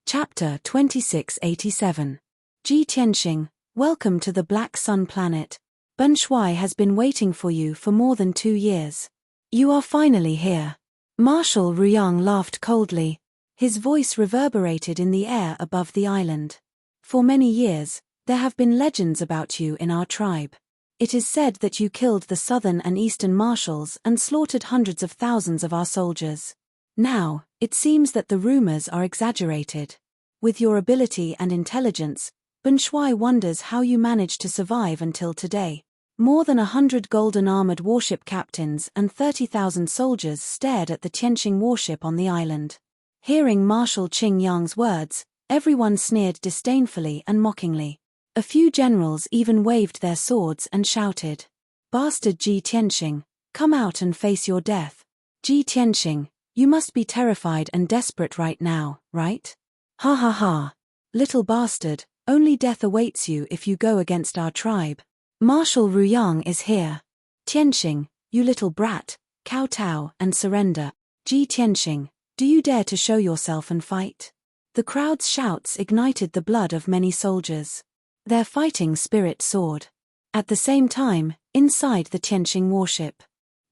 Chapter 2687. Ji Tianxing, welcome to the Black Sun planet. Ben Shuai has been waiting for you for more than 2 years. You are finally here. Marshal Ruyang laughed coldly. His voice reverberated in the air above the island. For many years, there have been legends about you in our tribe. It is said that you killed the southern and eastern marshals and slaughtered hundreds of thousands of our soldiers. Now, it seems that the rumors are exaggerated. With your ability and intelligence, Ben Shuai wonders how you managed to survive until today. More than 100 golden armored warship captains and 30,000 soldiers stared at the Tianxing warship on the island. Hearing Marshal Qing Yang's words, everyone sneered disdainfully and mockingly. A few generals even waved their swords and shouted, "Bastard Ji Tianxing, come out and face your death. Ji Tianxing, you must be terrified and desperate right now, right? Ha ha ha. Little bastard, only death awaits you if you go against our tribe. Marshal Ruyang is here. Tianxing, you little brat, kowtow and surrender. Ji Tianxing, do you dare to show yourself and fight?" The crowd's shouts ignited the blood of many soldiers. Their fighting spirit soared. At the same time, inside the Tianxing warship,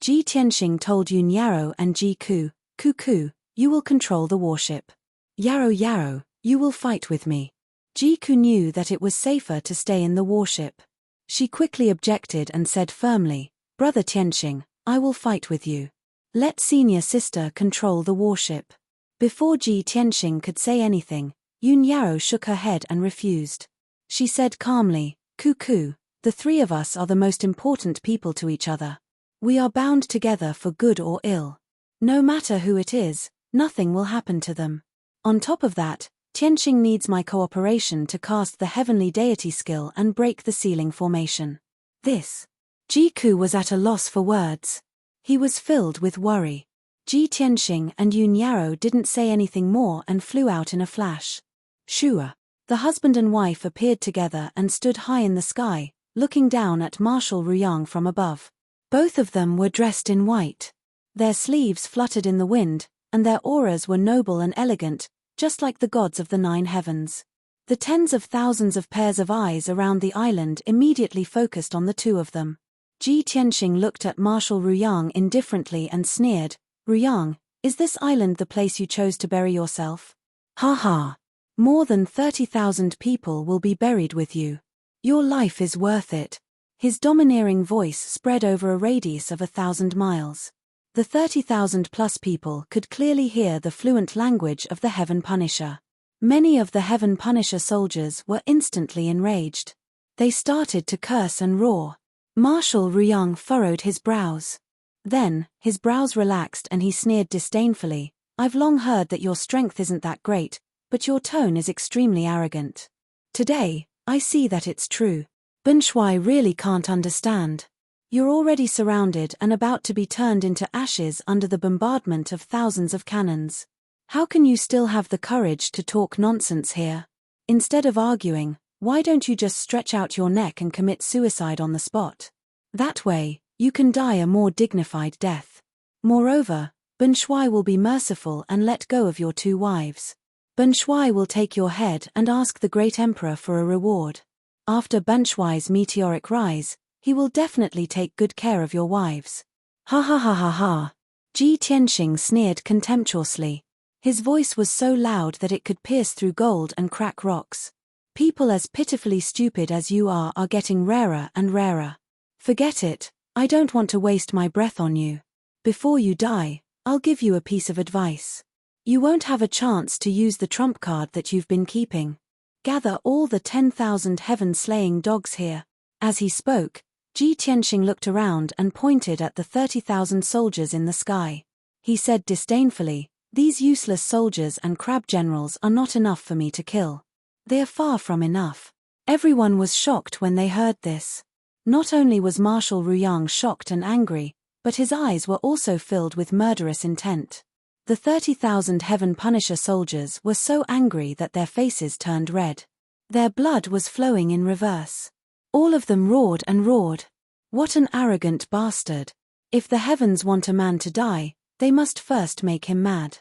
Ji Tianxing told Yun Yarrow and Ji Ku, "Ku, you will control the warship. Yarrow, you will fight with me." Ji Ku knew that it was safer to stay in the warship. She quickly objected and said firmly, "Brother Tianxing, I will fight with you. Let senior sister control the warship." Before Ji Tianxing could say anything, Yun Yarrow shook her head and refused. She said calmly, "Ku, the three of us are the most important people to each other. We are bound together for good or ill. No matter who it is, nothing will happen to them. On top of that, Tianxing needs my cooperation to cast the heavenly deity skill and break the ceiling formation." This. Ji Ku was at a loss for words. He was filled with worry. Ji Tianxing and Yun Yarrow didn't say anything more and flew out in a flash. Shua. The husband and wife appeared together and stood high in the sky, looking down at Marshal Ruyang from above. Both of them were dressed in white. Their sleeves fluttered in the wind, and their auras were noble and elegant, just like the gods of the 9 heavens. The tens of thousands of pairs of eyes around the island immediately focused on the two of them. Ji Tianxing looked at Marshal Ruyang indifferently and sneered, "Ruyang, is this island the place you chose to bury yourself? Ha ha. More than 30,000 people will be buried with you. Your life is worth it." His domineering voice spread over a radius of 1,000 miles. The 30,000 plus people could clearly hear the fluent language of the Heaven Punisher. Many of the Heaven Punisher soldiers were instantly enraged. They started to curse and roar. Marshal Ruyang furrowed his brows. Then, his brows relaxed and he sneered disdainfully, "I've long heard that your strength isn't that great, but your tone is extremely arrogant. Today, I see that it's true. Ben Shuai really can't understand. You're already surrounded and about to be turned into ashes under the bombardment of thousands of cannons. How can you still have the courage to talk nonsense here? Instead of arguing, why don't you just stretch out your neck and commit suicide on the spot? That way, you can die a more dignified death. Moreover, Ben Shuai will be merciful and let go of your 2 wives. Ben Shuai will take your head and ask the great emperor for a reward. After Ben Shuai's meteoric rise, he will definitely take good care of your wives." Ha ha ha ha ha. Ji Tianxing sneered contemptuously. His voice was so loud that it could pierce through gold and crack rocks. "People as pitifully stupid as you are getting rarer and rarer. Forget it, I don't want to waste my breath on you. Before you die, I'll give you a piece of advice. You won't have a chance to use the trump card that you've been keeping. Gather all the 10,000 heaven-slaying dogs here." As he spoke, Ji Tianxing looked around and pointed at the 30,000 soldiers in the sky. He said disdainfully, "These useless soldiers and crab generals are not enough for me to kill. They are far from enough." Everyone was shocked when they heard this. Not only was Marshal Ruyang shocked and angry, but his eyes were also filled with murderous intent. The 30,000 Heaven Punisher soldiers were so angry that their faces turned red. Their blood was flowing in reverse. All of them roared and roared. "What an arrogant bastard. If the heavens want a man to die, they must first make him mad.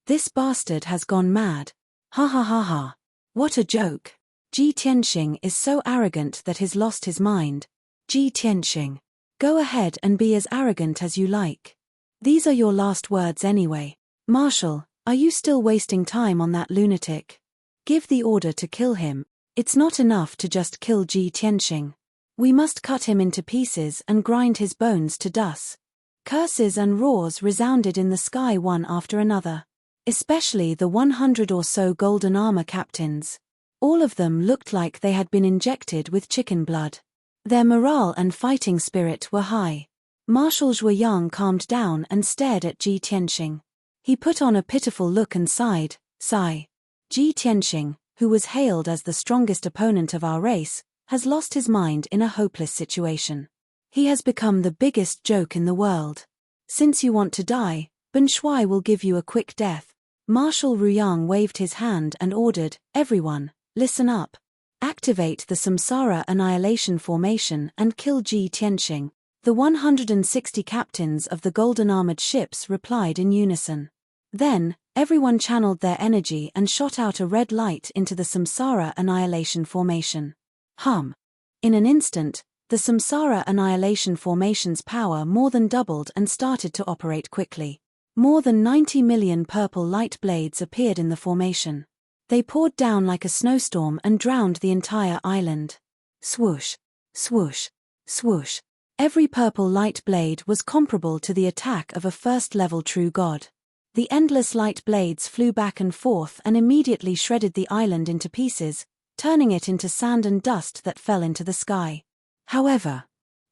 This bastard has gone mad. Ha ha ha ha. What a joke. Ji Tianxing is so arrogant that he's lost his mind. Ji Tianxing. Go ahead and be as arrogant as you like. These are your last words anyway. Marshal, are you still wasting time on that lunatic? Give the order to kill him. It's not enough to just kill Ji Tianxing. We must cut him into pieces and grind his bones to dust. Curses and roars resounded in the sky one after another. Especially the 100 or so golden armor captains. All of them looked like they had been injected with chicken blood. Their morale and fighting spirit were high. Marshal Zhuoyang calmed down and stared at Ji Tianxing. He put on a pitiful look and sighed, sigh. Ji Tianxing, who was hailed as the strongest opponent of our race, has lost his mind in a hopeless situation. He has become the biggest joke in the world. Since you want to die, Ben Shuai will give you a quick death. Marshal Ruyang waved his hand and ordered, everyone, listen up. Activate the Samsara Annihilation Formation and kill Ji Tianxing. The 160 captains of the golden armored ships replied in unison. Then, everyone channeled their energy and shot out a red light into the Samsara Annihilation Formation. Hum. In an instant, the Samsara Annihilation Formation's power more than doubled and started to operate quickly. More than 90 million purple light blades appeared in the formation. They poured down like a snowstorm and drowned the entire island. Swoosh, swoosh, swoosh. Every purple light blade was comparable to the attack of a first-level true god. The endless light blades flew back and forth and immediately shredded the island into pieces, turning it into sand and dust that fell into the sky. However,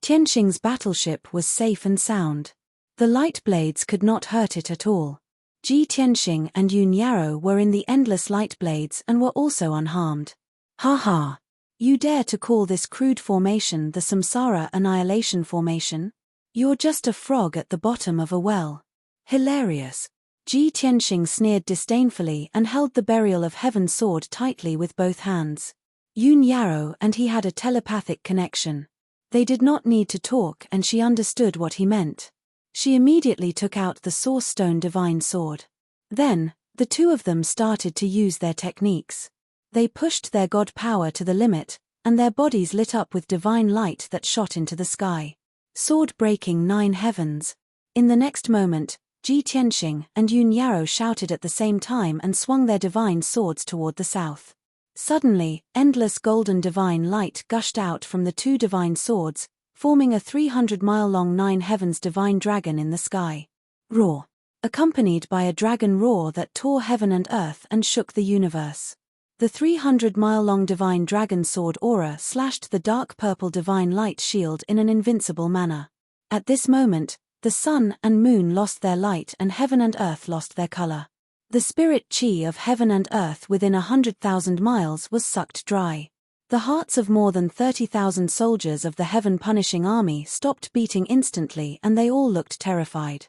Tianxing's battleship was safe and sound. The light blades could not hurt it at all. Ji Tianxing and Yun Yarrow were in the endless light blades and were also unharmed. Ha ha! You dare to call this crude formation the Samsara Annihilation Formation? You're just a frog at the bottom of a well. Hilarious. Ji Tianxing sneered disdainfully and held the Burial of Heaven sword tightly with both hands. Yun Yarrow and he had a telepathic connection. They did not need to talk and she understood what he meant. She immediately took out the Source Stone Divine Sword. Then, the two of them started to use their techniques. They pushed their god power to the limit, and their bodies lit up with divine light that shot into the sky. Sword breaking 9 heavens. In the next moment, Ji Tianxing and Yun Yarrow shouted at the same time and swung their divine swords toward the south. Suddenly, endless golden divine light gushed out from the two divine swords, forming a 300-mile-long 9 heavens divine dragon in the sky. Roar. Accompanied by a dragon roar that tore heaven and earth and shook the universe. The 300-mile-long divine dragon sword aura slashed the dark purple divine light shield in an invincible manner. At this moment, the sun and moon lost their light and heaven and earth lost their color. The spirit chi of heaven and earth within 100,000 miles was sucked dry. The hearts of more than 30,000 soldiers of the heaven-punishing army stopped beating instantly and they all looked terrified.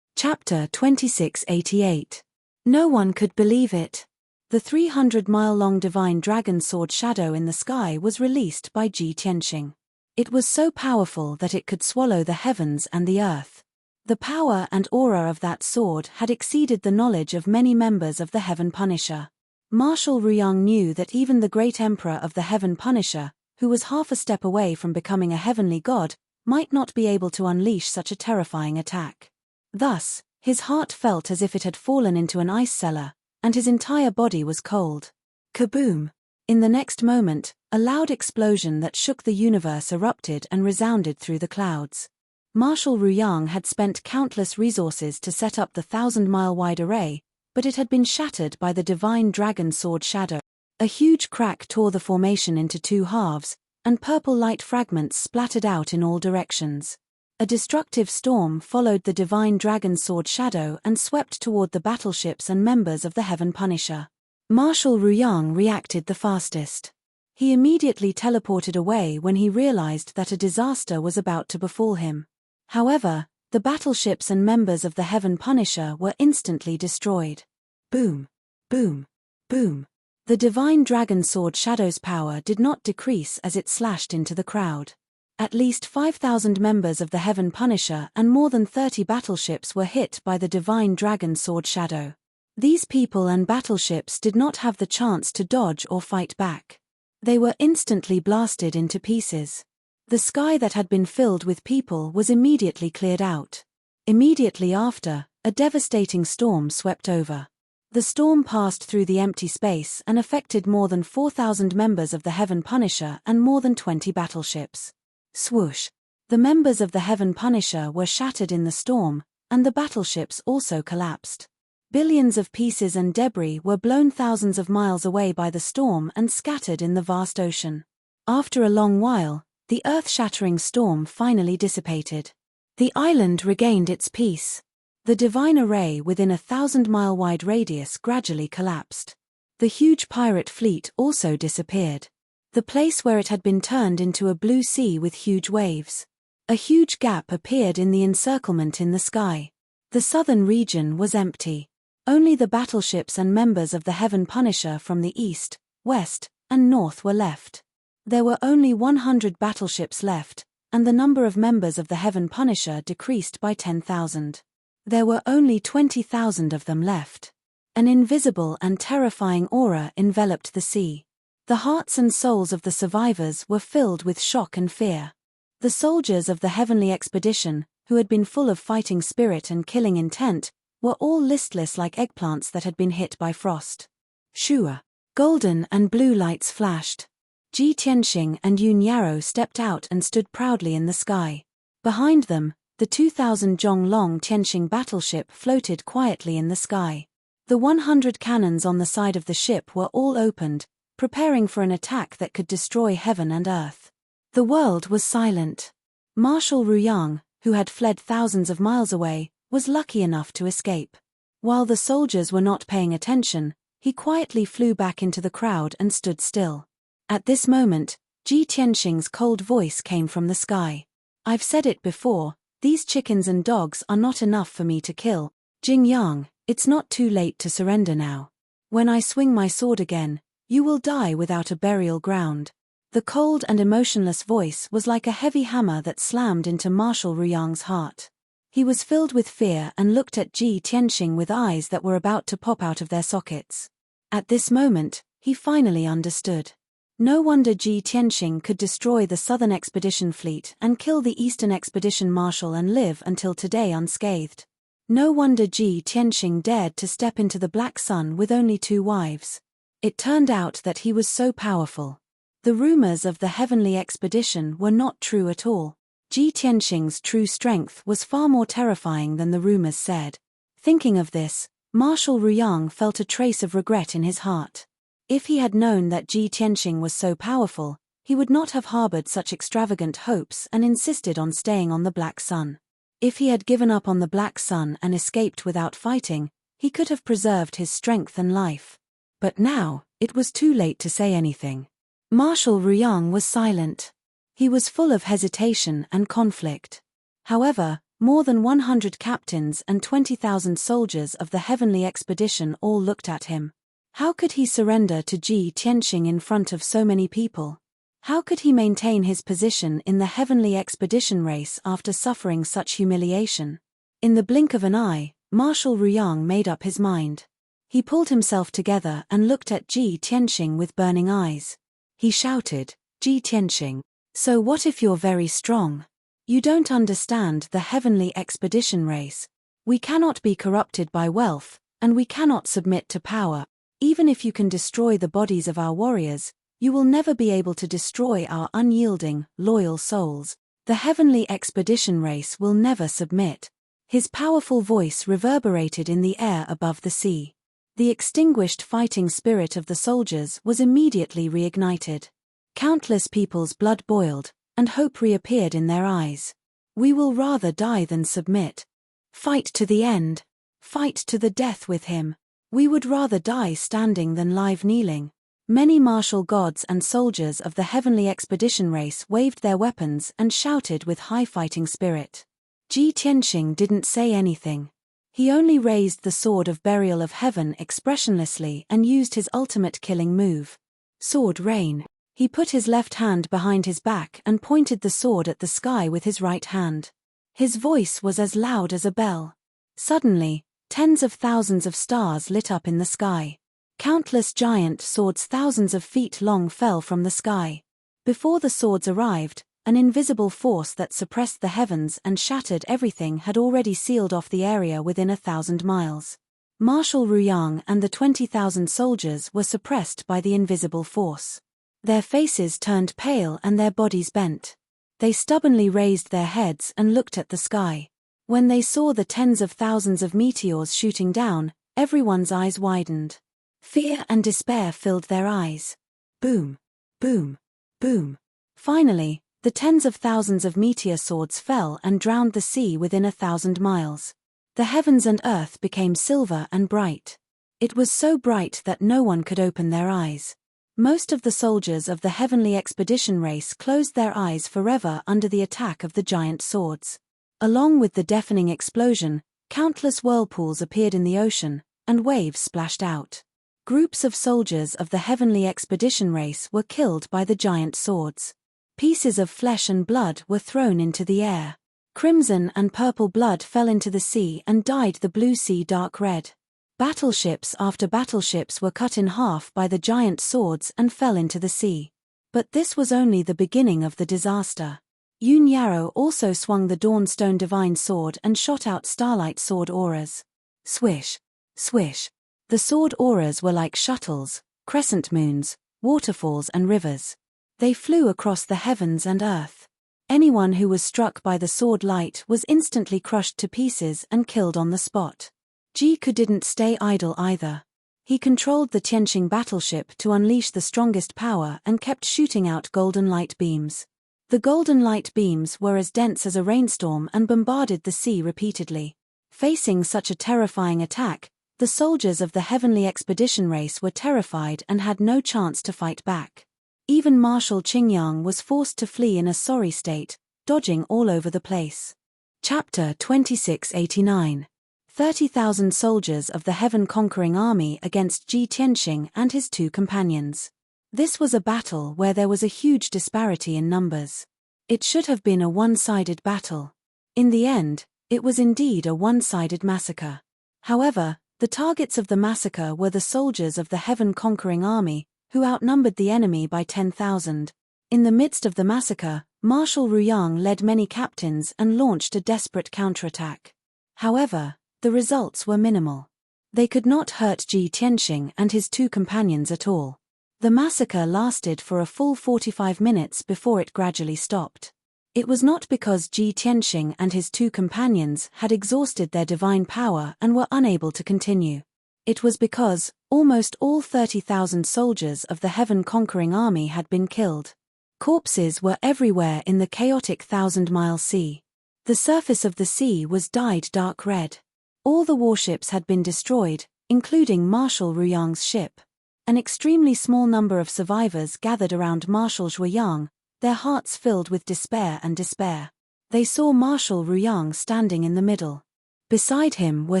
Chapter 2688. No one could believe it. The 300-mile-long divine dragon sword shadow in the sky was released by Ji Tianxing. It was so powerful that it could swallow the heavens and the earth. The power and aura of that sword had exceeded the knowledge of many members of the Heaven Punisher. Marshal Ruyang knew that even the great emperor of the Heaven Punisher, who was half a step away from becoming a heavenly god, might not be able to unleash such a terrifying attack. Thus, his heart felt as if it had fallen into an ice cellar, and his entire body was cold. Kaboom! In the next moment, a loud explosion that shook the universe erupted and resounded through the clouds. Marshal Ruyang had spent countless resources to set up the 1,000-mile-wide array, but it had been shattered by the divine dragon sword shadow. A huge crack tore the formation into 2 halves, and purple light fragments splattered out in all directions. A destructive storm followed the divine dragon sword shadow and swept toward the battleships and members of the Heaven Punisher. Marshal Ruyang reacted the fastest. He immediately teleported away when he realized that a disaster was about to befall him. However, the battleships and members of the Heaven Punisher were instantly destroyed. Boom, boom, boom. The divine dragon sword shadow's power did not decrease as it slashed into the crowd. At least 5,000 members of the Heaven Punisher and more than 30 battleships were hit by the divine dragon sword shadow. These people and battleships did not have the chance to dodge or fight back. They were instantly blasted into pieces. The sky that had been filled with people was immediately cleared out. Immediately after, a devastating storm swept over. The storm passed through the empty space and affected more than 4,000 members of the Heavenpiercer and more than 20 battleships. Swoosh! The members of the Heavenpiercer were shattered in the storm, and the battleships also collapsed. Billions of pieces and debris were blown thousands of miles away by the storm and scattered in the vast ocean. After a long while, the earth-shattering storm finally dissipated. The island regained its peace. The divine array within a 1,000-mile-wide radius gradually collapsed. The huge pirate fleet also disappeared. The place where it had been turned into a blue sea with huge waves. A huge gap appeared in the encirclement in the sky. The southern region was empty. Only the battleships and members of the Heavenpiercer from the east, west, and north were left. There were only 100 battleships left, and the number of members of the Heavenpiercer decreased by 10,000. There were only 20,000 of them left. An invisible and terrifying aura enveloped the sea. The hearts and souls of the survivors were filled with shock and fear. The soldiers of the heavenly expedition, who had been full of fighting spirit and killing intent, were all listless like eggplants that had been hit by frost. Shua! Golden and blue lights flashed. Ji Tianxing and Yun Yarrow stepped out and stood proudly in the sky. Behind them, the 2,000 Zhonglong Tianxing battleship floated quietly in the sky. The 100 cannons on the side of the ship were all opened, preparing for an attack that could destroy heaven and earth. The world was silent. Marshal Ruyang, who had fled thousands of miles away, was lucky enough to escape. While the soldiers were not paying attention, he quietly flew back into the crowd and stood still. At this moment, Ji Tianxing's cold voice came from the sky. "I've said it before, these chickens and dogs are not enough for me to kill. Jing Yang, it's not too late to surrender now. When I swing my sword again, you will die without a burial ground." The cold and emotionless voice was like a heavy hammer that slammed into Marshal Ruyang's heart. He was filled with fear and looked at Ji Tianxing with eyes that were about to pop out of their sockets. At this moment, he finally understood. No wonder Ji Tianxing could destroy the Southern Expedition fleet and kill the Eastern Expedition Marshal and live until today unscathed. No wonder Ji Tianxing dared to step into the Black Sun with only 2 wives. It turned out that he was so powerful. The rumors of the heavenly expedition were not true at all. Ji Tianxing's true strength was far more terrifying than the rumors said. Thinking of this, Marshal Ruyang felt a trace of regret in his heart. If he had known that Ji Tianxing was so powerful, he would not have harbored such extravagant hopes and insisted on staying on the Black Sun. If he had given up on the Black Sun and escaped without fighting, he could have preserved his strength and life. But now, it was too late to say anything. Marshal Ruyang was silent. He was full of hesitation and conflict. However, more than 100 captains and 20,000 soldiers of the heavenly expedition all looked at him. How could he surrender to Ji Tianxing in front of so many people? How could he maintain his position in the heavenly expedition race after suffering such humiliation? In the blink of an eye, Marshal Ruyang made up his mind. He pulled himself together and looked at Ji Tianxing with burning eyes. He shouted, "Ji Tianxing, so what if you're very strong? You don't understand the heavenly expedition race. We cannot be corrupted by wealth, and we cannot submit to power. Even if you can destroy the bodies of our warriors, you will never be able to destroy our unyielding, loyal souls. The heavenly expedition race will never submit." His powerful voice reverberated in the air above the sea. The extinguished fighting spirit of the soldiers was immediately reignited. Countless people's blood boiled, and hope reappeared in their eyes. "We will rather die than submit. Fight to the end. Fight to the death with him. We would rather die standing than live kneeling." Many martial gods and soldiers of the heavenly expedition race waved their weapons and shouted with high fighting spirit. Ji Tianxing didn't say anything. He only raised the sword of burial of heaven expressionlessly and used his ultimate killing move. Sword rain. He put his left hand behind his back and pointed the sword at the sky with his right hand. His voice was as loud as a bell. Suddenly, Tens of thousands of stars lit up in the sky. Countless giant swords thousands of feet long fell from the sky. Before the swords arrived, an invisible force that suppressed the heavens and shattered everything had already sealed off the area within 1,000 miles. Marshal Ruyang and the 20,000 soldiers were suppressed by the invisible force. Their faces turned pale and their bodies bent. They stubbornly raised their heads and looked at the sky. When they saw the tens of thousands of meteors shooting down, everyone's eyes widened. Fear and despair filled their eyes. Boom, boom, boom. Finally, the tens of thousands of meteor swords fell and drowned the sea within 1,000 miles. The heavens and earth became silver and bright. It was so bright that no one could open their eyes. Most of the soldiers of the heavenly expedition race closed their eyes forever under the attack of the giant swords. Along with the deafening explosion, countless whirlpools appeared in the ocean, and waves splashed out. Groups of soldiers of the heavenly expedition race were killed by the giant swords. Pieces of flesh and blood were thrown into the air. Crimson and purple blood fell into the sea and dyed the blue sea dark red. Battleships after battleships were cut in half by the giant swords and fell into the sea. But this was only the beginning of the disaster. Yun Yarrow also swung the Dawnstone Divine Sword and shot out starlight sword auras. Swish, swish. The sword auras were like shuttles, crescent moons, waterfalls and rivers. They flew across the heavens and earth. Anyone who was struck by the sword light was instantly crushed to pieces and killed on the spot. Jiku didn't stay idle either. He controlled the Tianqing battleship to unleash the strongest power and kept shooting out golden light beams. The golden light beams were as dense as a rainstorm and bombarded the sea repeatedly. Facing such a terrifying attack, the soldiers of the heavenly expedition race were terrified and had no chance to fight back. Even Marshal Qingyang was forced to flee in a sorry state, dodging all over the place. Chapter 2689. 30,000 soldiers of the heaven-conquering army against Ji Tianqing and his two companions. This was a battle where there was a huge disparity in numbers. It should have been a one-sided battle. In the end, it was indeed a one-sided massacre. However, the targets of the massacre were the soldiers of the heaven-conquering army, who outnumbered the enemy by 10,000. In the midst of the massacre, Marshal Ruyang led many captains and launched a desperate counterattack. However, the results were minimal. They could not hurt Ji Tianqing and his two companions at all. The massacre lasted for a full 45 minutes before it gradually stopped. It was not because Ji Tianqing and his two companions had exhausted their divine power and were unable to continue. It was because almost all 30,000 soldiers of the heaven-conquering army had been killed. Corpses were everywhere in the chaotic 1,000-mile sea. The surface of the sea was dyed dark red. All the warships had been destroyed, including Marshal Ruyang's ship. An extremely small number of survivors gathered around Marshal Zhuoyang, their hearts filled with despair and despair. They saw Marshal Ruyang standing in the middle. Beside him were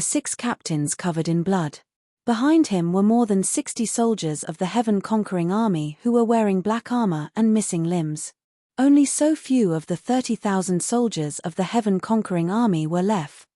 6 captains covered in blood. Behind him were more than 60 soldiers of the heaven-conquering army who were wearing black armor and missing limbs. Only so few of the 30,000 soldiers of the heaven-conquering army were left.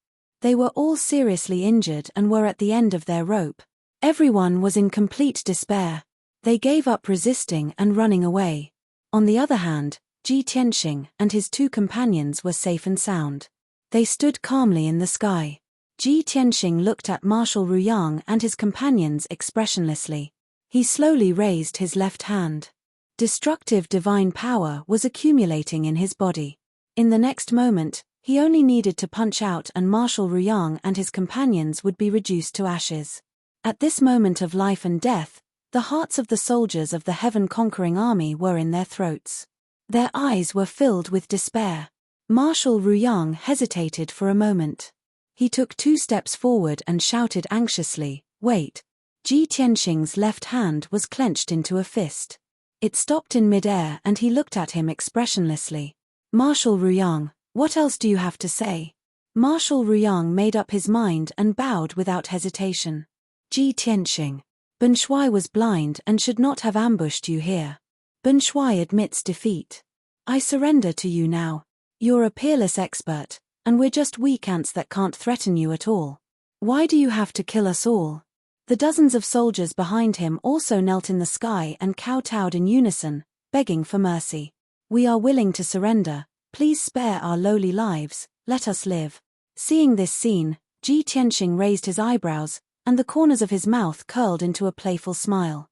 They were all seriously injured and were at the end of their rope. Everyone was in complete despair. They gave up resisting and running away. On the other hand, Ji Tianqing and his two companions were safe and sound. They stood calmly in the sky. Ji Tianqing looked at Marshal Ruyang and his companions expressionlessly. He slowly raised his left hand. Destructive divine power was accumulating in his body. In the next moment, he only needed to punch out and Marshal Ruyang and his companions would be reduced to ashes. At this moment of life and death, the hearts of the soldiers of the heaven-conquering army were in their throats. Their eyes were filled with despair. Marshal Ruyang hesitated for a moment. He took 2 steps forward and shouted anxiously, "Wait." Ji Tianqing's left hand was clenched into a fist. It stopped in midair and he looked at him expressionlessly. "Marshal Ruyang, what else do you have to say?" Marshal Ruyang made up his mind and bowed without hesitation. "Ji Tianqing, Ben Shuai was blind and should not have ambushed you here. Ben Shuai admits defeat. I surrender to you now. You're a peerless expert, and we're just weak ants that can't threaten you at all." Why do you have to kill us all? The dozens of soldiers behind him also knelt in the sky and kowtowed in unison, begging for mercy. We are willing to surrender, please spare our lowly lives, let us live. Seeing this scene, Ji Tianxing raised his eyebrows, and the corners of his mouth curled into a playful smile.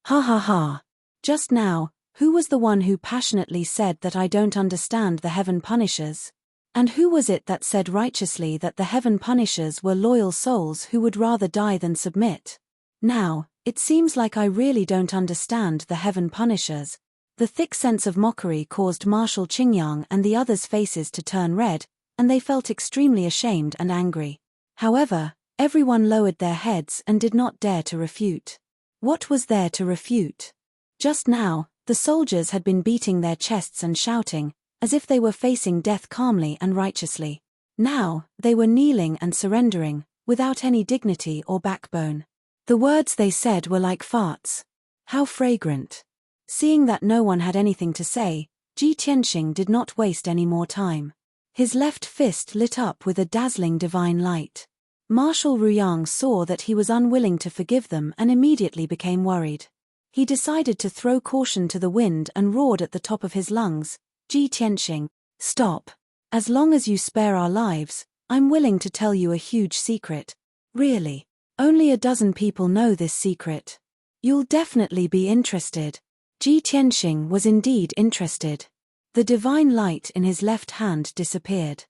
Ha ha ha. Just now, who was the one who passionately said that I don't understand the Heaven Punishers? And who was it that said righteously that the Heaven Punishers were loyal souls who would rather die than submit? Now, it seems like I really don't understand the Heaven Punishers. The thick sense of mockery caused Marshal Qingyang and the others' faces to turn red, and they felt extremely ashamed and angry. However, everyone lowered their heads and did not dare to refute. What was there to refute? Just now, the soldiers had been beating their chests and shouting, as if they were facing death calmly and righteously. Now, they were kneeling and surrendering, without any dignity or backbone. The words they said were like farts. How fragrant. Seeing that no one had anything to say, Ji Tianxing did not waste any more time. His left fist lit up with a dazzling divine light. Marshal Ruyang saw that he was unwilling to forgive them and immediately became worried. He decided to throw caution to the wind and roared at the top of his lungs, Ji Tianxing, stop. As long as you spare our lives, I'm willing to tell you a huge secret. Really. Only a dozen people know this secret. You'll definitely be interested. Ji Tianxing was indeed interested. The divine light in his left hand disappeared.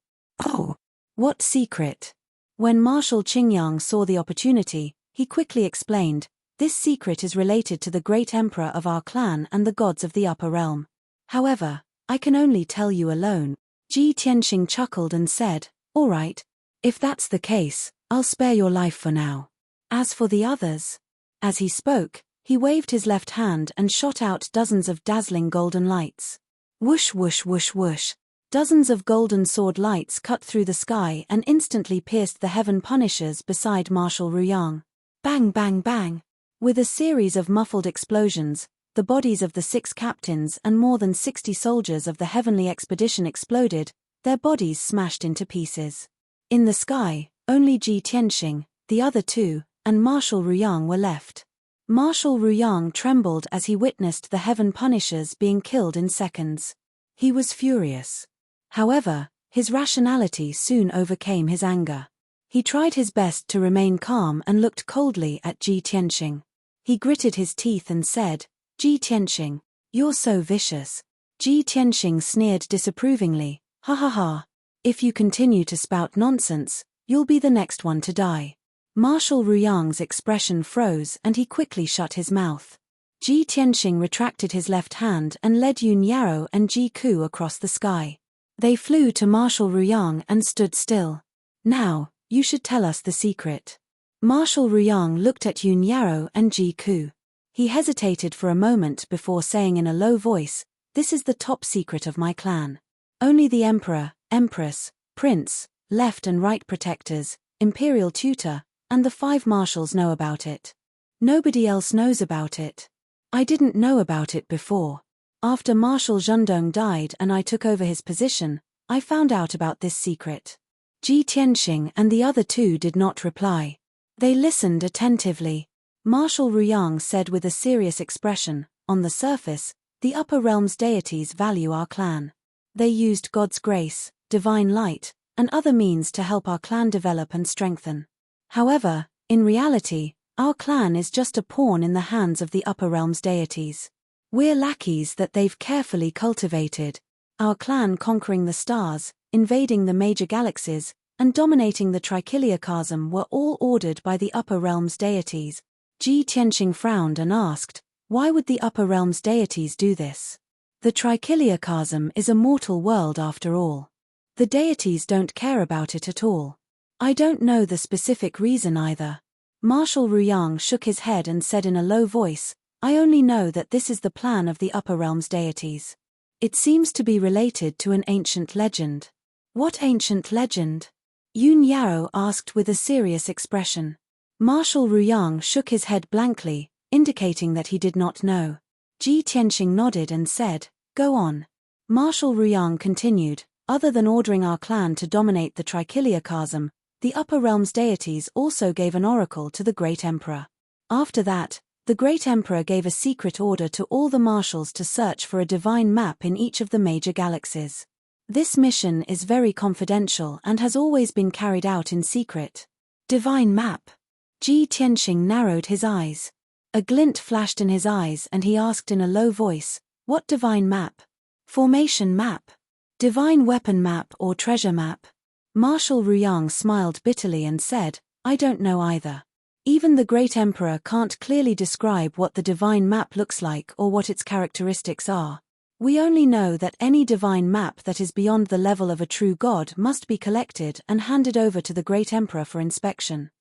Oh! What secret? When Marshal Qingyang saw the opportunity, he quickly explained, this secret is related to the great emperor of our clan and the gods of the upper realm. However, I can only tell you alone. Ji Tianxing chuckled and said, all right. If that's the case, I'll spare your life for now. As for the others. As he spoke, he waved his left hand and shot out dozens of dazzling golden lights. Whoosh whoosh whoosh whoosh. Dozens of golden sword lights cut through the sky and instantly pierced the Heaven Punishers beside Marshal Ruyang. Bang bang bang. With a series of muffled explosions, the bodies of the 6 captains and more than 60 soldiers of the Heavenly Expedition exploded, their bodies smashed into pieces. In the sky, only Ji Tianxing, the other 2, and Marshal Ruyang were left. Marshal Ruyang trembled as he witnessed the Heaven Punishers being killed in seconds. He was furious. However, his rationality soon overcame his anger. He tried his best to remain calm and looked coldly at Ji Tianxing. He gritted his teeth and said, Ji Tianxing, you're so vicious. Ji Tianxing sneered disapprovingly, ha ha ha. If you continue to spout nonsense, you'll be the next one to die. Marshal Ruyang's expression froze and he quickly shut his mouth. Ji Tianxing retracted his left hand and led Yun Yaro and Ji Ku across the sky. They flew to Marshal Ruyang and stood still. Now, you should tell us the secret. Marshal Ruyang looked at Yun Yaro and Ji Ku. He hesitated for a moment before saying in a low voice, this is the top secret of my clan. Only the Emperor, Empress, Prince, Left and Right Protectors, Imperial Tutor, and the 5 Marshals know about it. Nobody else knows about it. I didn't know about it before. After Marshal Zhendong died and I took over his position, I found out about this secret. Ji Tianxing and the other 2 did not reply. They listened attentively. Marshal Ruyang said with a serious expression, on the surface, the upper realm's deities value our clan. They used God's grace, divine light, and other means to help our clan develop and strengthen. However, in reality, our clan is just a pawn in the hands of the upper realm's deities. We're lackeys that they've carefully cultivated. Our clan conquering the stars, invading the major galaxies, and dominating the Trichiliocosm were all ordered by the upper realm's deities. Ji Tianxing frowned and asked, why would the upper realm's deities do this? The Trichiliocosm is a mortal world after all. The deities don't care about it at all. I don't know the specific reason either. Marshal Ruyang shook his head and said in a low voice, I only know that this is the plan of the upper realm's deities. It seems to be related to an ancient legend. What ancient legend? Yun Yaro asked with a serious expression. Marshal Ruyang shook his head blankly, indicating that he did not know. Ji Tianxing nodded and said, go on. Marshal Ruyang continued, other than ordering our clan to dominate the Trichiliocosm, The upper realm's deities also gave an oracle to the Great Emperor. After that, the Great Emperor gave a secret order to all the marshals to search for a divine map in each of the major galaxies. This mission is very confidential and has always been carried out in secret. Divine map. Ji Tianxing narrowed his eyes. A glint flashed in his eyes and he asked in a low voice, "What divine map? Formation map? Divine weapon map or treasure map?" Marshal Ruyang smiled bitterly and said, "I don't know either. Even the Great Emperor can't clearly describe what the divine map looks like or what its characteristics are. We only know that any divine map that is beyond the level of a true god must be collected and handed over to the Great Emperor for inspection."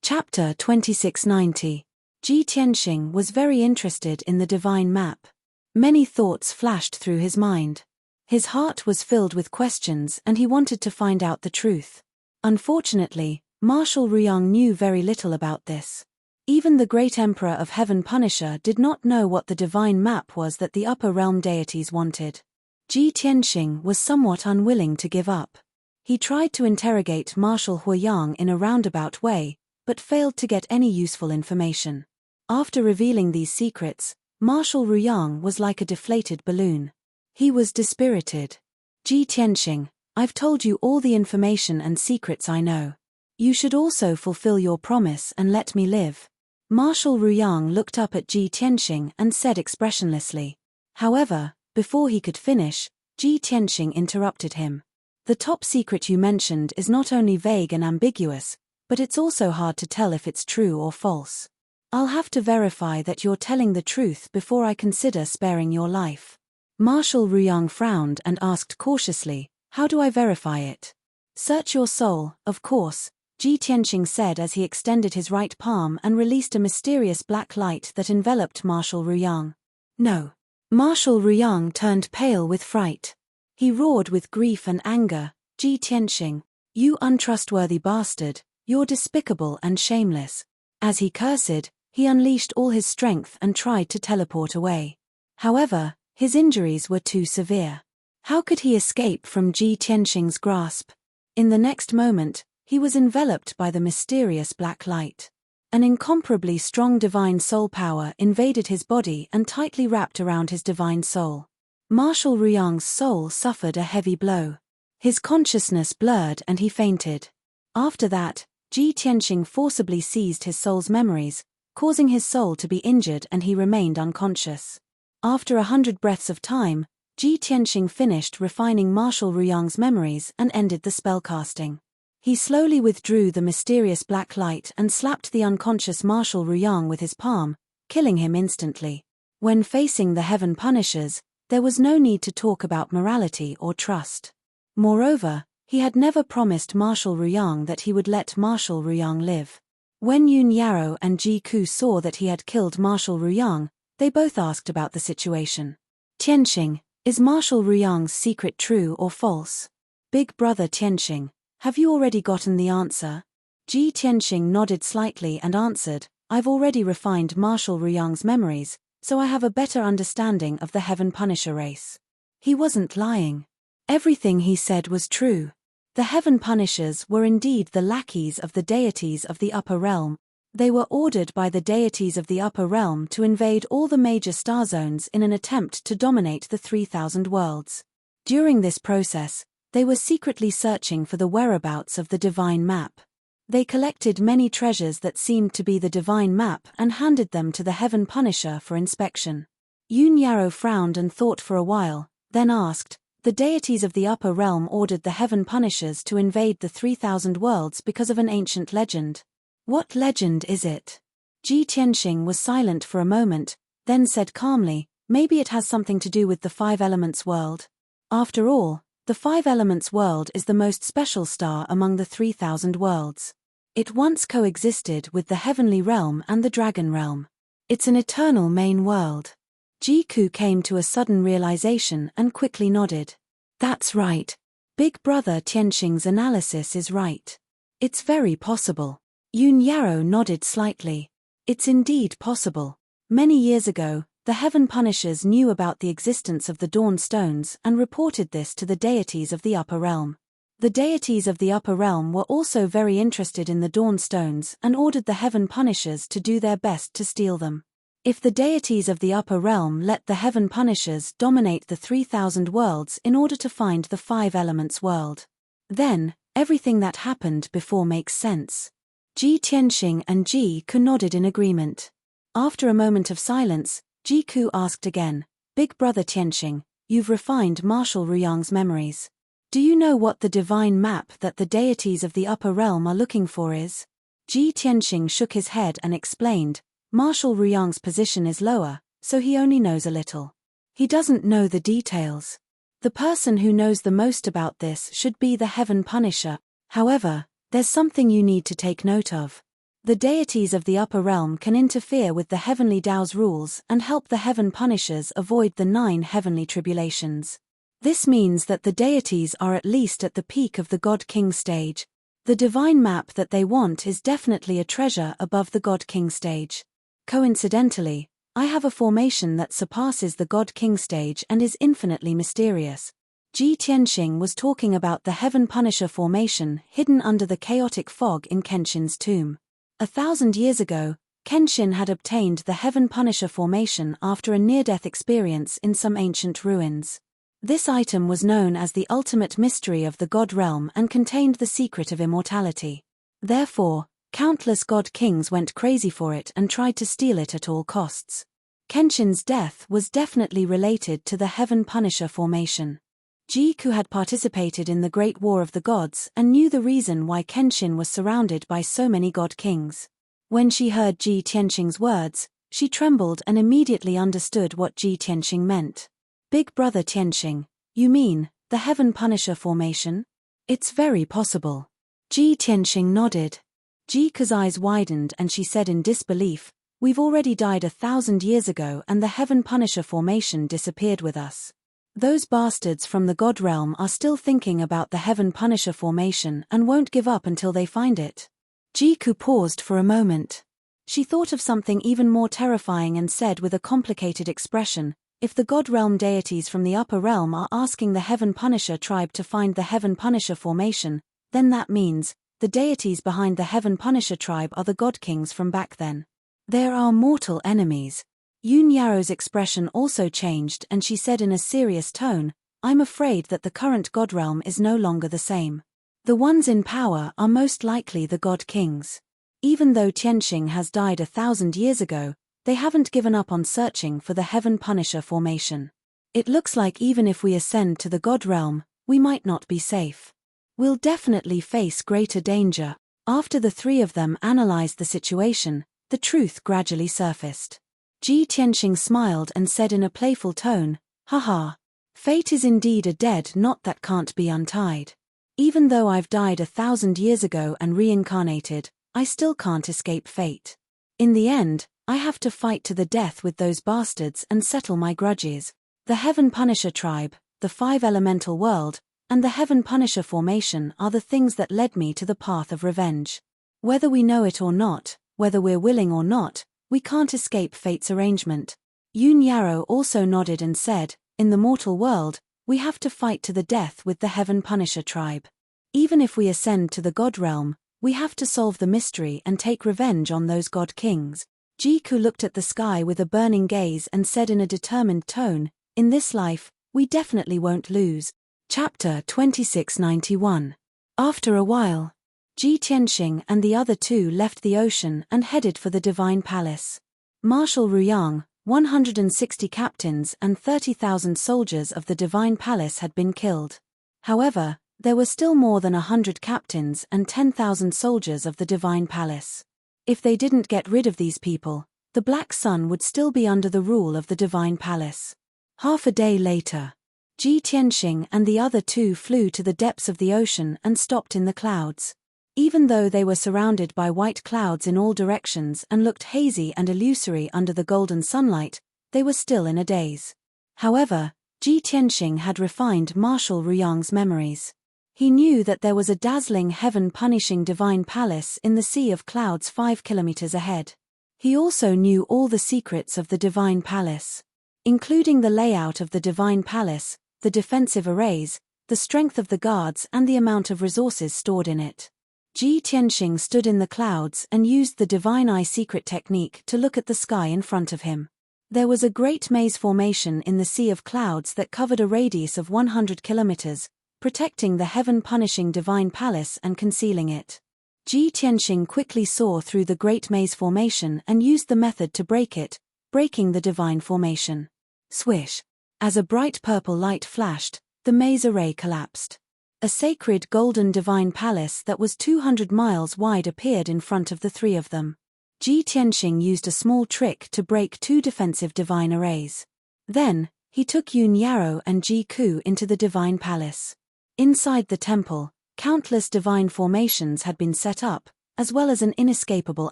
Chapter 2690. Ji Tianxing was very interested in the divine map. Many thoughts flashed through his mind. His heart was filled with questions and he wanted to find out the truth. Unfortunately, Marshal Ruyang knew very little about this. Even the Great Emperor of Heavenpiercer did not know what the divine map was that the upper realm deities wanted. Ji Tianxing was somewhat unwilling to give up. He tried to interrogate Marshal Huiyang in a roundabout way, but failed to get any useful information. After revealing these secrets, Marshal Ruyang was like a deflated balloon. He was dispirited. "Ji Tianxing, I've told you all the information and secrets I know. You should also fulfill your promise and let me live." Marshal Ruyang looked up at Ji Tianxing and said expressionlessly. However, before he could finish, Ji Tianxing interrupted him. "The top secret you mentioned is not only vague and ambiguous, but it's also hard to tell if it's true or false. I'll have to verify that you're telling the truth before I consider sparing your life." Marshal Ruyang frowned and asked cautiously, "How do I verify it?" "Search your soul, of course," Ji Tianxing said as he extended his right palm and released a mysterious black light that enveloped Marshal Ruyang. "No." Marshal Ruyang turned pale with fright. He roared with grief and anger, "Ji Tianxing, you untrustworthy bastard, you're despicable and shameless." As he cursed, he unleashed all his strength and tried to teleport away. However, his injuries were too severe. How could he escape from Ji Tianxing's grasp? In the next moment, he was enveloped by the mysterious black light. An incomparably strong divine soul power invaded his body and tightly wrapped around his divine soul. Marshal Ruyang's soul suffered a heavy blow. His consciousness blurred and he fainted. After that, Ji Tianxing forcibly seized his soul's memories, causing his soul to be injured and he remained unconscious. After 100 breaths of time, Ji Tianxing finished refining Marshal Ruyang's memories and ended the spellcasting. He slowly withdrew the mysterious black light and slapped the unconscious Marshal Ruyang with his palm, killing him instantly. When facing the Heaven Punishers, there was no need to talk about morality or trust. Moreover, he had never promised Marshal Ruyang that he would let Marshal Ruyang live. When Yun Yarrow and Ji Ku saw that he had killed Marshal Ruyang, they both asked about the situation. "Tianxing, is Marshal Ruyang's secret true or false?" "Big brother Tianxing, have you already gotten the answer?" Ji Tianxing nodded slightly and answered, "I've already refined Marshal Ruyang's memories, so I have a better understanding of the Heaven Punisher race." He wasn't lying. Everything he said was true. The Heaven Punishers were indeed the lackeys of the deities of the upper realm. They were ordered by the deities of the upper realm to invade all the major star zones in an attempt to dominate the 3,000 worlds. During this process, they were secretly searching for the whereabouts of the divine map. They collected many treasures that seemed to be the divine map and handed them to the Heaven Punisher for inspection. Yun Yarrow frowned and thought for a while, then asked, "The deities of the upper realm ordered the Heaven Punishers to invade the 3,000 worlds because of an ancient legend. What legend is it?" Ji Tianxing was silent for a moment, then said calmly, "Maybe it has something to do with the Five Elements world. After all, the Five Elements world is the most special star among the 3,000 worlds. It once coexisted with the heavenly realm and the dragon realm. It's an eternal main world." Ji Ku came to a sudden realization and quickly nodded. "That's right. Big brother Tianxing's analysis is right. It's very possible." Yun Yarrow nodded slightly. "It's indeed possible. Many years ago, the Heaven Punishers knew about the existence of the Dawn Stones and reported this to the deities of the upper realm. The deities of the upper realm were also very interested in the Dawn Stones and ordered the Heaven Punishers to do their best to steal them. If the deities of the upper realm let the Heaven Punishers dominate the 3,000 worlds in order to find the 5 elements world, then everything that happened before makes sense. Ji Tianxing and Ji Ku nodded in agreement. After a moment of silence, Ji Ku asked again, Big Brother Tianxing, you've refined Marshal Ruyang's memories. Do you know what the divine map that the deities of the upper realm are looking for is? Ji Tianxing shook his head and explained, Marshal Ruyang's position is lower, so he only knows a little. He doesn't know the details. The person who knows the most about this should be the Heaven Punisher. However, there's something you need to take note of. The deities of the upper realm can interfere with the heavenly Tao's rules and help the Heaven Punishers avoid the 9 heavenly tribulations. This means that the deities are at least at the peak of the God King stage. The divine map that they want is definitely a treasure above the God King stage. Coincidentally, I have a formation that surpasses the God King stage and is infinitely mysterious. Ji Tianxing was talking about the Heaven Punisher formation hidden under the chaotic fog in Kenshin's tomb. 1,000 years ago, Kenshin had obtained the Heaven Punisher formation after a near-death experience in some ancient ruins. This item was known as the ultimate mystery of the God realm and contained the secret of immortality. Therefore, countless God Kings went crazy for it and tried to steal it at all costs. Kenshin's death was definitely related to the Heaven Punisher formation. Ji Ku had participated in the Great War of the Gods and knew the reason why Kenshin was surrounded by so many God Kings. When she heard Ji Tianxing's words, she trembled and immediately understood what Ji Tianxing meant. Big Brother Tianxing, you mean, the Heaven Punisher formation? It's very possible. Ji Tianxing nodded. Ji Ku's eyes widened and she said in disbelief, We've already died 1,000 years ago and the Heaven Punisher formation disappeared with us. Those bastards from the God realm are still thinking about the Heaven Punisher formation and won't give up until they find it. Ji Ku paused for a moment. She thought of something even more terrifying and said with a complicated expression, If the God realm deities from the upper realm are asking the Heaven Punisher tribe to find the Heaven Punisher formation, then that means, the deities behind the Heaven Punisher tribe are the God Kings from back then. There are mortal enemies. Yun Yaro's expression also changed and she said in a serious tone, I'm afraid that the current God realm is no longer the same. The ones in power are most likely the God Kings. Even though Tianxing has died 1,000 years ago, they haven't given up on searching for the Heaven Punisher formation. It looks like even if we ascend to the God realm, we might not be safe. We'll definitely face greater danger. After the 3 of them analyzed the situation, the truth gradually surfaced. Ji Tianxing smiled and said in a playful tone, Haha. Fate is indeed a dead knot that can't be untied. Even though I've died 1,000 years ago and reincarnated, I still can't escape fate. In the end, I have to fight to the death with those bastards and settle my grudges. The Heaven Punisher tribe, the 5 elemental world, and the Heaven Punisher formation are the things that led me to the path of revenge. Whether we know it or not, whether we're willing or not, we can't escape fate's arrangement. Yun Yaro also nodded and said, In the mortal world, we have to fight to the death with the Heaven Punisher tribe. Even if we ascend to the God realm, we have to solve the mystery and take revenge on those God Kings. Ji Ku looked at the sky with a burning gaze and said in a determined tone, In this life, we definitely won't lose. Chapter 2691. After a while, Ji Tianxing and the other 2 left the ocean and headed for the Divine Palace. Marshal Ruyang, 160 captains and 30,000 soldiers of the Divine Palace had been killed. However, there were still more than 100 captains and 10,000 soldiers of the Divine Palace. If they didn't get rid of these people, the Black Sun would still be under the rule of the Divine Palace. Half a day later, Ji Tianxing and the other 2 flew to the depths of the ocean and stopped in the clouds. Even though they were surrounded by white clouds in all directions and looked hazy and illusory under the golden sunlight, they were still in a daze. However, Ji Tianxing had refined Marshal Ruyang's memories. He knew that there was a dazzling heaven-punishing divine palace in the sea of clouds 5 kilometers ahead. He also knew all the secrets of the divine palace, including the layout of the divine palace, the defensive arrays, the strength of the guards and the amount of resources stored in it. Ji Tianxing stood in the clouds and used the divine eye secret technique to look at the sky in front of him. There was a great maze formation in the sea of clouds that covered a radius of 100 kilometers, protecting the heaven-punishing divine palace and concealing it. Ji Tianxing quickly saw through the great maze formation and used the method to break it, breaking the divine formation. Swish! As a bright purple light flashed, the maze array collapsed. A sacred golden divine palace that was 200 miles wide appeared in front of the three of them. Ji Tianxing used a small trick to break two defensive divine arrays. Then, he took Yun Yarrow and Ji Ku into the divine palace. Inside the temple, countless divine formations had been set up, as well as an inescapable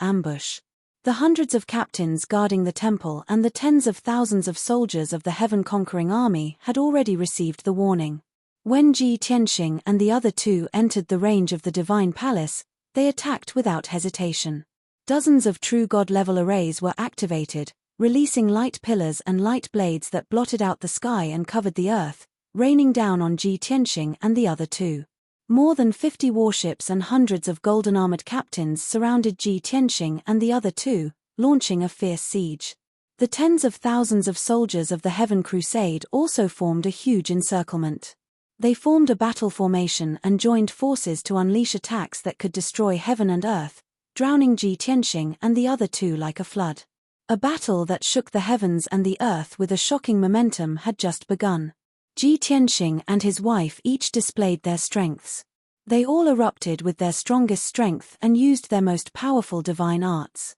ambush. The hundreds of captains guarding the temple and the tens of thousands of soldiers of the heaven-conquering army had already received the warning. When Ji Tianxing and the other two entered the range of the divine palace, they attacked without hesitation. Dozens of true god-level arrays were activated, releasing light pillars and light blades that blotted out the sky and covered the earth, raining down on Ji Tianxing and the other two. More than 50 warships and hundreds of golden-armored captains surrounded Ji Tianxing and the other two, launching a fierce siege. The tens of thousands of soldiers of the Heaven Crusade also formed a huge encirclement. They formed a battle formation and joined forces to unleash attacks that could destroy heaven and earth, drowning Ji Tianxing and the other two like a flood. A battle that shook the heavens and the earth with a shocking momentum had just begun. Ji Tianxing and his wife each displayed their strengths. They all erupted with their strongest strength and used their most powerful divine arts.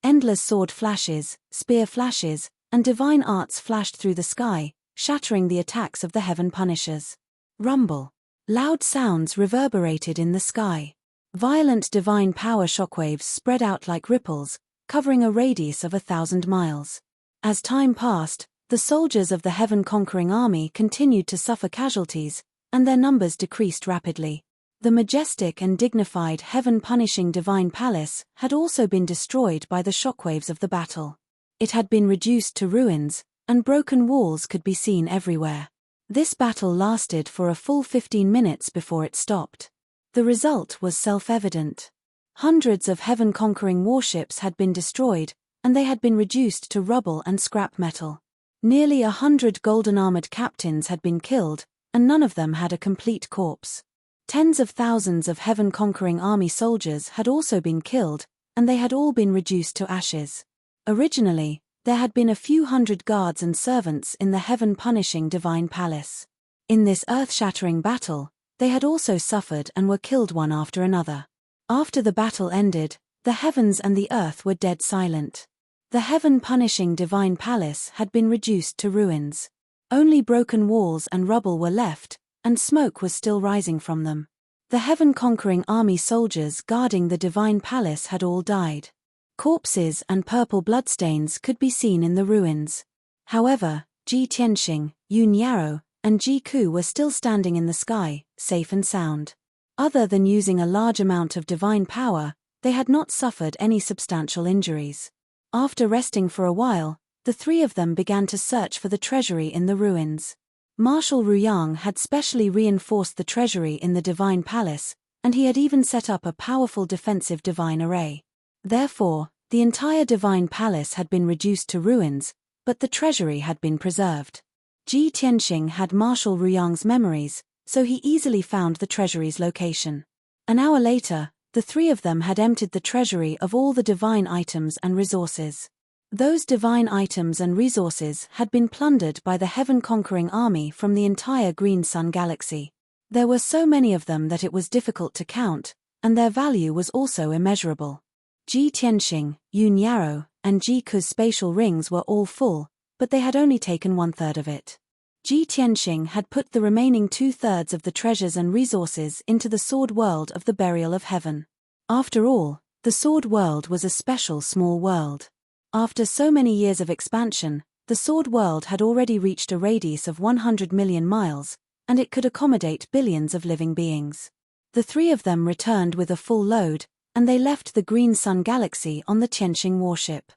Endless sword flashes, spear flashes, and divine arts flashed through the sky, shattering the attacks of the heaven punishers. Rumble. Loud sounds reverberated in the sky. Violent divine power shockwaves spread out like ripples, covering a radius of 1,000 miles. As time passed, the soldiers of the heaven-conquering army continued to suffer casualties, and their numbers decreased rapidly. The majestic and dignified heaven-punishing divine palace had also been destroyed by the shockwaves of the battle. It had been reduced to ruins, and broken walls could be seen everywhere. This battle lasted for a full 15 minutes before it stopped. The result was self-evident. Hundreds of heaven-conquering warships had been destroyed, and they had been reduced to rubble and scrap metal. Nearly 100 golden-armored captains had been killed, and none of them had a complete corpse. Tens of thousands of heaven-conquering army soldiers had also been killed, and they had all been reduced to ashes. Originally, there had been a few hundred guards and servants in the heaven-punishing divine palace. In this earth-shattering battle, they had also suffered and were killed one after another. After the battle ended, the heavens and the earth were dead silent. The heaven-punishing divine palace had been reduced to ruins. Only broken walls and rubble were left, and smoke was still rising from them. The heaven-conquering army soldiers guarding the divine palace had all died. Corpses and purple bloodstains could be seen in the ruins. However, Ji Tianxing, Yun Yarrow, and Ji Ku were still standing in the sky, safe and sound. Other than using a large amount of divine power, they had not suffered any substantial injuries. After resting for a while, the three of them began to search for the treasury in the ruins. Marshal Ruyang had specially reinforced the treasury in the divine palace, and he had even set up a powerful defensive divine array. Therefore, the entire divine palace had been reduced to ruins, but the treasury had been preserved. Ji Tianxing had Marshal Ruyang's memories, so he easily found the treasury's location. An hour later, the three of them had emptied the treasury of all the divine items and resources. Those divine items and resources had been plundered by the heaven-conquering army from the entire Green Sun galaxy. There were so many of them that it was difficult to count, and their value was also immeasurable. Ji Tianxing, Yun Yarrow, and Ji Ku's spatial rings were all full, but they had only taken 1/3 of it. Ji Tianxing had put the remaining 2/3 of the treasures and resources into the sword world of the burial of heaven. After all, the sword world was a special small world. After so many years of expansion, the sword world had already reached a radius of 100 million miles, and it could accommodate billions of living beings. The three of them returned with a full load, and they left the Green Sun galaxy on the Tianxing warship.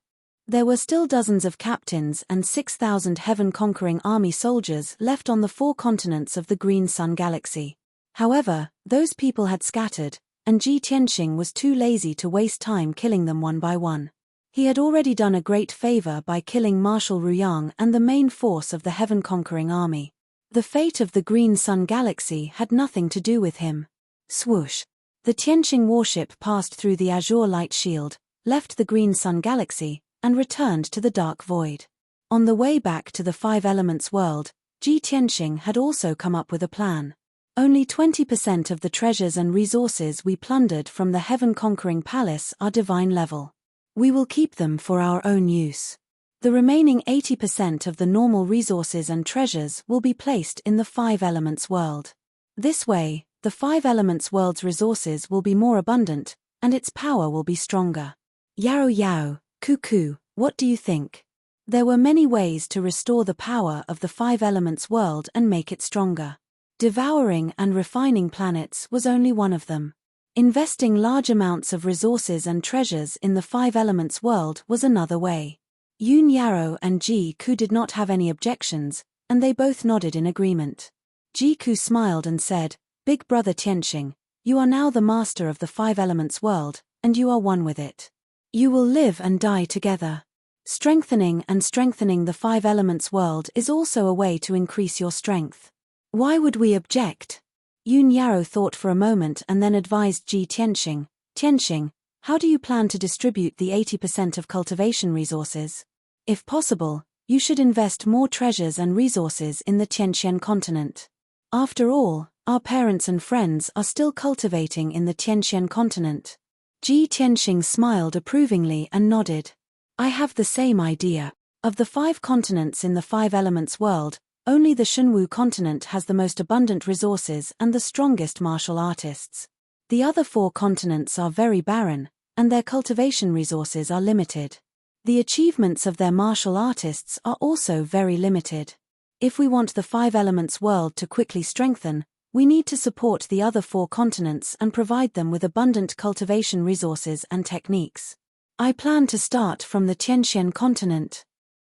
There were still dozens of captains and 6,000 heaven-conquering army soldiers left on the 4 continents of the Green Sun Galaxy. However, those people had scattered, and Ji Tianxing was too lazy to waste time killing them one by one. He had already done a great favor by killing Marshal Ruyang and the main force of the heaven-conquering army. The fate of the Green Sun Galaxy had nothing to do with him. Swoosh! The Tianxing warship passed through the azure light shield, left the Green Sun Galaxy, and returned to the dark void. On the way back to the 5 Elements world, Ji Tianxing had also come up with a plan. Only 20% of the treasures and resources we plundered from the heaven-conquering palace are divine level. We will keep them for our own use. The remaining 80% of the normal resources and treasures will be placed in the 5 Elements world. This way, the 5 Elements world's resources will be more abundant, and its power will be stronger. Yao Yao, Cuckoo, what do you think? There were many ways to restore the power of the 5 Elements world and make it stronger. Devouring and refining planets was only one of them. Investing large amounts of resources and treasures in the 5 Elements world was another way. Yun Yaro and Ji Ku did not have any objections, and they both nodded in agreement. Ji Ku smiled and said, "Big brother Tianxing, you are now the master of the 5 Elements world, and you are one with it. You will live and die together. Strengthening the 5 Elements world is also a way to increase your strength. Why would we object?" Yun Yaro thought for a moment and then advised Ji Tianxing, "Tianxing, how do you plan to distribute the 80% of cultivation resources? If possible, you should invest more treasures and resources in the Tianxian continent. After all, our parents and friends are still cultivating in the Tianxian continent." Ji Tianxing smiled approvingly and nodded. "I have the same idea. Of the 5 continents in the 5 Elements world, only the Shenwu continent has the most abundant resources and the strongest martial artists. The other 4 continents are very barren, and their cultivation resources are limited. The achievements of their martial artists are also very limited. If we want the 5 Elements world to quickly strengthen, we need to support the other 4 continents and provide them with abundant cultivation resources and techniques. I plan to start from the Tianxian continent."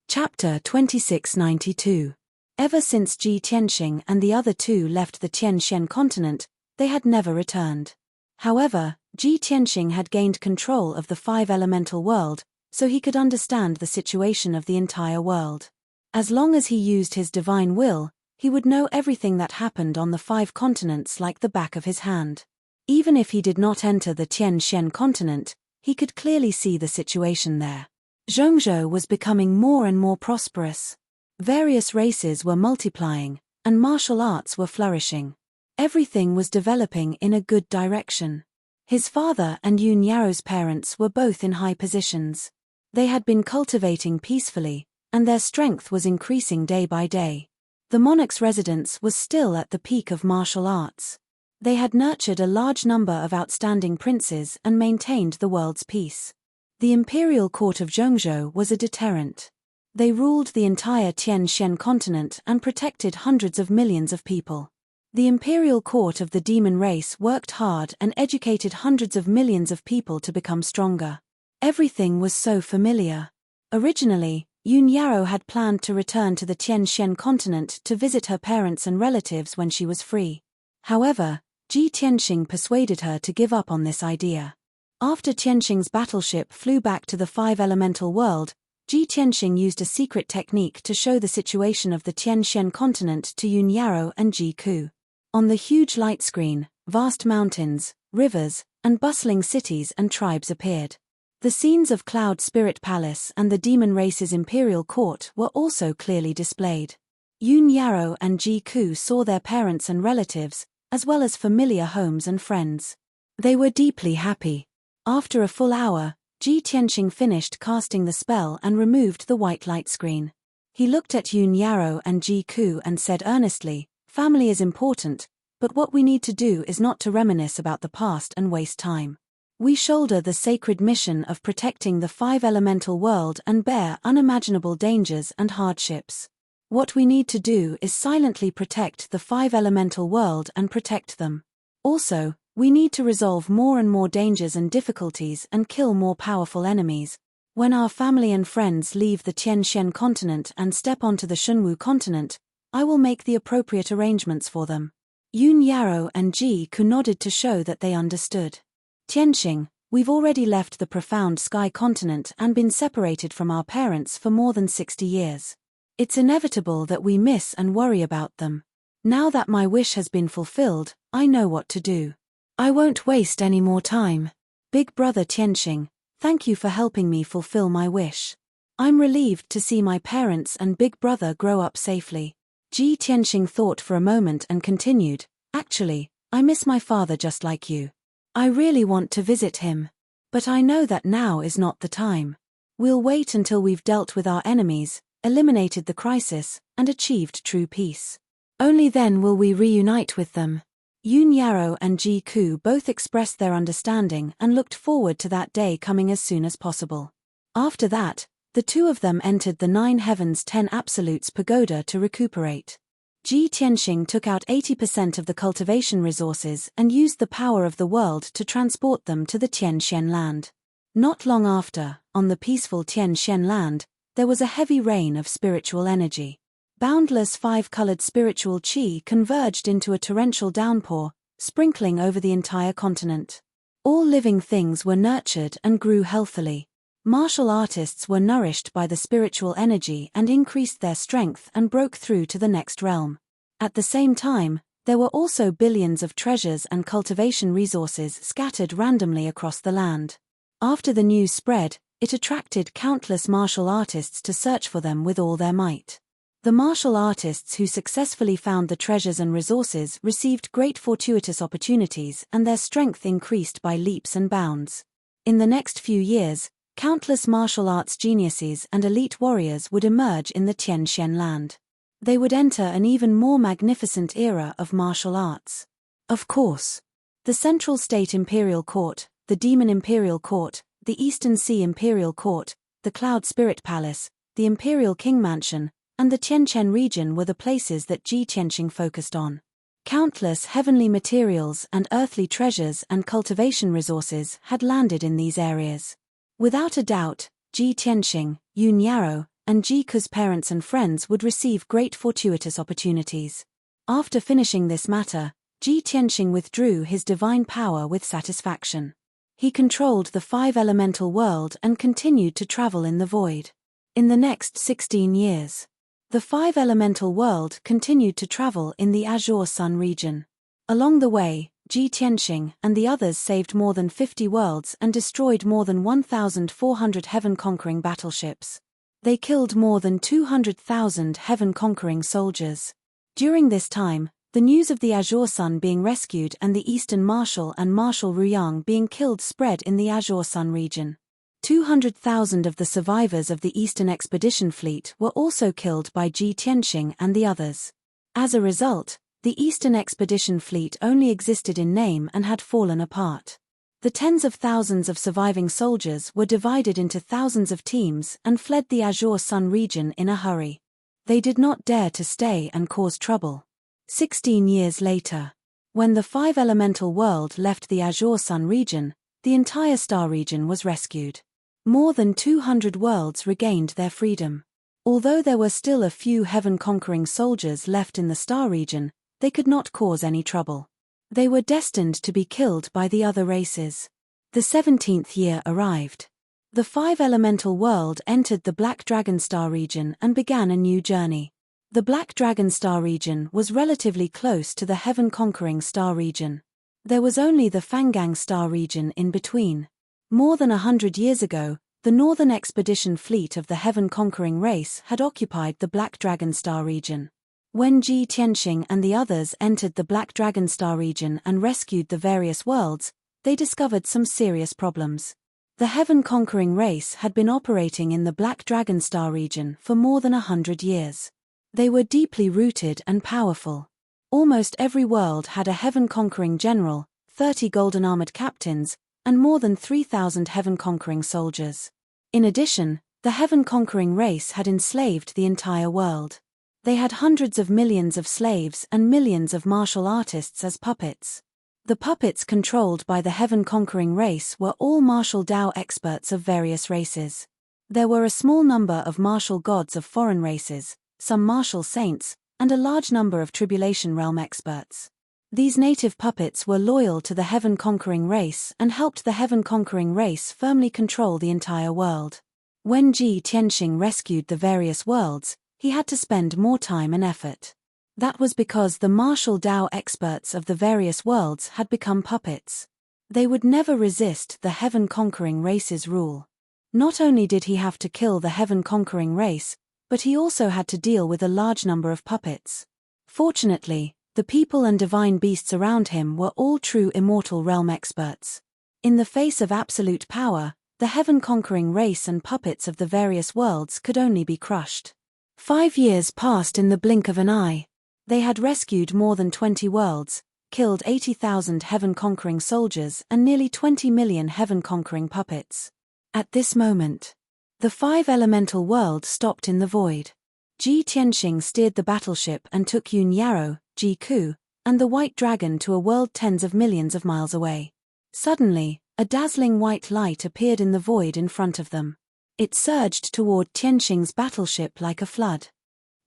Chapter 2692. Ever since Ji Tianxing and the other 2 left the Tianxian continent, they had never returned. However, Ji Tianxing had gained control of the 5 Elemental world, so he could understand the situation of the entire world. As long as he used his divine will, he would know everything that happened on the 5 continents like the back of his hand. Even if he did not enter the Tianxian continent, he could clearly see the situation there. Zhongzhou was becoming more and more prosperous. Various races were multiplying, and martial arts were flourishing. Everything was developing in a good direction. His father and Yun Yao's parents were both in high positions. They had been cultivating peacefully, and their strength was increasing day by day. The monarch's residence was still at the peak of martial arts. They had nurtured a large number of outstanding princes and maintained the world's peace. The imperial court of Zhongzhou was a deterrent. They ruled the entire Tianxian continent and protected hundreds of millions of people. The imperial court of the demon race worked hard and educated hundreds of millions of people to become stronger. Everything was so familiar. Originally, Yun Yaro had planned to return to the Tianxian continent to visit her parents and relatives when she was free. However, Ji Tianxing persuaded her to give up on this idea. After Tianxing's battleship flew back to the 5 Elemental world, Ji Tianxing used a secret technique to show the situation of the Tianxian continent to Yun Yaro and Ji Ku. On the huge light screen, vast mountains, rivers, and bustling cities and tribes appeared. The scenes of Cloud Spirit Palace and the demon race's imperial court were also clearly displayed. Yun Yaro and Ji Ku saw their parents and relatives, as well as familiar homes and friends. They were deeply happy. After a full hour, Ji Tianxing finished casting the spell and removed the white light screen. He looked at Yun Yaro and Ji Ku and said earnestly, "Family is important, but what we need to do is not to reminisce about the past and waste time. We shoulder the sacred mission of protecting the 5 Elemental world and bear unimaginable dangers and hardships. What we need to do is silently protect the 5 Elemental world and protect them. Also, we need to resolve more and more dangers and difficulties and kill more powerful enemies. When our family and friends leave the Tianxian continent and step onto the Shunwu continent, I will make the appropriate arrangements for them. Yun Yarrow and Ji Ku nodded to show that they understood. Tianxing, we've already left the profound sky continent and been separated from our parents for more than 60 years. It's inevitable that we miss and worry about them. Now that my wish has been fulfilled, I know what to do. I won't waste any more time. Big brother Tianxing, thank you for helping me fulfill my wish. I'm relieved to see my parents and big brother grow up safely. Ji Tianxing thought for a moment and continued, actually, I miss my father just like you. I really want to visit him. But I know that now is not the time. We'll wait until we've dealt with our enemies, eliminated the crisis, and achieved true peace. Only then will we reunite with them. Yun Yarrow and Ji Ku both expressed their understanding and looked forward to that day coming as soon as possible. After that, the two of them entered the Nine Heavens 10 Absolutes pagoda to recuperate. Ji Tianxing took out 80% of the cultivation resources and used the power of the world to transport them to the Tianxian land. Not long after, on the peaceful Tianxian land, there was a heavy rain of spiritual energy. Boundless five-colored spiritual qi converged into a torrential downpour, sprinkling over the entire continent. All living things were nurtured and grew healthily. Martial artists were nourished by the spiritual energy and increased their strength and broke through to the next realm. At the same time, there were also billions of treasures and cultivation resources scattered randomly across the land. After the news spread, it attracted countless martial artists to search for them with all their might. The martial artists who successfully found the treasures and resources received great fortuitous opportunities and their strength increased by leaps and bounds. In the next few years, countless martial arts geniuses and elite warriors would emerge in the Tianxian land. They would enter an even more magnificent era of martial arts. Of course. The Central State Imperial Court, the Demon Imperial Court, the Eastern Sea Imperial Court, the Cloud Spirit Palace, the Imperial King Mansion, and the Tianqian region were the places that Ji Tianxing focused on. Countless heavenly materials and earthly treasures and cultivation resources had landed in these areas. Without a doubt, Ji Tianxing, Yun Yarrow, and Ji Ku's parents and friends would receive great fortuitous opportunities. After finishing this matter, Ji Tianxing withdrew his divine power with satisfaction. He controlled the five-elemental world and continued to travel in the void. In the next 16 years, the five-elemental world continued to travel in the Azure Sun region. Along the way, Ji Tianxing and the others saved more than 50 worlds and destroyed more than 1,400 heaven-conquering battleships. They killed more than 200,000 heaven-conquering soldiers. During this time, the news of the Azure Sun being rescued and the Eastern Marshal and Marshal Ruyang being killed spread in the Azure Sun region. 200,000 of the survivors of the Eastern Expedition Fleet were also killed by Ji Tianxing and the others. As a result, the Eastern Expedition Fleet only existed in name and had fallen apart. The tens of thousands of surviving soldiers were divided into thousands of teams and fled the Azure Sun region in a hurry. They did not dare to stay and cause trouble. 16 years later, when the five-elemental world left the Azure Sun region, the entire star region was rescued. More than 200 worlds regained their freedom. Although there were still a few heaven-conquering soldiers left in the star region, they could not cause any trouble. They were destined to be killed by the other races. The 17th year arrived. The five-elemental world entered the Black Dragon Star region and began a new journey. The Black Dragon Star region was relatively close to the heaven-conquering star region. There was only the Fangang Star region in between. More than 100 years ago, the Northern Expedition Fleet of the heaven-conquering race had occupied the Black Dragon Star region. When Ji Tianxing and the others entered the Black Dragon Star region and rescued the various worlds, they discovered some serious problems. The heaven-conquering race had been operating in the Black Dragon Star region for more than 100 years. They were deeply rooted and powerful. Almost every world had a heaven-conquering general, 30 golden armored captains, and more than 3,000 heaven-conquering soldiers. In addition, the heaven-conquering race had enslaved the entire world. They had hundreds of millions of slaves and millions of martial artists as puppets. The puppets controlled by the heaven-conquering race were all martial Dao experts of various races. There were a small number of martial gods of foreign races, some martial saints, and a large number of Tribulation Realm experts. These native puppets were loyal to the heaven-conquering race and helped the heaven-conquering race firmly control the entire world. When Ji Tianxing rescued the various worlds, he had to spend more time and effort. That was because the martial Dao experts of the various worlds had become puppets. They would never resist the heaven-conquering race's rule. Not only did he have to kill the heaven-conquering race, but he also had to deal with a large number of puppets. Fortunately, the people and divine beasts around him were all true immortal realm experts. In the face of absolute power, the heaven-conquering race and puppets of the various worlds could only be crushed. 5 years passed in the blink of an eye. They had rescued more than 20 worlds, killed 80,000 heaven-conquering soldiers and nearly 20 million heaven-conquering puppets. At this moment, the 5 elemental worlds stopped in the void. Ji Tianxing steered the battleship and took Yun Yarrow, Ji Ku, and the White Dragon to a world tens of millions of miles away. Suddenly, a dazzling white light appeared in the void in front of them. It surged toward Tianxing's battleship like a flood.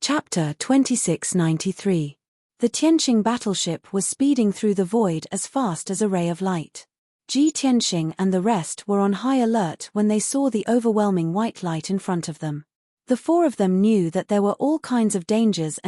Chapter 2693. The Tianxing battleship was speeding through the void as fast as a ray of light. Ji Tianxing and the rest were on high alert when they saw the overwhelming white light in front of them. The 4 of them knew that there were all kinds of dangers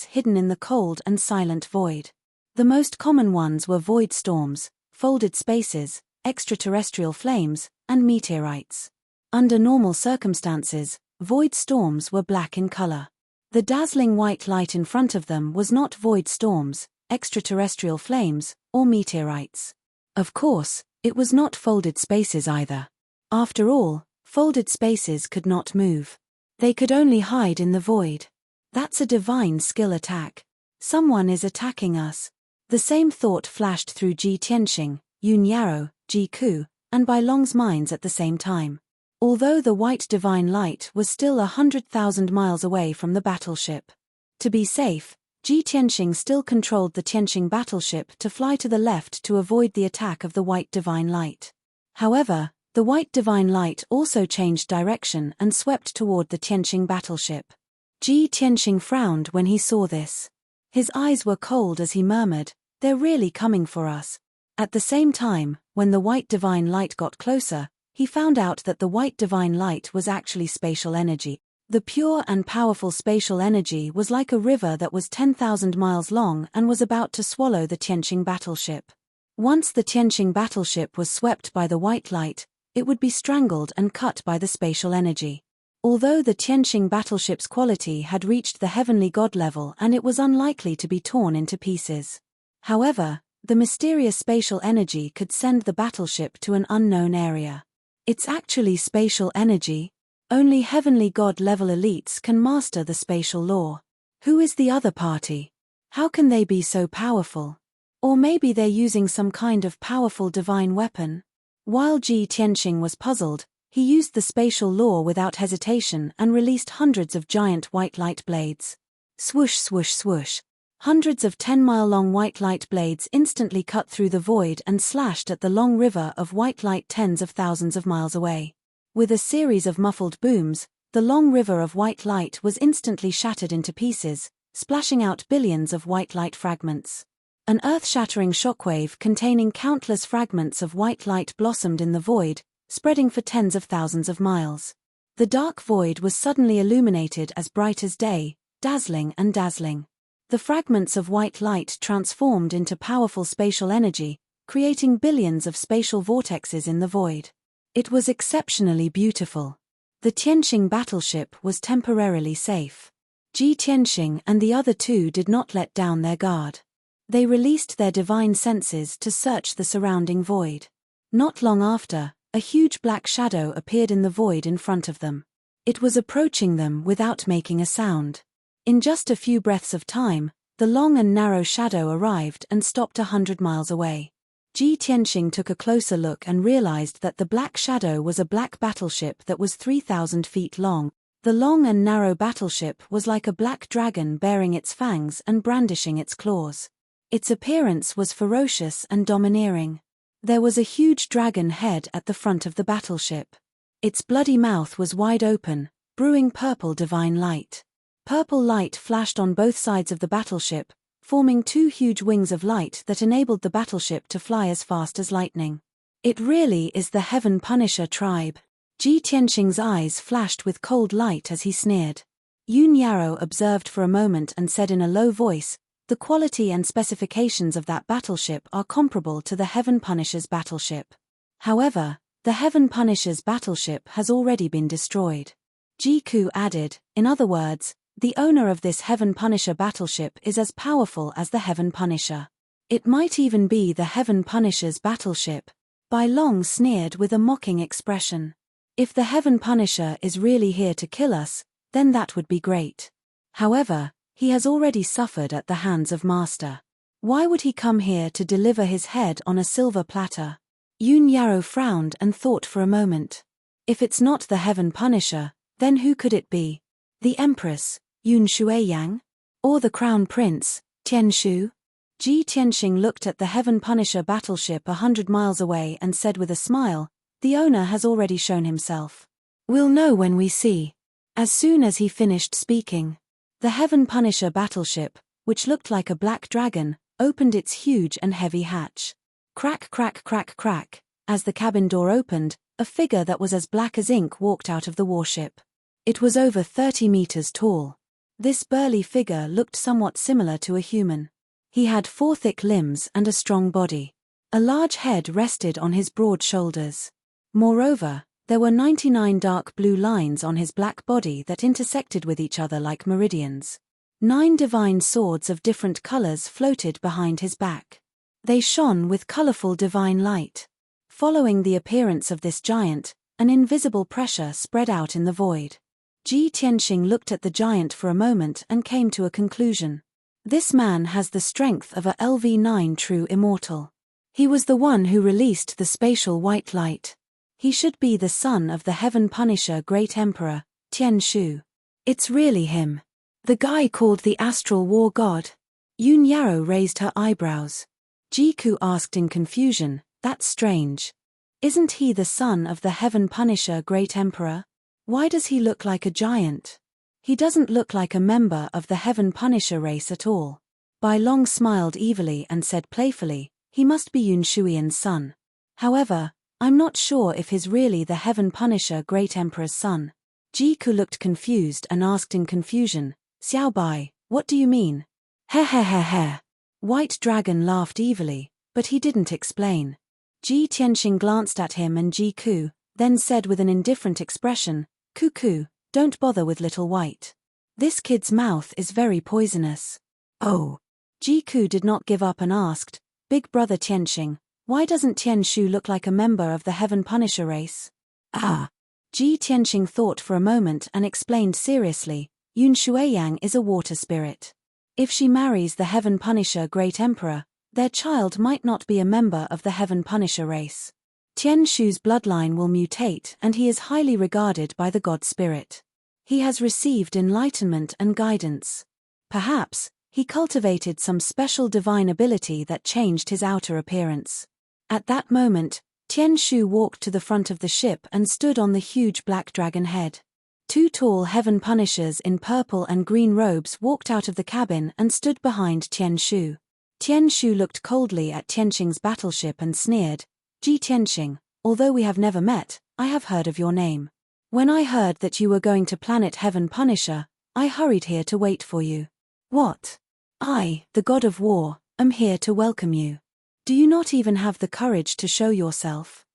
hidden in the cold and silent void. The most common ones were void storms, folded spaces, extraterrestrial flames, and meteorites. Under normal circumstances, void storms were black in color. The dazzling white light in front of them was not void storms, extraterrestrial flames, or meteorites. Of course, it was not folded spaces either. After all, folded spaces could not move. They could only hide in the void. That's a divine skill attack. Someone is attacking us. The same thought flashed through Ji Tianxing, Yun Yarrow, Ji Ku, and Bai Long's minds at the same time. Although the white divine light was still 100,000 miles away from the battleship. To be safe, Ji Tianxing still controlled the Tianxing battleship to fly to the left to avoid the attack of the white divine light. However, the white divine light also changed direction and swept toward the Tianxing battleship. Ji Tianxing frowned when he saw this. His eyes were cold as he murmured, "They're really coming for us." At the same time, when the white divine light got closer, he found out that the white divine light was actually spatial energy. The pure and powerful spatial energy was like a river that was 10,000 miles long and was about to swallow the Tianxing battleship. Once the Tianxing battleship was swept by the white light, it would be strangled and cut by the spatial energy. Although the Tianxing battleship's quality had reached the heavenly god level and it was unlikely to be torn into pieces. However, the mysterious spatial energy could send the battleship to an unknown area. It's actually spatial energy. Only heavenly god level elites can master the spatial law. Who is the other party? How can they be so powerful? Or maybe they're using some kind of powerful divine weapon? While Ji Tianxing was puzzled, he used the spatial law without hesitation and released hundreds of giant white light blades. Swoosh swoosh swoosh. Hundreds of 10-mile-long white light blades instantly cut through the void and slashed at the long river of white light tens of thousands of miles away. With a series of muffled booms, the long river of white light was instantly shattered into pieces, splashing out billions of white light fragments. An earth-shattering shockwave containing countless fragments of white light blossomed in the void, spreading for tens of thousands of miles. The dark void was suddenly illuminated as bright as day, dazzling and dazzling. The fragments of white light transformed into powerful spatial energy, creating billions of spatial vortexes in the void. It was exceptionally beautiful. The Tianxing battleship was temporarily safe. Ji Tianxing and the other 2 did not let down their guard. They released their divine senses to search the surrounding void. Not long after, a huge black shadow appeared in the void in front of them. It was approaching them without making a sound. In just a few breaths of time, the long and narrow shadow arrived and stopped 100 miles away. Ji Tianxing took a closer look and realized that the black shadow was a black battleship that was 3,000 feet long. The long and narrow battleship was like a black dragon bearing its fangs and brandishing its claws. Its appearance was ferocious and domineering. There was a huge dragon head at the front of the battleship. Its bloody mouth was wide open, brewing purple divine light. Purple light flashed on both sides of the battleship, forming two huge wings of light that enabled the battleship to fly as fast as lightning. It really is the Heaven Punisher tribe. Ji Tianxing's eyes flashed with cold light as he sneered. Yun Yarrow observed for a moment and said in a low voice, "The quality and specifications of that battleship are comparable to the Heaven Punisher's battleship. However, the Heaven Punisher's battleship has already been destroyed." Ji Ku added, "In other words, the owner of this Heaven Punisher battleship is as powerful as the Heaven Punisher. It might even be the Heaven Punisher's battleship." Bai Long sneered with a mocking expression. "If the Heaven Punisher is really here to kill us, then that would be great. However, he has already suffered at the hands of Master. Why would he come here to deliver his head on a silver platter?" Yun Yarrow frowned and thought for a moment. If it's not the Heaven Punisher, then who could it be? The Empress, Yun Shuiyang? Or the Crown Prince, Tian Shu? Ji Tianxing looked at the Heaven Punisher battleship 100 miles away and said with a smile, "The owner has already shown himself. We'll know when we see." As soon as he finished speaking, the Heaven Punisher battleship, which looked like a black dragon, opened its huge and heavy hatch. Crack, crack, crack, crack. As the cabin door opened, a figure that was as black as ink walked out of the warship. It was over 30 meters tall. This burly figure looked somewhat similar to a human. He had 4 thick limbs and a strong body. A large head rested on his broad shoulders. Moreover, there were 99 dark blue lines on his black body that intersected with each other like meridians. 9 divine swords of different colors floated behind his back. They shone with colorful divine light. Following the appearance of this giant, an invisible pressure spread out in the void. Ji Tianxing looked at the giant for a moment and came to a conclusion. This man has the strength of a LV9 true immortal. He was the one who released the spatial white light. He should be the son of the Heaven Punisher Great Emperor, Tian Shu. It's really him. The guy called the Astral War God. Yun Yarrow raised her eyebrows. Ji Ku asked in confusion, "That's strange. Isn't he the son of the Heaven Punisher Great Emperor? Why does he look like a giant? He doesn't look like a member of the Heaven Punisher race at all." Bai Long smiled evilly and said playfully, "He must be Yun Shuiyan's son. However, I'm not sure if he's really the Heaven Punisher Great Emperor's son." Ji Ku looked confused and asked in confusion, "Xiao Bai, what do you mean?" "Heh heh heh heh." White Dragon laughed evilly, but he didn't explain. Ji Tianxing glanced at him and Ji Ku, then said with an indifferent expression, "Cuckoo, don't bother with little White. This kid's mouth is very poisonous." "Oh." Ji Ku did not give up and asked, "Big brother Tianxing, why doesn't Tian Shu look like a member of the Heaven Punisher race?" "Ah." Ji Tianxing thought for a moment and explained seriously, "Yun Shuiyang is a water spirit. If she marries the Heaven Punisher Great Emperor, their child might not be a member of the Heaven Punisher race. Tian Shu's bloodline will mutate and he is highly regarded by the God Spirit. He has received enlightenment and guidance. Perhaps, he cultivated some special divine ability that changed his outer appearance." At that moment, Tian Shu walked to the front of the ship and stood on the huge black dragon head. 2 tall Heaven Punishers in purple and green robes walked out of the cabin and stood behind Tian Shu. Tian Shu looked coldly at Tianxing's battleship and sneered, "Ji Tianxing, although we have never met, I have heard of your name. When I heard that you were going to planet Heaven Punisher, I hurried here to wait for you. What? I, the God of War, am here to welcome you. Do you not even have the courage to show yourself?"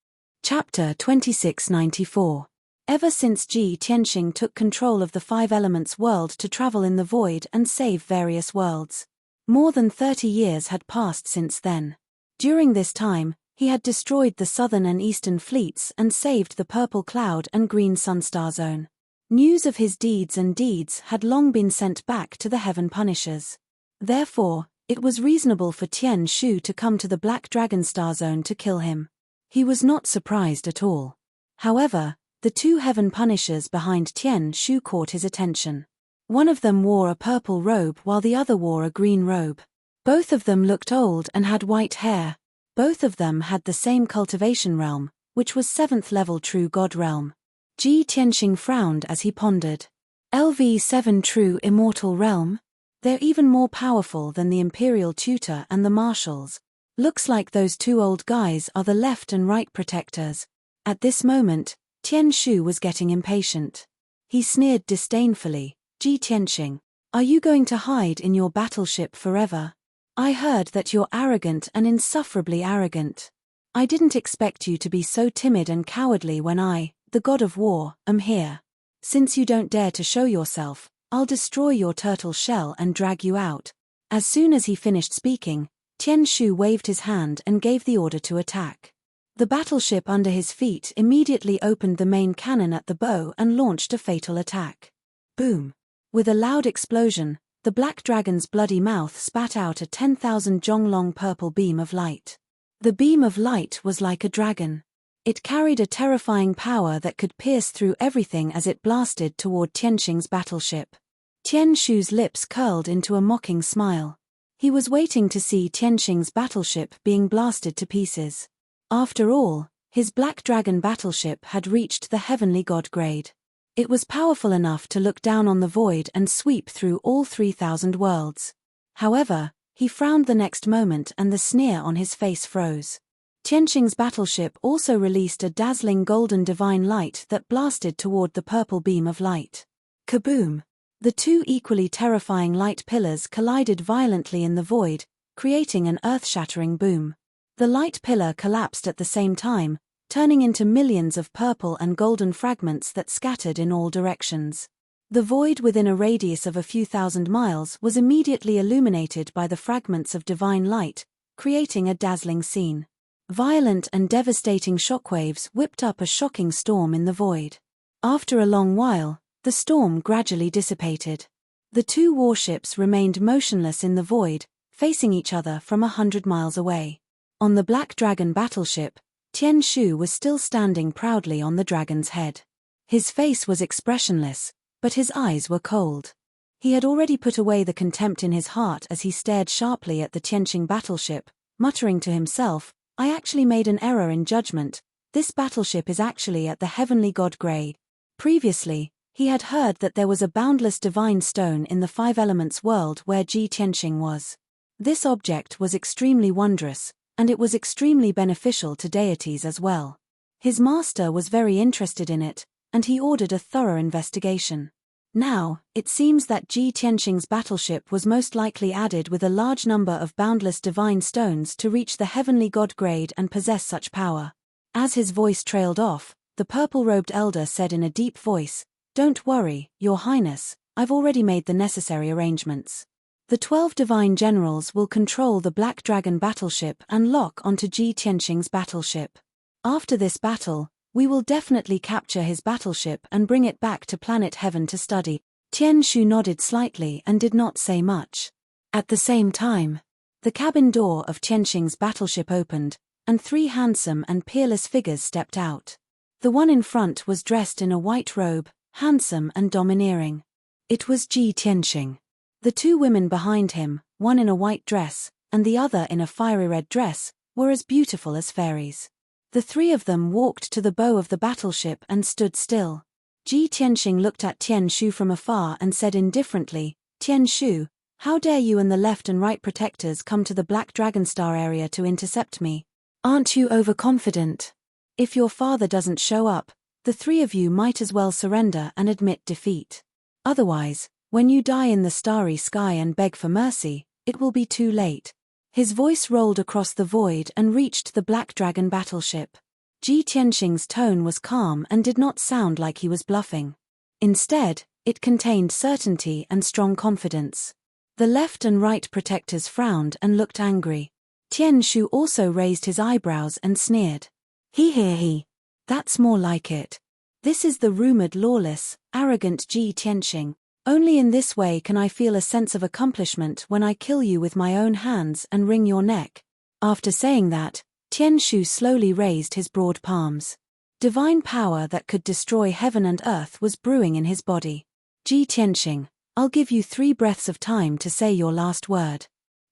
Chapter 2694. Ever since Ji Tianxing took control of the 5 Elements world to travel in the void and save various worlds. More than 30 years had passed since then. During this time, he had destroyed the southern and eastern fleets and saved the Purple Cloud and Green Sunstar Zone. News of his deeds had long been sent back to the Heaven Punishers. Therefore, it was reasonable for Tian Shu to come to the Black Dragon Star Zone to kill him. He was not surprised at all. However, the 2 Heaven Punishers behind Tian Shu caught his attention. One of them wore a purple robe while the other wore a green robe. Both of them looked old and had white hair. Both of them had the same cultivation realm, which was 7th level True God realm. Ji Tianxing frowned as he pondered. LV7 true immortal realm? They're even more powerful than the Imperial Tutor and the Marshals. Looks like those two old guys are the left and right protectors. At this moment, Tian Shu was getting impatient. He sneered disdainfully. Ji Tianxing, are you going to hide in your battleship forever? I heard that you're arrogant and insufferably arrogant. I didn't expect you to be so timid and cowardly when I, the god of war, am here. Since you don't dare to show yourself, I'll destroy your turtle shell and drag you out. As soon as he finished speaking, Tian Shu waved his hand and gave the order to attack. The battleship under his feet immediately opened the main cannon at the bow and launched a fatal attack. Boom! With a loud explosion, the black dragon's bloody mouth spat out a 10,000 zhong long purple beam of light. The beam of light was like a dragon. It carried a terrifying power that could pierce through everything as it blasted toward Tianxing's battleship. Tian Shu's lips curled into a mocking smile. He was waiting to see Tianxing's battleship being blasted to pieces. After all, his Black Dragon battleship had reached the heavenly god grade. It was powerful enough to look down on the void and sweep through all 3,000 worlds. However, he frowned the next moment and the sneer on his face froze. Tianxing's battleship also released a dazzling golden divine light that blasted toward the purple beam of light. Kaboom! The two equally terrifying light pillars collided violently in the void, creating an earth-shattering boom. The light pillar collapsed at the same time, turning into millions of purple and golden fragments that scattered in all directions. The void within a radius of a few thousand miles was immediately illuminated by the fragments of divine light, creating a dazzling scene. Violent and devastating shockwaves whipped up a shocking storm in the void. After a long while, the storm gradually dissipated. The two warships remained motionless in the void, facing each other from 100 miles away. On the Black Dragon battleship, Tian Shu was still standing proudly on the dragon's head. His face was expressionless, but his eyes were cold. He had already put away the contempt in his heart as he stared sharply at the Tianxing battleship, muttering to himself, I actually made an error in judgment. This battleship is actually at the heavenly god grade. Previously, he had heard that there was a boundless divine stone in the Five Elements world where Ji Tianxing was. This object was extremely wondrous, and it was extremely beneficial to deities as well. His master was very interested in it, and he ordered a thorough investigation. Now, it seems that Ji Tianxing's battleship was most likely added with a large number of boundless divine stones to reach the heavenly god grade and possess such power. As his voice trailed off, the purple-robed elder said in a deep voice, Don't worry, Your Highness, I've already made the necessary arrangements. The 12 divine generals will control the Black Dragon battleship and lock onto Ji Tianxing's battleship. After this battle, we will definitely capture his battleship and bring it back to planet Heaven to study. Tian Shu nodded slightly and did not say much. At the same time, the cabin door of Tianxing's battleship opened, and 3 handsome and peerless figures stepped out. The one in front was dressed in a white robe, handsome and domineering. It was Ji Tianxing. The 2 women behind him, one in a white dress, and the other in a fiery red dress, were as beautiful as fairies. The 3 of them walked to the bow of the battleship and stood still. Ji Tianxing looked at Tian Shu from afar and said indifferently, Tian Shu, how dare you and the left and right protectors come to the Black Dragon Star area to intercept me? Aren't you overconfident? If your father doesn't show up, the 3 of you might as well surrender and admit defeat. Otherwise, when you die in the starry sky and beg for mercy, it will be too late. His voice rolled across the void and reached the Black Dragon battleship. Ji Tianxing's tone was calm and did not sound like he was bluffing. Instead, it contained certainty and strong confidence. The left and right protectors frowned and looked angry. Tian Shu also raised his eyebrows and sneered. He. That's more like it. This is the rumored lawless, arrogant Ji Tianxing. Only in this way can I feel a sense of accomplishment when I kill you with my own hands and wring your neck. After saying that, Tian Shu slowly raised his broad palms. Divine power that could destroy heaven and earth was brewing in his body. Ji Tianxing, I'll give you 3 breaths of time to say your last word.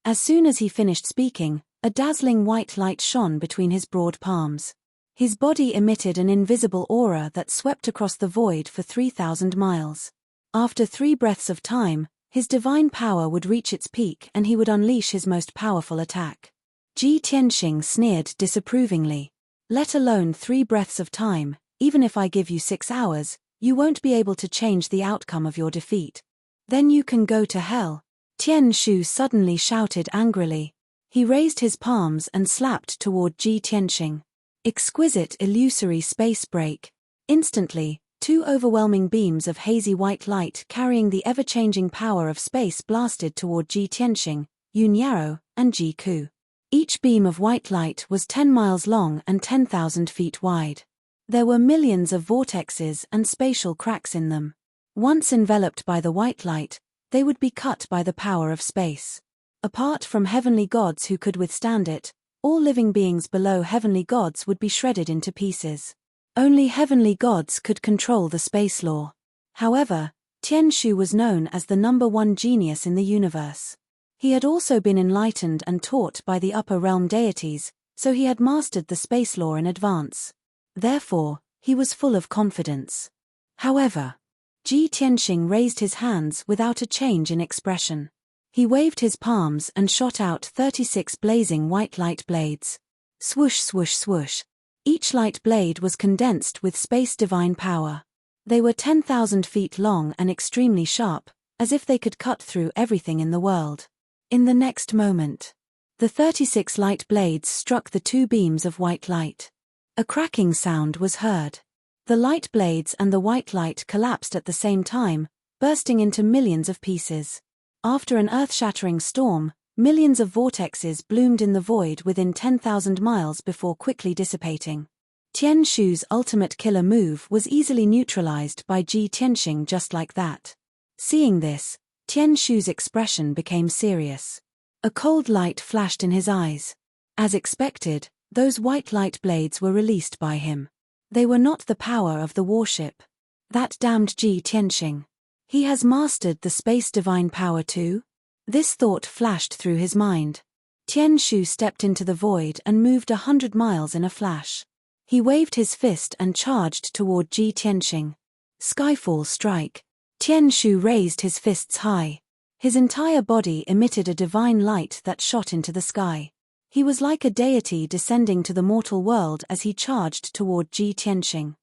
As soon as he finished speaking, a dazzling white light shone between his broad palms. His body emitted an invisible aura that swept across the void for 3,000 miles. After 3 breaths of time, his divine power would reach its peak and he would unleash his most powerful attack. Ji Tianxing sneered disapprovingly. Let alone 3 breaths of time, even if I give you 6 hours, you won't be able to change the outcome of your defeat. Then you can go to hell. Tian Shu suddenly shouted angrily. He raised his palms and slapped toward Ji Tianxing. Exquisite illusory space break. Instantly, 2 overwhelming beams of hazy white light carrying the ever-changing power of space blasted toward Ji Tianxing, Yun Yarrow, and Ji Ku. Each beam of white light was 10 miles long and 10,000 feet wide. There were millions of vortexes and spatial cracks in them. Once enveloped by the white light, they would be cut by the power of space. Apart from heavenly gods who could withstand it, all living beings below heavenly gods would be shredded into pieces. Only heavenly gods could control the space law. However, Tian Shu was known as the #1 genius in the universe. He had also been enlightened and taught by the upper realm deities, so he had mastered the space law in advance. Therefore, he was full of confidence. However, Ji Tianxing raised his hands without a change in expression. He waved his palms and shot out 36 blazing white light blades. Swoosh swoosh swoosh. Each light blade was condensed with space divine power. They were 10,000 feet long and extremely sharp, as if they could cut through everything in the world. In the next moment, the 36 light blades struck the 2 beams of white light. A cracking sound was heard. The light blades and the white light collapsed at the same time, bursting into millions of pieces. After an earth-shattering storm, millions of vortexes bloomed in the void within 10,000 miles before quickly dissipating. Tian Shu's ultimate killer move was easily neutralized by Ji Tianxing just like that. Seeing this, Tian Shu's expression became serious. A cold light flashed in his eyes. As expected, those white light blades were released by him. They were not the power of the warship. That damned Ji Tianxing. He has mastered the space divine power too? This thought flashed through his mind. Tian Shu stepped into the void and moved 100 miles in a flash. He waved his fist and charged toward Ji Tianxing. Skyfall strike. Tian Shu raised his fists high. His entire body emitted a divine light that shot into the sky. He was like a deity descending to the mortal world as he charged toward Ji Tianxing.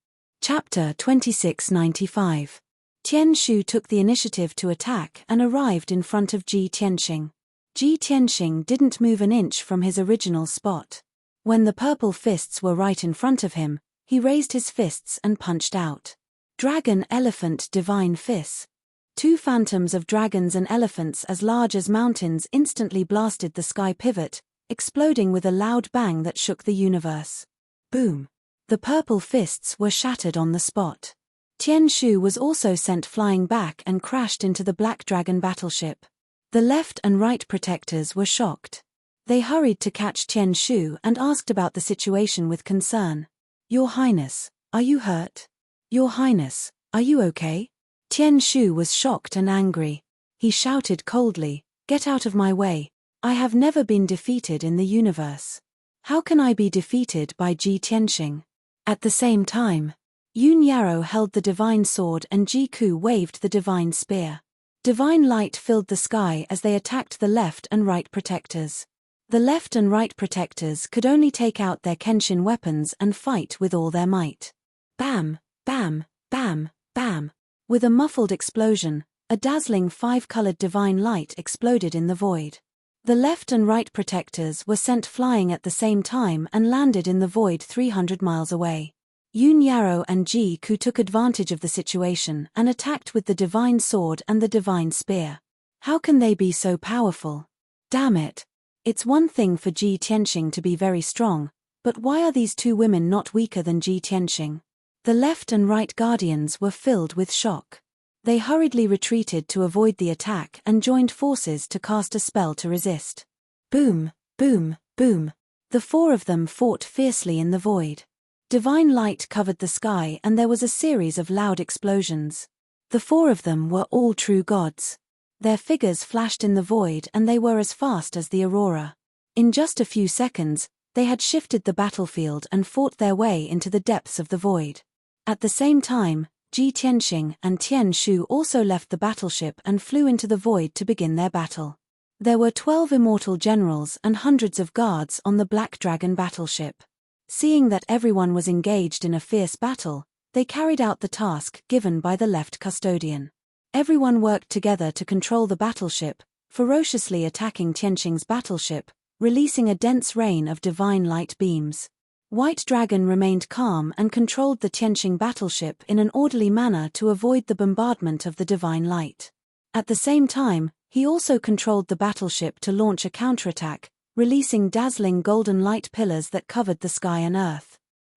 Chapter 2695. Tian Shu took the initiative to attack and arrived in front of Ji Tianxing. Ji Tianxing didn't move an inch from his original spot. When the purple fists were right in front of him, he raised his fists and punched out. Dragon Elephant Divine Fist. 2 phantoms of dragons and elephants as large as mountains instantly blasted the sky pivot, exploding with a loud bang that shook the universe. Boom! The purple fists were shattered on the spot. Tian Shu was also sent flying back and crashed into the Black Dragon battleship. The left and right protectors were shocked. They hurried to catch Tian Shu and asked about the situation with concern. Your Highness, are you hurt? Your Highness, are you okay? Tian Shu was shocked and angry. He shouted coldly, "Get out of my way. I have never been defeated in the universe. How can I be defeated by Ji Tianxing?" At the same time, Yun Yarrow held the divine sword and Ji Ku waved the divine spear. Divine light filled the sky as they attacked the left and right protectors. The left and right protectors could only take out their Kenshin weapons and fight with all their might. Bam, bam, bam, bam. With a muffled explosion, a dazzling 5-colored divine light exploded in the void. The left and right protectors were sent flying at the same time and landed in the void 300 miles away. Yun Yarrow and Ji Ku took advantage of the situation and attacked with the divine sword and the divine spear. How can they be so powerful? Damn it. It's one thing for Ji Tianxing to be very strong, but why are these 2 women not weaker than Ji Tianxing? The left and right guardians were filled with shock. They hurriedly retreated to avoid the attack and joined forces to cast a spell to resist. Boom, boom, boom. The 4 of them fought fiercely in the void. Divine light covered the sky and there was a series of loud explosions. The 4 of them were all true gods. Their figures flashed in the void and they were as fast as the aurora. In just a few seconds, They had shifted the battlefield and fought their way into the depths of the void. At the same time, Ji Tianxing and Tian Shu also left the battleship and flew into the void to begin their battle. There were 12 immortal generals and hundreds of guards on the Black Dragon battleship. Seeing that everyone was engaged in a fierce battle, they carried out the task given by the left custodian. Everyone worked together to control the battleship, ferociously attacking Tianxing's battleship, releasing a dense rain of divine light beams. White Dragon remained calm and controlled the Tianxing battleship in an orderly manner to avoid the bombardment of the divine light. At the same time, he also controlled the battleship to launch a counterattack, releasing dazzling golden light pillars that covered the sky and earth.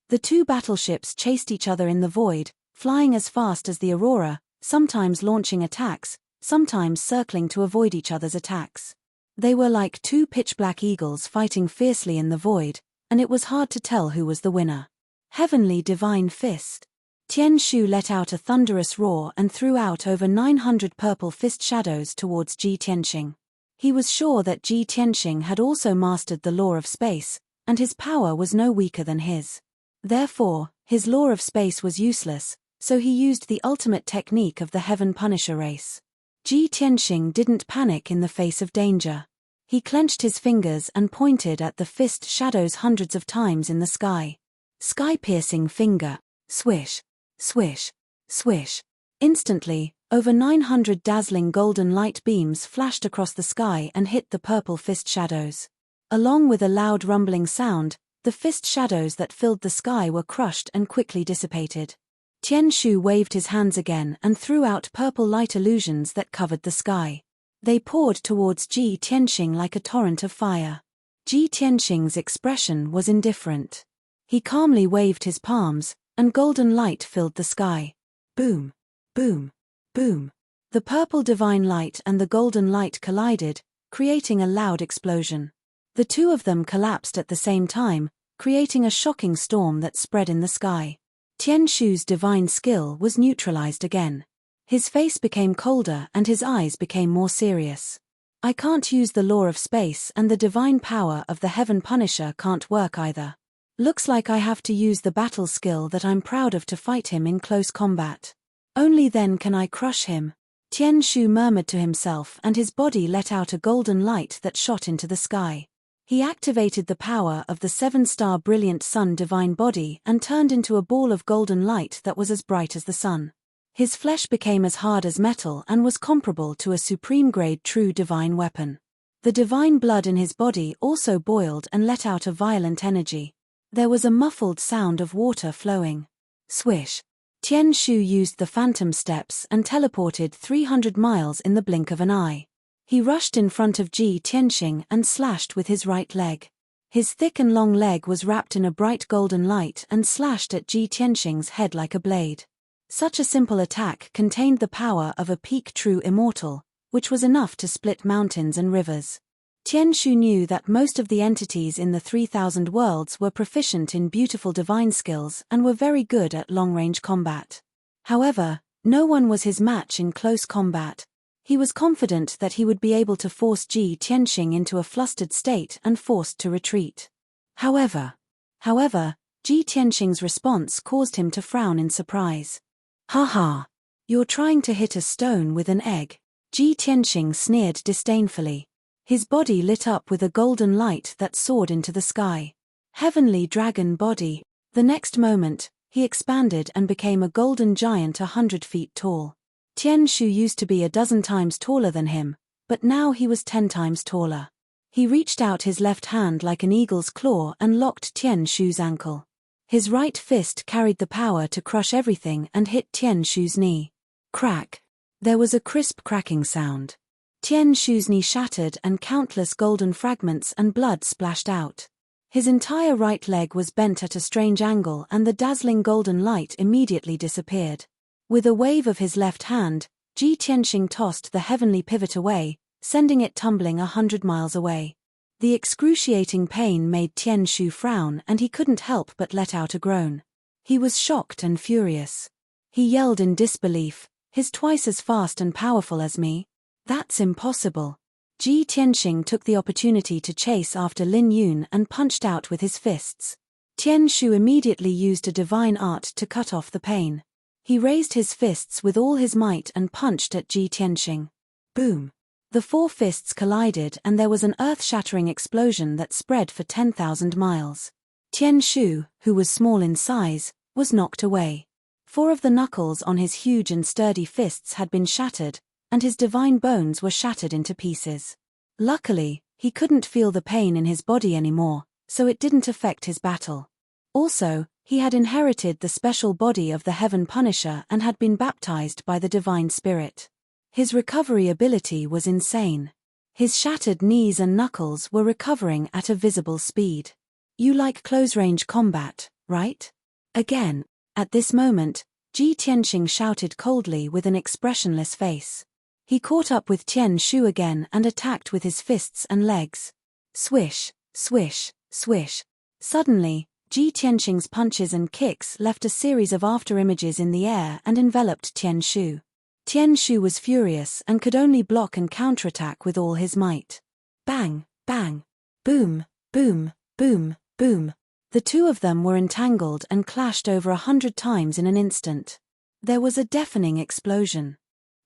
The two battleships chased each other in the void, flying as fast as the aurora, sometimes launching attacks, sometimes circling to avoid each other's attacks. They were like two pitch-black eagles fighting fiercely in the void, and it was hard to tell who was the winner. Heavenly Divine Fist. Tian Shu let out a thunderous roar and threw out over 900 purple fist shadows towards Ji Tianxing. He was sure that Ji Tianxing had also mastered the law of space, and his power was no weaker than his. Therefore, his law of space was useless, so he used the ultimate technique of the Heaven Punisher race. Ji Tianxing didn't panic in the face of danger. He clenched his fingers and pointed at the fist shadows hundreds of times in the sky. Sky-piercing finger. Swish. Swish. Swish. Instantly, over 900 dazzling golden light beams flashed across the sky and hit the purple fist shadows. Along with a loud rumbling sound, the fist shadows that filled the sky were crushed and quickly dissipated. Tian Shu waved his hands again and threw out purple light illusions that covered the sky. They poured towards Ji Tianxing like a torrent of fire. Ji Tianxing's expression was indifferent. He calmly waved his palms, and golden light filled the sky. Boom! Boom! Boom! The purple divine light and the golden light collided, creating a loud explosion. The two of them collapsed at the same time, creating a shocking storm that spread in the sky. Tian Shu's divine skill was neutralized again. His face became colder and his eyes became more serious. I can't use the law of space, and the divine power of the Heaven Punisher can't work either. Looks like I have to use the battle skill that I'm proud of to fight him in close combat. Only then can I crush him. Tian Shu murmured to himself, and his body let out a golden light that shot into the sky. He activated the power of the 7-star brilliant sun divine body and turned into a ball of golden light that was as bright as the sun. His flesh became as hard as metal and was comparable to a supreme-grade true divine weapon. The divine blood in his body also boiled and let out a violent energy. There was a muffled sound of water flowing. Swish. Tian Shu used the phantom steps and teleported 300 miles in the blink of an eye. He rushed in front of Ji Tianxing and slashed with his right leg. His thick and long leg was wrapped in a bright golden light and slashed at Ji Tianxing's head like a blade. Such a simple attack contained the power of a peak true immortal, which was enough to split mountains and rivers. Tian Shu knew that most of the entities in the 3,000 worlds were proficient in beautiful divine skills and were very good at long-range combat. However, no one was his match in close combat. He was confident that he would be able to force Ji Tianxing into a flustered state and forced to retreat. However, Ji Tianxing's response caused him to frown in surprise. "Ha ha! You're trying to hit a stone with an egg," Ji Tianxing sneered disdainfully. His body lit up with a golden light that soared into the sky. Heavenly dragon body. The next moment, he expanded and became a golden giant 100 feet tall. Tian Shu used to be a dozen times taller than him, but now he was 10 times taller. He reached out his left hand like an eagle's claw and locked Tian Shu's ankle. His right fist carried the power to crush everything and hit Tian Shu's knee. Crack! There was a crisp cracking sound. Tian Shu's knee shattered and countless golden fragments and blood splashed out. His entire right leg was bent at a strange angle and the dazzling golden light immediately disappeared. With a wave of his left hand, Ji Tianxing tossed the heavenly pivot away, sending it tumbling 100 miles away. The excruciating pain made Tian Shu frown and he couldn't help but let out a groan. He was shocked and furious. He yelled in disbelief, "He's twice as fast and powerful as me? That's impossible." Ji Tianxing took the opportunity to chase after Lin Yun and punched out with his fists. Tian Shu immediately used a divine art to cut off the pain. He raised his fists with all his might and punched at Ji Tianxing. Boom! The four fists collided and there was an earth-shattering explosion that spread for 10,000 miles. Tian Shu, who was small in size, was knocked away. 4 of the knuckles on his huge and sturdy fists had been shattered, and his divine bones were shattered into pieces. Luckily, he couldn't feel the pain in his body anymore, so it didn't affect his battle. Also, he had inherited the special body of the Heaven Punisher and had been baptized by the Divine Spirit. His recovery ability was insane. His shattered knees and knuckles were recovering at a visible speed. You like close-range combat, right? Again. At this moment, Ji Tianxing shouted coldly with an expressionless face. He caught up with Tian Shu again and attacked with his fists and legs. Swish, swish, swish. Suddenly, Ji Tianxing's punches and kicks left a series of afterimages in the air and enveloped Tian Shu. Tian Shu was furious and could only block and counterattack with all his might. Bang, bang. Boom, boom, boom, boom. The two of them were entangled and clashed over 100 times in an instant. There was a deafening explosion.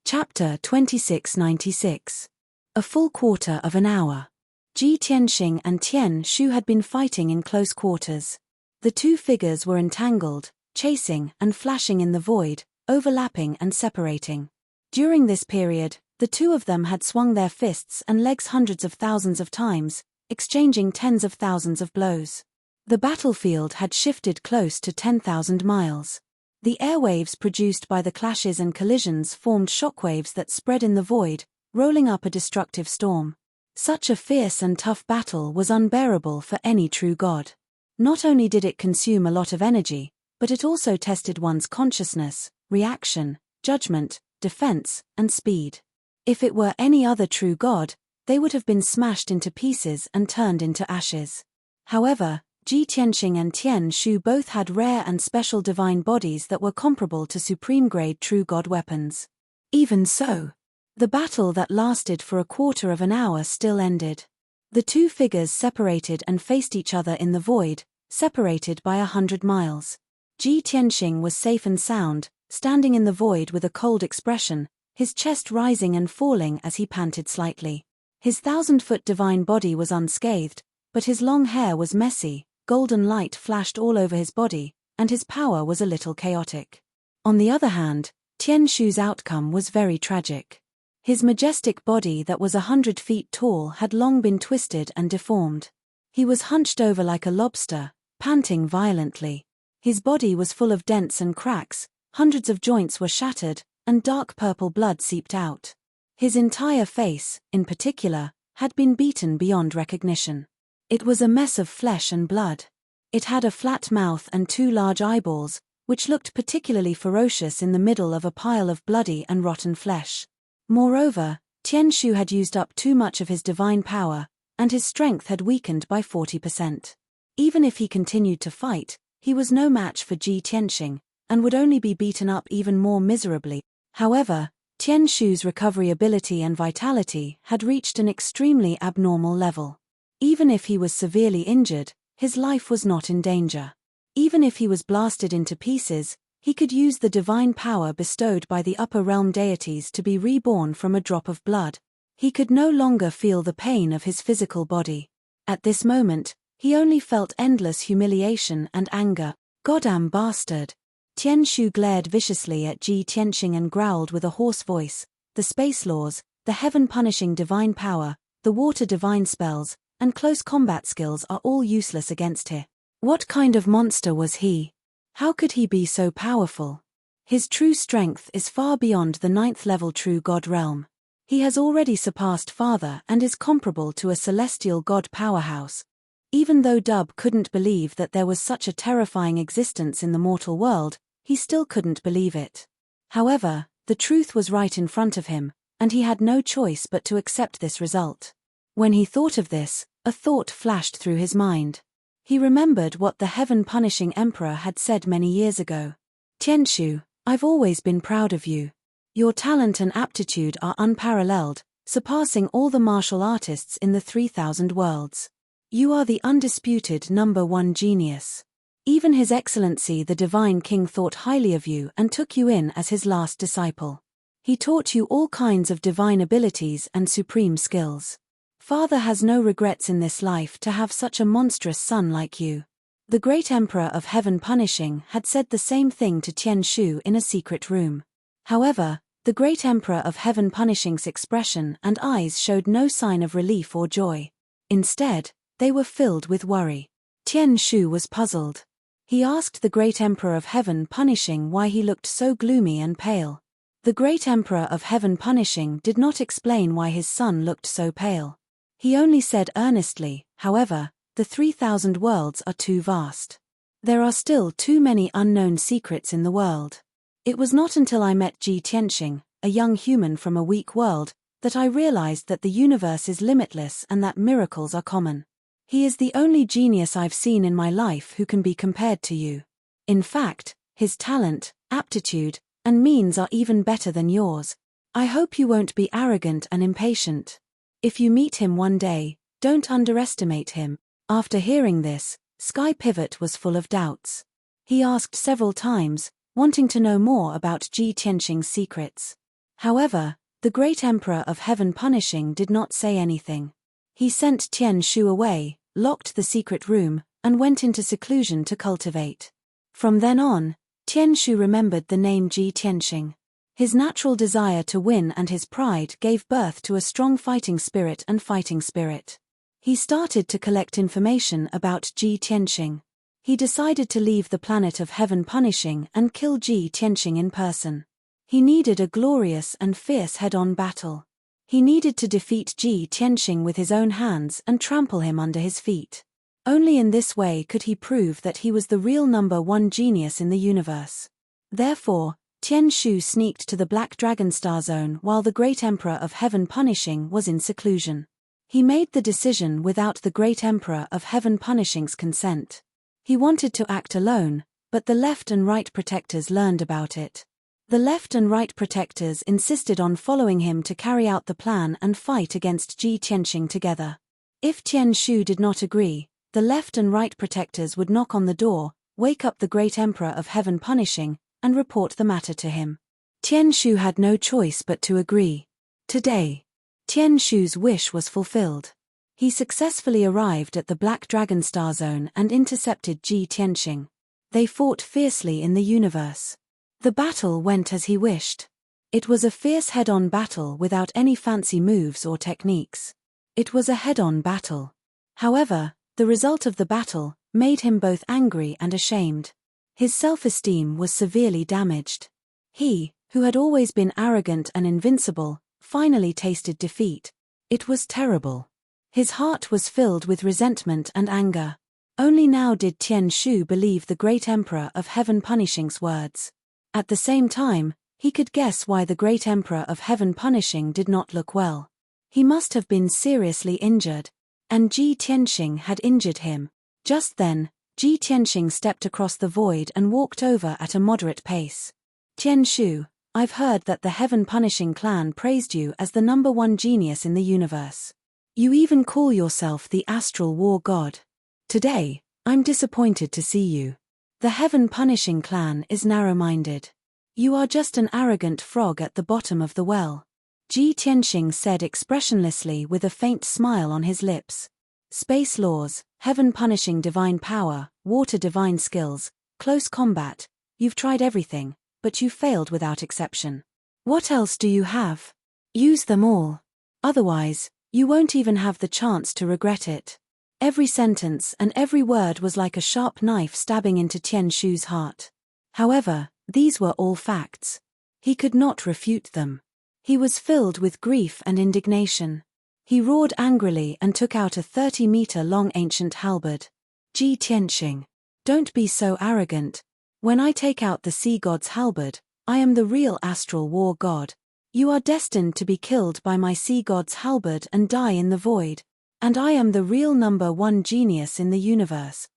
Chapter 2696. A full quarter of an hour. Ji Tianxing and Tian Shu had been fighting in close quarters. The two figures were entangled, chasing and flashing in the void, overlapping and separating. During this period, the two of them had swung their fists and legs hundreds of thousands of times, exchanging tens of thousands of blows. The battlefield had shifted close to 10,000 miles. The airwaves produced by the clashes and collisions formed shockwaves that spread in the void, rolling up a destructive storm. Such a fierce and tough battle was unbearable for any true god. Not only did it consume a lot of energy, but it also tested one's consciousness, reaction, judgment, defense, and speed. If it were any other true god, they would have been smashed into pieces and turned into ashes. However, Ji Tianxing and Tian Shu both had rare and special divine bodies that were comparable to supreme-grade true god weapons. Even so, the battle that lasted for a quarter of an hour still ended. The two figures separated and faced each other in the void, separated by 100 miles. Ji Tianxing was safe and sound, standing in the void with a cold expression, his chest rising and falling as he panted slightly. His 1,000-foot divine body was unscathed, but his long hair was messy. Golden light flashed all over his body, and his power was a little chaotic. On the other hand, Tian Shu's outcome was very tragic. His majestic body that was 100 feet tall had long been twisted and deformed. He was hunched over like a lobster, panting violently. His body was full of dents and cracks, hundreds of joints were shattered, and dark purple blood seeped out. His entire face, in particular, had been beaten beyond recognition. It was a mess of flesh and blood. It had a flat mouth and 2 large eyeballs, which looked particularly ferocious in the middle of a pile of bloody and rotten flesh. Moreover, Tian Shu had used up too much of his divine power, and his strength had weakened by 40%. Even if he continued to fight, he was no match for Ji Tianxing, and would only be beaten up even more miserably. However, Tian Shu's recovery ability and vitality had reached an extremely abnormal level. Even if he was severely injured, his life was not in danger. Even if he was blasted into pieces, he could use the divine power bestowed by the upper realm deities to be reborn from a drop of blood. He could no longer feel the pain of his physical body. At this moment, he only felt endless humiliation and anger. Goddamn bastard! Tian Shu glared viciously at Ji Tianxing and growled with a hoarse voice, the space laws, the heaven-punishing divine power, the water divine spells, and close combat skills are all useless against him. What kind of monster was he? How could he be so powerful? His true strength is far beyond the 9th-level true god realm. He has already surpassed Father and is comparable to a celestial god powerhouse. Even though Dub couldn't believe that there was such a terrifying existence in the mortal world, he still couldn't believe it. However, the truth was right in front of him, and he had no choice but to accept this result. When he thought of this, a thought flashed through his mind. He remembered what the heaven-punishing emperor had said many years ago. Tianshu, I've always been proud of you. Your talent and aptitude are unparalleled, surpassing all the martial artists in the 3,000 worlds. You are the undisputed number one genius. Even His Excellency the Divine King thought highly of you and took you in as his last disciple. He taught you all kinds of divine abilities and supreme skills. Father has no regrets in this life to have such a monstrous son like you. The great Emperor of Heaven Punishing had said the same thing to Tian Shu in a secret room. However, the great Emperor of Heaven Punishing's expression and eyes showed no sign of relief or joy. Instead, they were filled with worry. Tian Shu was puzzled. He asked the great Emperor of Heaven Punishing why he looked so gloomy and pale. The great Emperor of Heaven Punishing did not explain why his son looked so pale. He only said earnestly, however, the 3,000 worlds are too vast. There are still too many unknown secrets in the world. It was not until I met Ji Tianxing, a young human from a weak world, that I realized that the universe is limitless and that miracles are common. He is the only genius I've seen in my life who can be compared to you. In fact, his talent, aptitude, and means are even better than yours. I hope you won't be arrogant and impatient. If you meet him one day, don't underestimate him. After hearing this, Sky Pivot was full of doubts. He asked several times, wanting to know more about Ji Tianxing's secrets. However, the great Emperor of Heaven Punishing did not say anything. He sent Tian Shu away, locked the secret room, and went into seclusion to cultivate. From then on, Tian Shu remembered the name Ji Tianxing. His natural desire to win and his pride gave birth to a strong fighting spirit and fighting spirit. He started to collect information about Ji Tianxing. He decided to leave the planet of Heaven Punishing and kill Ji Tianxing in person. He needed a glorious and fierce head-on battle. He needed to defeat Ji Tianxing with his own hands and trample him under his feet. Only in this way could he prove that he was the real number one genius in the universe. Therefore, Tian Shu sneaked to the Black Dragon Star Zone while the great Emperor of Heaven Punishing was in seclusion. He made the decision without the great Emperor of Heaven Punishing's consent. He wanted to act alone, but the left and right protectors learned about it. The left and right protectors insisted on following him to carry out the plan and fight against Ji Tianxing together. If Tian Shu did not agree, the left and right protectors would knock on the door, wake up the great Emperor of Heaven Punishing, and report the matter to him. Tian Shu had no choice but to agree. Today, Tian Shu's wish was fulfilled. He successfully arrived at the Black Dragon Star Zone and intercepted Ji Tianxing. They fought fiercely in the universe. The battle went as he wished. It was a fierce head-on battle without any fancy moves or techniques. It was a head-on battle. However, the result of the battle made him both angry and ashamed. His self-esteem was severely damaged. He, who had always been arrogant and invincible, finally tasted defeat. It was terrible. His heart was filled with resentment and anger. Only now did Tian Shu believe the great Emperor of Heaven Punishing's words. At the same time, he could guess why the great Emperor of Heaven Punishing did not look well. He must have been seriously injured. And Ji Tianxing had injured him. Just then, Ji Tianxing stepped across the void and walked over at a moderate pace. Tian Shu, I've heard that the Heaven Punishing clan praised you as the number one genius in the universe. You even call yourself the Astral War God. Today, I'm disappointed to see you. The Heaven Punishing clan is narrow-minded. You are just an arrogant frog at the bottom of the well. Ji Tianxing said expressionlessly with a faint smile on his lips. Space laws, Heaven Punishing divine power, water divine skills, close combat, you've tried everything, but you failed without exception. What else do you have? Use them all. Otherwise, you won't even have the chance to regret it. Every sentence and every word was like a sharp knife stabbing into Tian Shu's heart. However, these were all facts. He could not refute them. He was filled with grief and indignation. He roared angrily and took out a 30-meter-long ancient halberd. Ji Tianxing, don't be so arrogant. When I take out the sea god's halberd, I am the real astral war god. You are destined to be killed by my sea god's halberd and die in the void. And I am the real number one genius in the universe.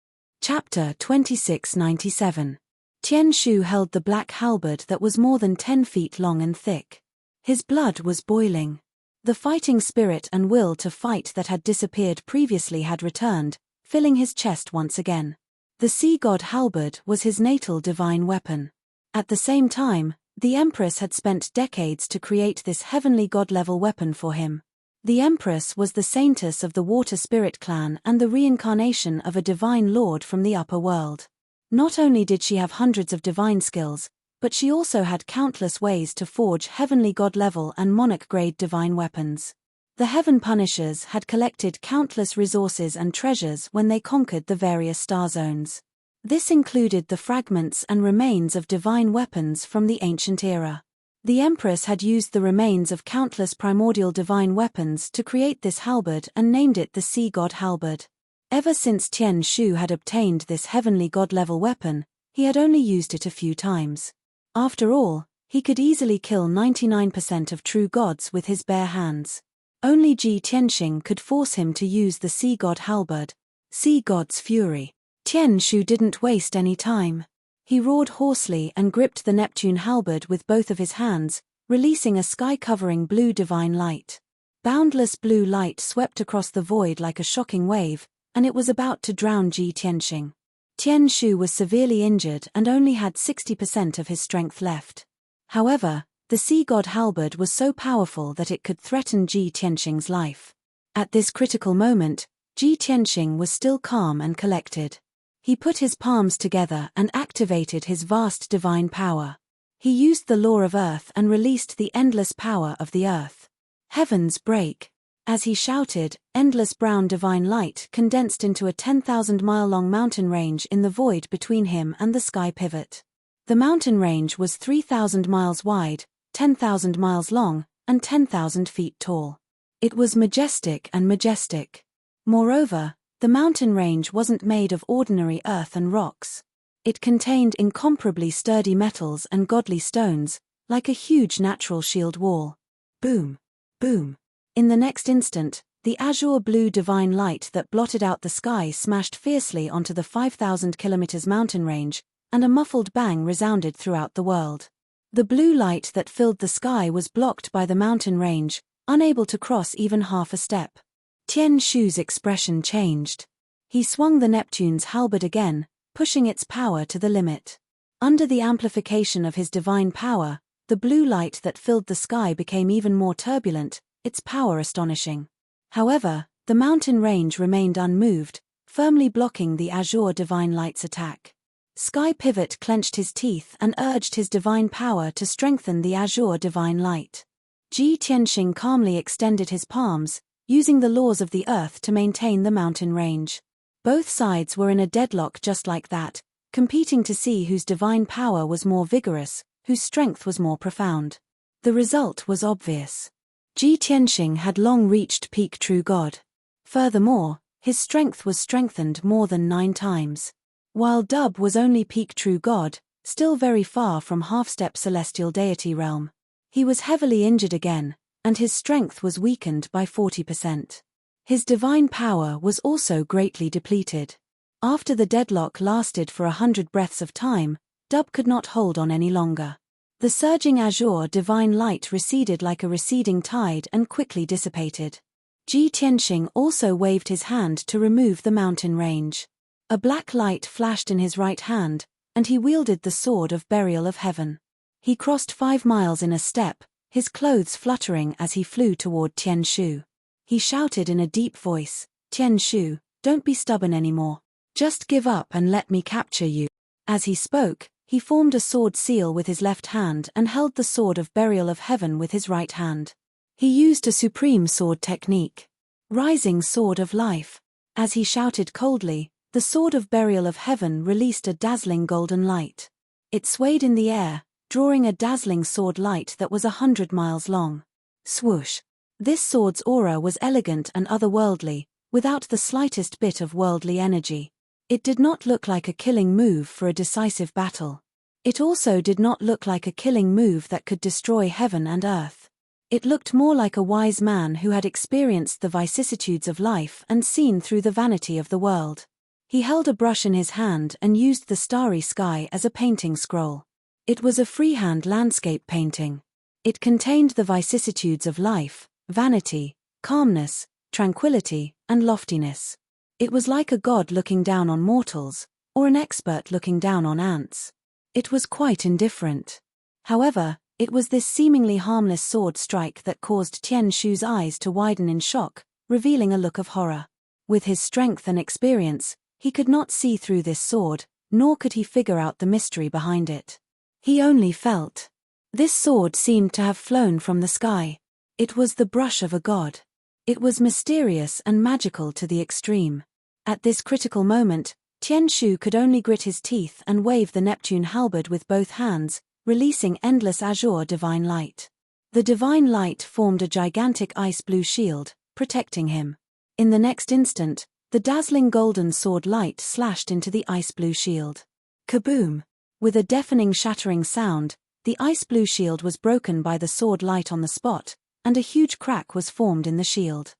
Chapter 2697. Tian Shu held the black halberd that was more than 10 feet long and thick. His blood was boiling. The fighting spirit and will to fight that had disappeared previously had returned, filling his chest once again. The sea god halberd was his natal divine weapon. At the same time, the Empress had spent decades to create this heavenly god-level weapon for him. The Empress was the saintess of the water spirit clan and the reincarnation of a divine lord from the upper world. Not only did she have hundreds of divine skills, but she also had countless ways to forge heavenly god-level and monarch-grade divine weapons. The Heaven Punishers had collected countless resources and treasures when they conquered the various star zones. This included the fragments and remains of divine weapons from the ancient era. The Empress had used the remains of countless primordial divine weapons to create this halberd and named it the Sea God Halberd. Ever since Tian Shu had obtained this heavenly god-level weapon, he had only used it a few times. After all, he could easily kill 99% of true gods with his bare hands. Only Ji Tianxing could force him to use the Sea God Halberd. Sea God's Fury. Tian Shu didn't waste any time. He roared hoarsely and gripped the Neptune halberd with both of his hands, releasing a sky-covering blue divine light. Boundless blue light swept across the void like a shocking wave, and it was about to drown Ji Tianxing. Tian Shu was severely injured and only had 60% of his strength left. However, the Sea God halberd was so powerful that it could threaten Ji Tianxing's life. At this critical moment, Ji Tianxing was still calm and collected. He put his palms together and activated his vast divine power. He used the law of earth and released the endless power of the earth. Heavens break. As he shouted, endless brown divine light condensed into a 10,000-mile-long mountain range in the void between him and the sky pivot. The mountain range was 3,000 miles wide, 10,000 miles long, and 10,000 feet tall. It was majestic and majestic. Moreover, the mountain range wasn't made of ordinary earth and rocks. It contained incomparably sturdy metals and godly stones, like a huge natural shield wall. Boom! Boom! In the next instant, the azure blue divine light that blotted out the sky smashed fiercely onto the 5,000 kilometers mountain range, and a muffled bang resounded throughout the world. The blue light that filled the sky was blocked by the mountain range, unable to cross even half a step. Tian Shu's expression changed. He swung the Neptune's halberd again, pushing its power to the limit. Under the amplification of his divine power, the blue light that filled the sky became even more turbulent, its power astonishing. However, the mountain range remained unmoved, firmly blocking the azure divine light's attack. Sky Pivot clenched his teeth and urged his divine power to strengthen the azure divine light. Ji Tianxing calmly extended his palms, using the laws of the earth to maintain the mountain range. Both sides were in a deadlock just like that, competing to see whose divine power was more vigorous, whose strength was more profound. The result was obvious. Ji Tianxing had long reached peak true god. Furthermore, his strength was strengthened more than 9 times. While Dub was only peak true god, still very far from half-step celestial deity realm. He was heavily injured again, and his strength was weakened by 40%. His divine power was also greatly depleted. After the deadlock lasted for 100 breaths of time, Dub could not hold on any longer. The surging azure divine light receded like a receding tide and quickly dissipated. Ji Tianxing also waved his hand to remove the mountain range. A black light flashed in his right hand, and he wielded the sword of burial of heaven. He crossed 5 miles in a step, his clothes fluttering as he flew toward Tian Shu. He shouted in a deep voice, "Tian Shu, don't be stubborn anymore. Just give up and let me capture you." As he spoke, he formed a sword seal with his left hand and held the sword of burial of heaven with his right hand. He used a supreme sword technique. Rising sword of life. As he shouted coldly, the sword of burial of heaven released a dazzling golden light. It swayed in the air, drawing a dazzling sword light that was 100 miles long. Swoosh! This sword's aura was elegant and otherworldly, without the slightest bit of worldly energy. It did not look like a killing move for a decisive battle. It also did not look like a killing move that could destroy heaven and earth. It looked more like a wise man who had experienced the vicissitudes of life and seen through the vanity of the world. He held a brush in his hand and used the starry sky as a painting scroll. It was a freehand landscape painting. It contained the vicissitudes of life, vanity, calmness, tranquility, and loftiness. It was like a god looking down on mortals, or an expert looking down on ants. It was quite indifferent. However, it was this seemingly harmless sword strike that caused Tian Shu's eyes to widen in shock, revealing a look of horror. With his strength and experience, he could not see through this sword, nor could he figure out the mystery behind it. He only felt. This sword seemed to have flown from the sky. It was the brush of a god. It was mysterious and magical to the extreme. At this critical moment, Tian Shu could only grit his teeth and wave the Neptune halberd with both hands, releasing endless azure divine light. The divine light formed a gigantic ice blue shield, protecting him. In the next instant, the dazzling golden sword light slashed into the ice blue shield. Kaboom! With a deafening shattering sound, the ice blue shield was broken by the sword light on the spot, and a huge crack was formed in the shield.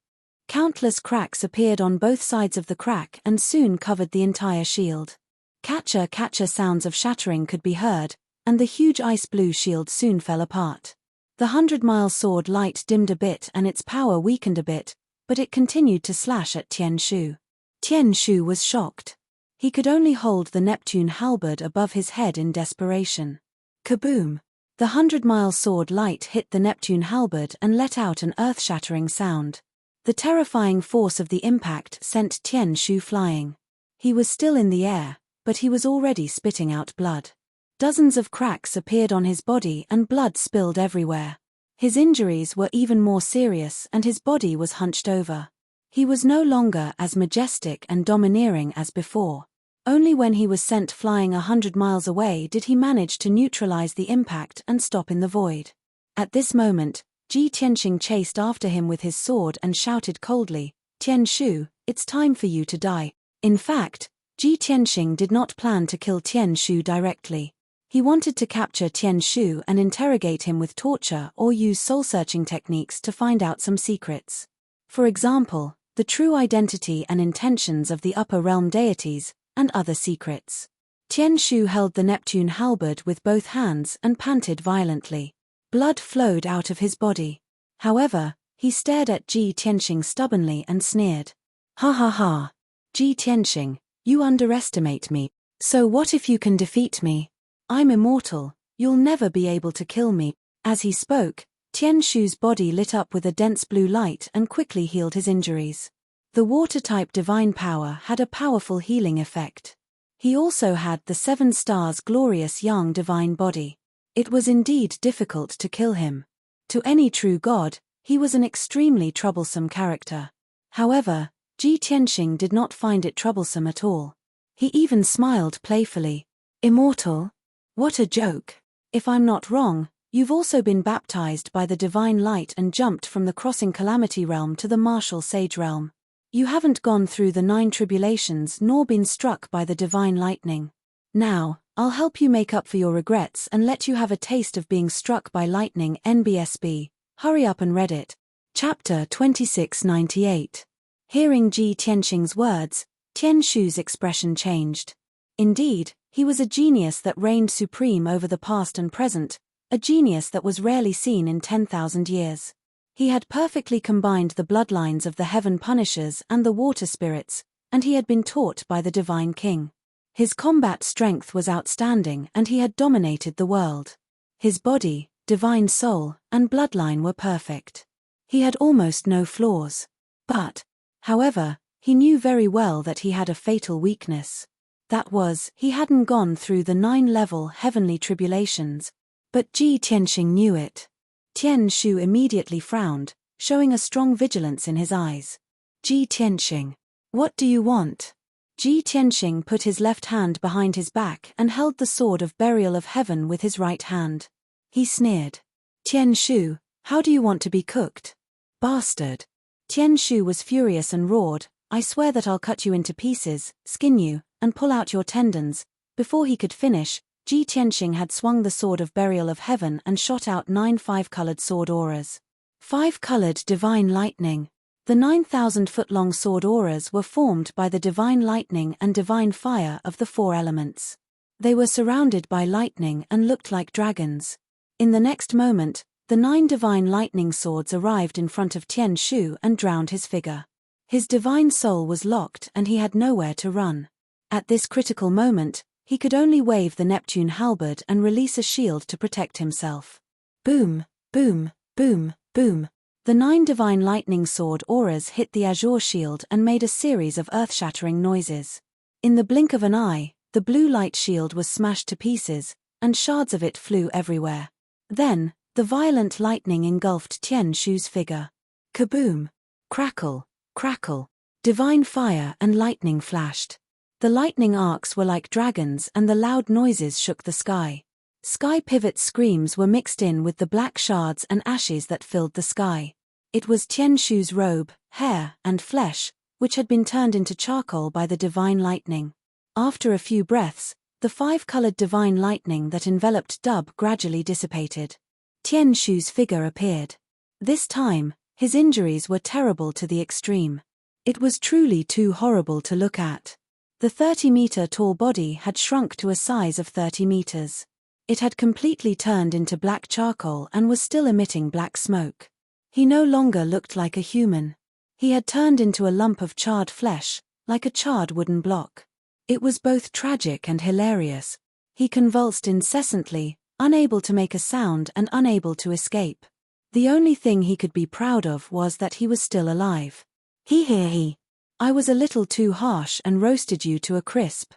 Countless cracks appeared on both sides of the crack and soon covered the entire shield. Catcher sounds of shattering could be heard, and the huge ice blue shield soon fell apart. The 100-mile sword light dimmed a bit and its power weakened a bit, but it continued to slash at Tian Shu. Tian Shu was shocked. He could only hold the Neptune halberd above his head in desperation. Kaboom! The 100-mile sword light hit the Neptune halberd and let out an earth-shattering sound. The terrifying force of the impact sent Tian Shu flying. He was still in the air, but he was already spitting out blood. Dozens of cracks appeared on his body and blood spilled everywhere. His injuries were even more serious and his body was hunched over. He was no longer as majestic and domineering as before. Only when he was sent flying 100 miles away did he manage to neutralize the impact and stop in the void. At this moment, Ji Tianxing chased after him with his sword and shouted coldly, "Tian Shu, it's time for you to die." In fact, Ji Tianxing did not plan to kill Tian Shu directly. He wanted to capture Tian Shu and interrogate him with torture or use soul-searching techniques to find out some secrets. For example, the true identity and intentions of the upper realm deities, and other secrets. Tian Shu held the Neptune halberd with both hands and panted violently. Blood flowed out of his body. However, he stared at Ji Tianxing stubbornly and sneered. "Ha ha ha! Ji Tianxing, you underestimate me. So what if you can defeat me? I'm immortal, you'll never be able to kill me." As he spoke, Tian Shu's body lit up with a dense blue light and quickly healed his injuries. The water-type divine power had a powerful healing effect. He also had the 7 stars glorious yang divine body. It was indeed difficult to kill him. To any true god, he was an extremely troublesome character. However, Ji Tianxing did not find it troublesome at all. He even smiled playfully. "Immortal? What a joke. If I'm not wrong, you've also been baptized by the divine light and jumped from the crossing calamity realm to the martial sage realm. You haven't gone through the 9 tribulations nor been struck by the divine lightning. Now, I'll help you make up for your regrets and let you have a taste of being struck by lightning NBSB. Hurry up and read it." Chapter 2698. Hearing Ji Tianxing's words, Tian Shu's expression changed. Indeed, he was a genius that reigned supreme over the past and present, a genius that was rarely seen in 10,000 years. He had perfectly combined the bloodlines of the heaven punishers and the water spirits, and he had been taught by the divine king. His combat strength was outstanding and he had dominated the world. His body, divine soul, and bloodline were perfect. He had almost no flaws. But, however, he knew very well that he had a fatal weakness. That was, he hadn't gone through the 9-level heavenly tribulations. But Ji Tianxing knew it. Tian Shu immediately frowned, showing a strong vigilance in his eyes. "Ji Tianxing, what do you want?" Ji Tianxing put his left hand behind his back and held the sword of burial of heaven with his right hand. He sneered. "Tian Shu, how do you want to be cooked? Bastard." Tian Shu was furious and roared, "I swear that I'll cut you into pieces, skin you, and pull out your tendons." Before he could finish, Ji Tianxing had swung the sword of burial of heaven and shot out 9 5-colored sword auras. 5-colored divine lightning. The 9,000-foot-long sword auras were formed by the divine lightning and divine fire of the 4 elements. They were surrounded by lightning and looked like dragons. In the next moment, the 9 divine lightning swords arrived in front of Tian Shu and drowned his figure. His divine soul was locked and he had nowhere to run. At this critical moment, he could only wave the Neptune halberd and release a shield to protect himself. Boom, boom, boom, boom. The 9 divine lightning sword auras hit the azure shield and made a series of earth-shattering noises. In the blink of an eye, the blue light shield was smashed to pieces, and shards of it flew everywhere. Then, the violent lightning engulfed Tian Shu's figure. Kaboom! Crackle, crackle. Divine fire and lightning flashed. The lightning arcs were like dragons and the loud noises shook the sky. Sky Pivot's screams were mixed in with the black shards and ashes that filled the sky. It was Tian Shu's robe, hair, and flesh, which had been turned into charcoal by the divine lightning. After a few breaths, the 5-colored divine lightning that enveloped Dub gradually dissipated. Tian Shu's figure appeared. This time, his injuries were terrible to the extreme. It was truly too horrible to look at. The 30-meter-tall body had shrunk to a size of 30 meters. It had completely turned into black charcoal and was still emitting black smoke. He no longer looked like a human. He had turned into a lump of charred flesh, like a charred wooden block. It was both tragic and hilarious. He convulsed incessantly, unable to make a sound and unable to escape. The only thing he could be proud of was that he was still alive. He. I was a little too harsh and roasted you to a crisp.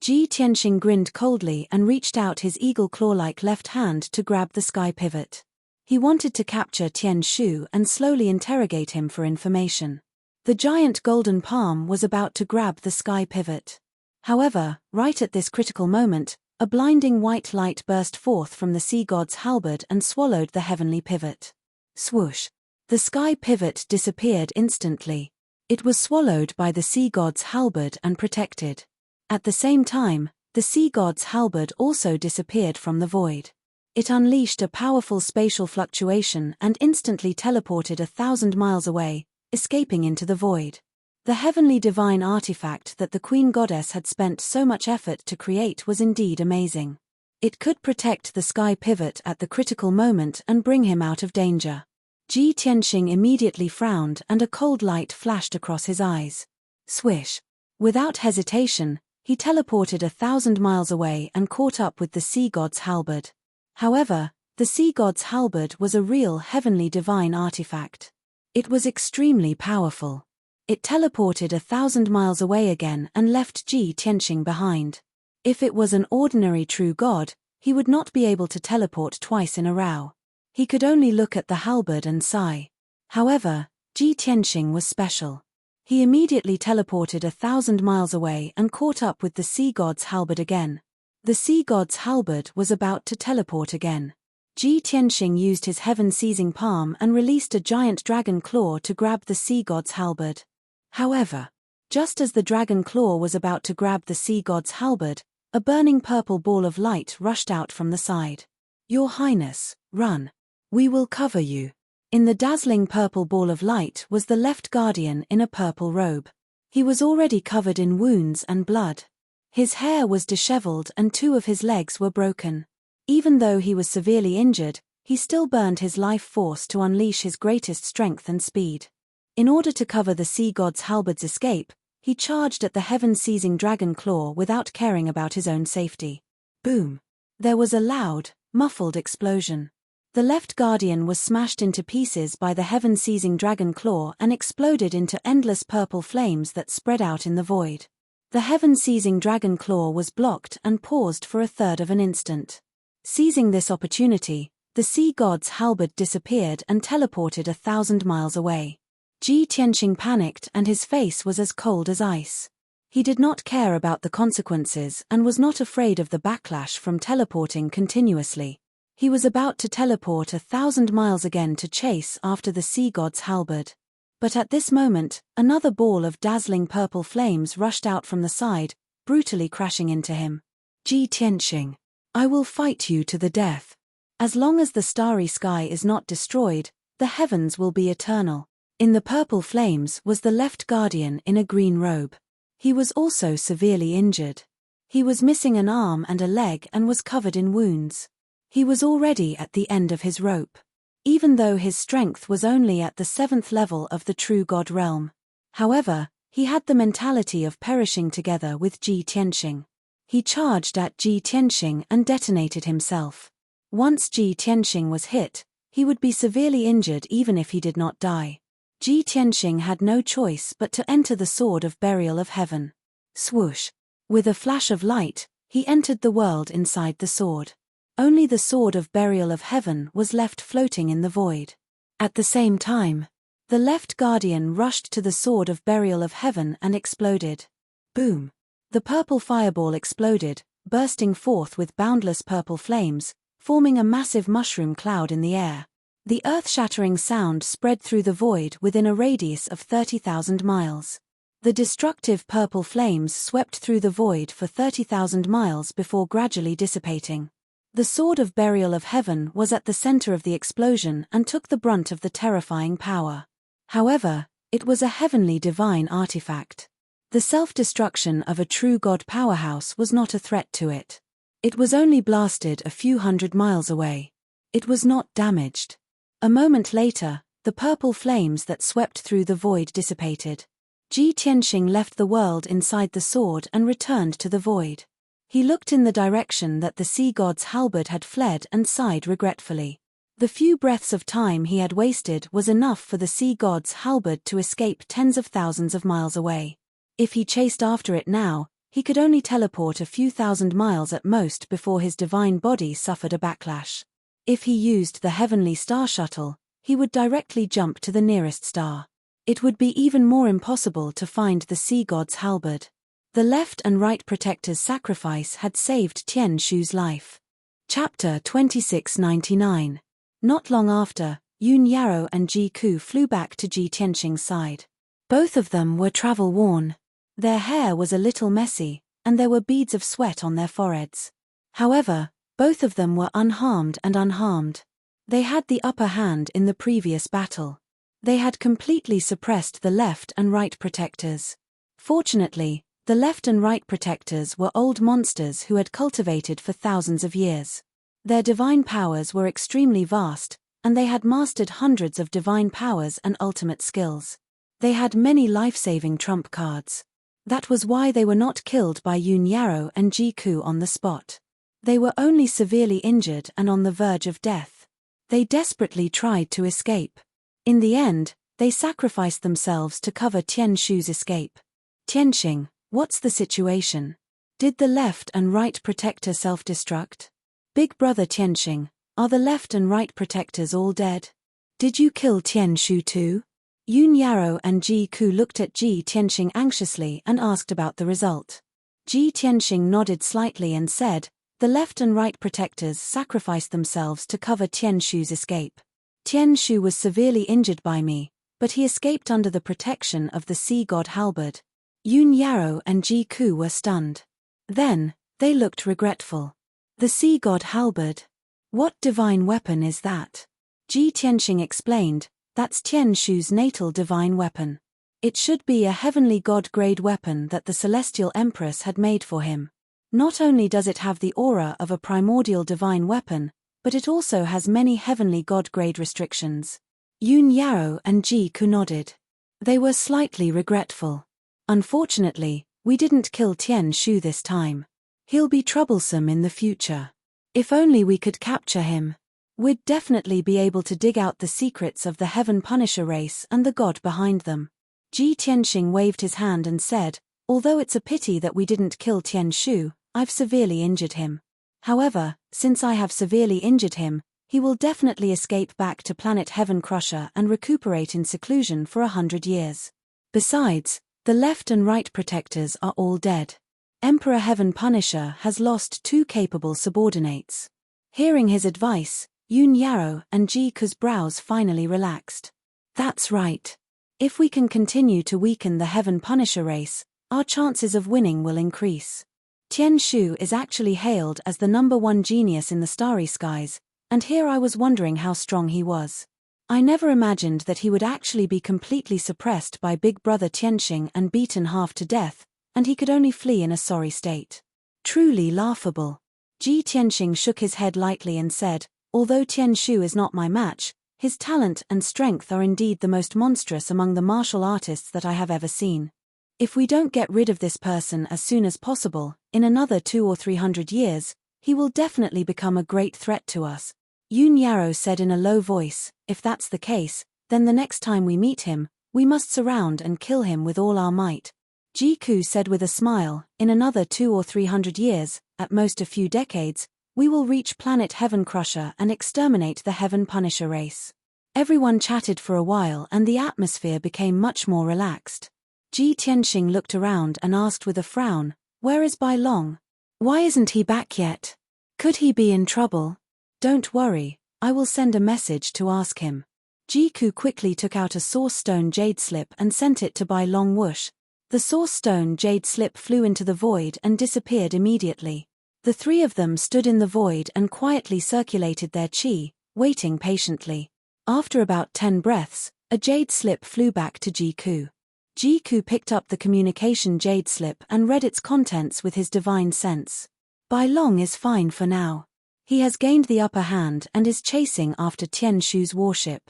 Ji Tianxing grinned coldly and reached out his eagle claw-like left hand to grab the sky pivot. He wanted to capture Tian Shu and slowly interrogate him for information. The giant golden palm was about to grab the sky pivot. However, right at this critical moment, a blinding white light burst forth from the sea god's halberd and swallowed the heavenly pivot. Swoosh! The sky pivot disappeared instantly. It was swallowed by the sea god's halberd and protected. At the same time, the sea god's halberd also disappeared from the void. It unleashed a powerful spatial fluctuation and instantly teleported 1,000 miles away, escaping into the void. The heavenly divine artifact that the Queen Goddess had spent so much effort to create was indeed amazing. It could protect the sky pivot at the critical moment and bring him out of danger. Ji Tianxing immediately frowned and a cold light flashed across his eyes. Swish! Without hesitation, he teleported 1,000 miles away and caught up with the sea god's halberd. However, the sea god's halberd was a real heavenly divine artifact. It was extremely powerful. It teleported 1,000 miles away again and left Ji Tianxing behind. If it was an ordinary true god, he would not be able to teleport twice in a row. He could only look at the halberd and sigh. However, Ji Tianxing was special. He immediately teleported 1,000 miles away and caught up with the sea god's halberd again. The sea god's halberd was about to teleport again. Ji Tianxing used his heaven-seizing palm and released a giant dragon claw to grab the sea god's halberd. However, just as the dragon claw was about to grab the sea god's halberd, a burning purple ball of light rushed out from the side. Your Highness, run. We will cover you. In the dazzling purple ball of light was the left guardian in a purple robe. He was already covered in wounds and blood. His hair was disheveled and 2 of his legs were broken. Even though he was severely injured, he still burned his life force to unleash his greatest strength and speed. In order to cover the sea god's halberd's escape, he charged at the heaven-seizing dragon claw without caring about his own safety. Boom! There was a loud, muffled explosion. The left guardian was smashed into pieces by the heaven-seizing dragon claw and exploded into endless purple flames that spread out in the void. The heaven-seizing dragon claw was blocked and paused for 1/3 of an instant. Seizing this opportunity, the sea god's halberd disappeared and teleported 1,000 miles away. Ji Tianxing panicked and his face was as cold as ice. He did not care about the consequences and was not afraid of the backlash from teleporting continuously. He was about to teleport 1,000 miles again to chase after the sea god's halberd. But at this moment, another ball of dazzling purple flames rushed out from the side, brutally crashing into him. Ji Tianxing, I will fight you to the death. As long as the starry sky is not destroyed, the heavens will be eternal. In the purple flames was the left guardian in a green robe. He was also severely injured. He was missing an arm and a leg and was covered in wounds. He was already at the end of his rope. even though his strength was only at the 7th level of the true God realm. However, he had the mentality of perishing together with Ji Tianxing. He charged at Ji Tianxing and detonated himself. Once Ji Tianxing was hit, he would be severely injured even if he did not die. Ji Tianxing had no choice but to enter the Sword of Burial of Heaven. Swoosh! With a flash of light, he entered the world inside the sword. Only the Sword of Burial of Heaven was left floating in the void. At the same time, the left guardian rushed to the Sword of Burial of Heaven and exploded. Boom! The purple fireball exploded, bursting forth with boundless purple flames, forming a massive mushroom cloud in the air. The earth-shattering sound spread through the void within a radius of 30,000 miles. The destructive purple flames swept through the void for 30,000 miles before gradually dissipating. The Sword of Burial of Heaven was at the center of the explosion and took the brunt of the terrifying power. However, it was a heavenly divine artifact. The self-destruction of a true God powerhouse was not a threat to it. It was only blasted a few hundred miles away. It was not damaged. A moment later, the purple flames that swept through the void dissipated. Ji Tianxing left the world inside the sword and returned to the void. He looked in the direction that the sea god's halberd had fled and sighed regretfully. The few breaths of time he had wasted was enough for the sea god's halberd to escape tens of thousands of miles away. If he chased after it now, he could only teleport a few thousand miles at most before his divine body suffered a backlash. If he used the heavenly star shuttle, he would directly jump to the nearest star. It would be even more impossible to find the sea god's halberd. The left and right protector's sacrifice had saved Tian Shu's life. Chapter 2699. Not long after, Yun Yarrow and Ji Ku flew back to Ji Tianxing's side. Both of them were travel-worn. Their hair was a little messy, and there were beads of sweat on their foreheads. However, both of them were unharmed and unharmed. They had the upper hand in the previous battle. They had completely suppressed the left and right protectors. Fortunately, the left and right protectors were old monsters who had cultivated for thousands of years. Their divine powers were extremely vast, and they had mastered hundreds of divine powers and ultimate skills. They had many life-saving trump cards. That was why they were not killed by Yun Yarrow and Ji Ku on the spot. They were only severely injured and on the verge of death. They desperately tried to escape. In the end, they sacrificed themselves to cover Tian Shu's escape. Tianxing, what's the situation? Did the left and right protector self-destruct? Big brother Tianxing, are the left and right protectors all dead? Did you kill Tian Shu too? Yun Yarrow and Ji Ku looked at Ji Tianxing anxiously and asked about the result. Ji Tianxing nodded slightly and said, the left and right protectors sacrificed themselves to cover Tian Shu's escape. Tian Shu was severely injured by me, but he escaped under the protection of the sea god halberd. Yun Yarrow and Ji Ku were stunned. Then, they looked regretful. The sea god halberd? What divine weapon is that? Ji Tianxing explained, that's Tian Shu's natal divine weapon. It should be a heavenly god-grade weapon that the celestial empress had made for him. Not only does it have the aura of a primordial divine weapon, but it also has many heavenly god-grade restrictions. Yun Yarrow and Ji Ku nodded. They were slightly regretful. Unfortunately, we didn't kill Tian Shu this time. He'll be troublesome in the future. If only we could capture him. We'd definitely be able to dig out the secrets of the Heaven Punisher race and the god behind them. Ji Tianxing waved his hand and said, although it's a pity that we didn't kill Tian Shu, I've severely injured him. However, since I have severely injured him, he will definitely escape back to planet Heaven Crusher and recuperate in seclusion for 100 years. Besides, the left and right protectors are all dead. Emperor Heaven Punisher has lost 2 capable subordinates. Hearing his advice, Yun Yarrow and Ji Ku's brows finally relaxed. That's right. If we can continue to weaken the Heaven Punisher race, our chances of winning will increase. Tian Shu is actually hailed as the #1 genius in the starry skies, and here I was wondering how strong he was. I never imagined that he would actually be completely suppressed by Big Brother Tianxing and beaten half to death, and he could only flee in a sorry state. Truly laughable. Ji Tianxing shook his head lightly and said, although Tian Shu is not my match, His talent and strength are indeed the most monstrous among the martial artists that I have ever seen. If we don't get rid of this person as soon as possible, in another 200 or 300 years, he will definitely become a great threat to us. Yoon Yarrow said in a low voice, if that's the case, then the next time we meet him, we must surround and kill him with all our might. Ji-ku said with a smile, in another 200 or 300 years, at most a few decades, we will reach planet Heaven Crusher and exterminate the Heaven Punisher race. Everyone chatted for a while and the atmosphere became much more relaxed. Ji Tianxing looked around and asked with a frown, where is Bai Long? Why isn't he back yet? Could he be in trouble? Don't worry, I will send a message to ask him. Ji-ku quickly took out a source stone jade slip and sent it to Bai Long whoosh. The source stone jade slip flew into the void and disappeared immediately. The three of them stood in the void and quietly circulated their chi, waiting patiently. After about 10 breaths, a jade slip flew back to Ji-ku. Ji-ku picked up the communication jade slip and read its contents with his divine sense. Bai Long is fine for now. He has gained the upper hand and is chasing after Tian Shu's warship.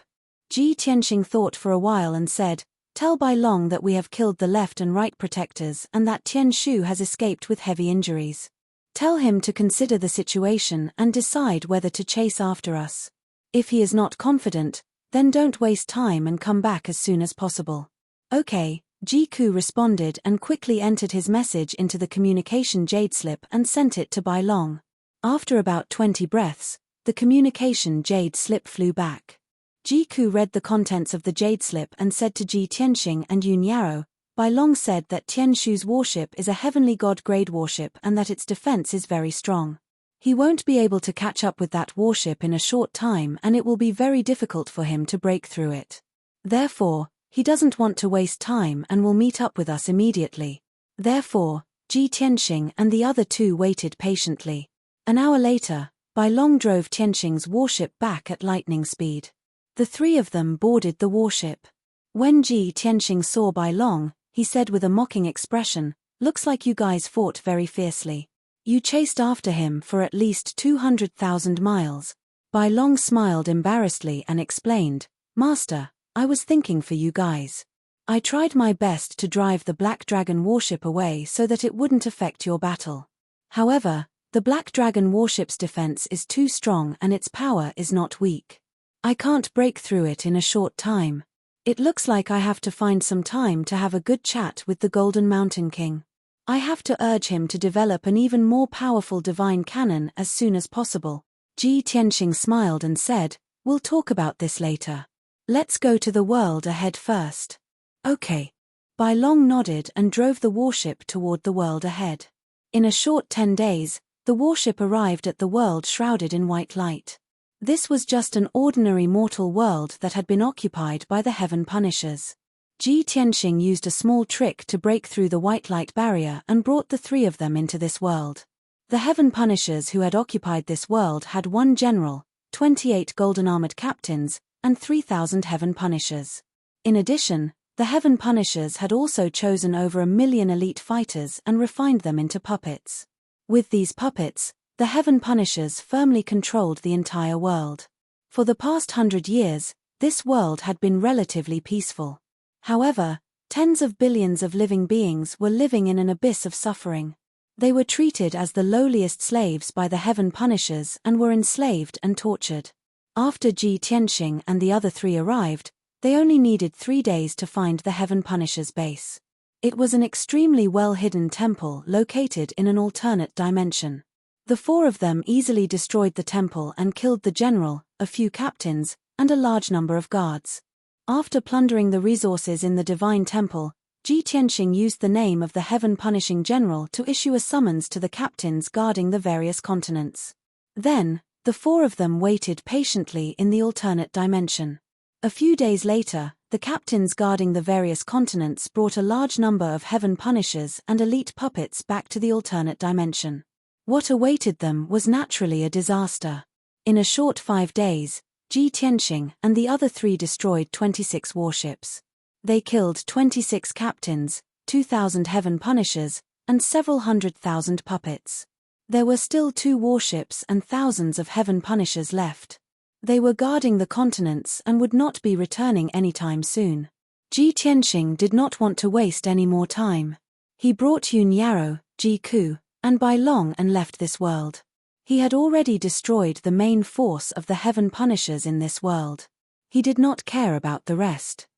Ji Tianxing thought for a while and said, tell Bai Long that we have killed the left and right protectors and that Tian Shu has escaped with heavy injuries. Tell him to consider the situation and decide whether to chase after us. If he is not confident, then don't waste time and come back as soon as possible. Okay, Ji-ku responded and quickly entered his message into the communication jade slip and sent it to Bai Long. After about 20 breaths, the communication jade slip flew back. Ji-ku read the contents of the jade slip and said to Ji Tianxing and Yoon Yarrow, Bai Long said that Tian Shu's warship is a heavenly god-grade warship and that its defense is very strong. He won't be able to catch up with that warship in a short time and it will be very difficult for him to break through it. Therefore, he doesn't want to waste time and will meet up with us immediately. Therefore, Ji Tianxing and the other two waited patiently. An hour later, Bai Long drove Tianxing's warship back at lightning speed. The three of them boarded the warship. When Ji Tianxing saw Bai Long, he said with a mocking expression, looks like you guys fought very fiercely. You chased after him for at least 200,000 miles. Bai Long smiled embarrassedly and explained, Master, I was thinking for you guys. I tried my best to drive the Black Dragon warship away so that it wouldn't affect your battle. However, the Black Dragon warship's defense is too strong and its power is not weak. I can't break through it in a short time. It looks like I have to find some time to have a good chat with the Golden Mountain King. I have to urge him to develop an even more powerful divine cannon as soon as possible. Ji Tianxing smiled and said, we'll talk about this later. Let's go to the world ahead first. Okay. Bai Long nodded and drove the warship toward the world ahead. In a short 10 days, the warship arrived at the world shrouded in white light. This was just an ordinary mortal world that had been occupied by the Heaven Punishers. Ji Tianxing used a small trick to break through the white light barrier and brought the three of them into this world. The Heaven Punishers who had occupied this world had one general, 28 golden armored captains, and 3,000 Heaven Punishers. In addition, the Heaven Punishers had also chosen over 1 million elite fighters and refined them into puppets. With these puppets, the Heaven Punishers firmly controlled the entire world. For the past 100 years, this world had been relatively peaceful. However, tens of billions of living beings were living in an abyss of suffering. They were treated as the lowliest slaves by the Heaven Punishers and were enslaved and tortured. After Ji Tianxing and the other three arrived, they only needed 3 days to find the Heaven Punishers' base. It was an extremely well-hidden temple located in an alternate dimension. The four of them easily destroyed the temple and killed the general, a few captains, and a large number of guards. After plundering the resources in the Divine Temple, Ji Tianxing used the name of the Heaven Punishing General to issue a summons to the captains guarding the various continents. Then, the four of them waited patiently in the alternate dimension. A few days later, the captains guarding the various continents brought a large number of Heaven Punishers and elite puppets back to the alternate dimension. What awaited them was naturally a disaster. In a short 5 days, Ji Tianxing and the other three destroyed 26 warships. They killed 26 captains, 2,000 Heaven Punishers, and several 100,000 puppets. There were still 2 warships and thousands of Heaven Punishers left. They were guarding the continents and would not be returning anytime soon. Ji Tianxing did not want to waste any more time. He brought Yun Yarrow, Ji Ku, and Bai Long and left this world. He had already destroyed the main force of the Heaven Punishers in this world. He did not care about the rest.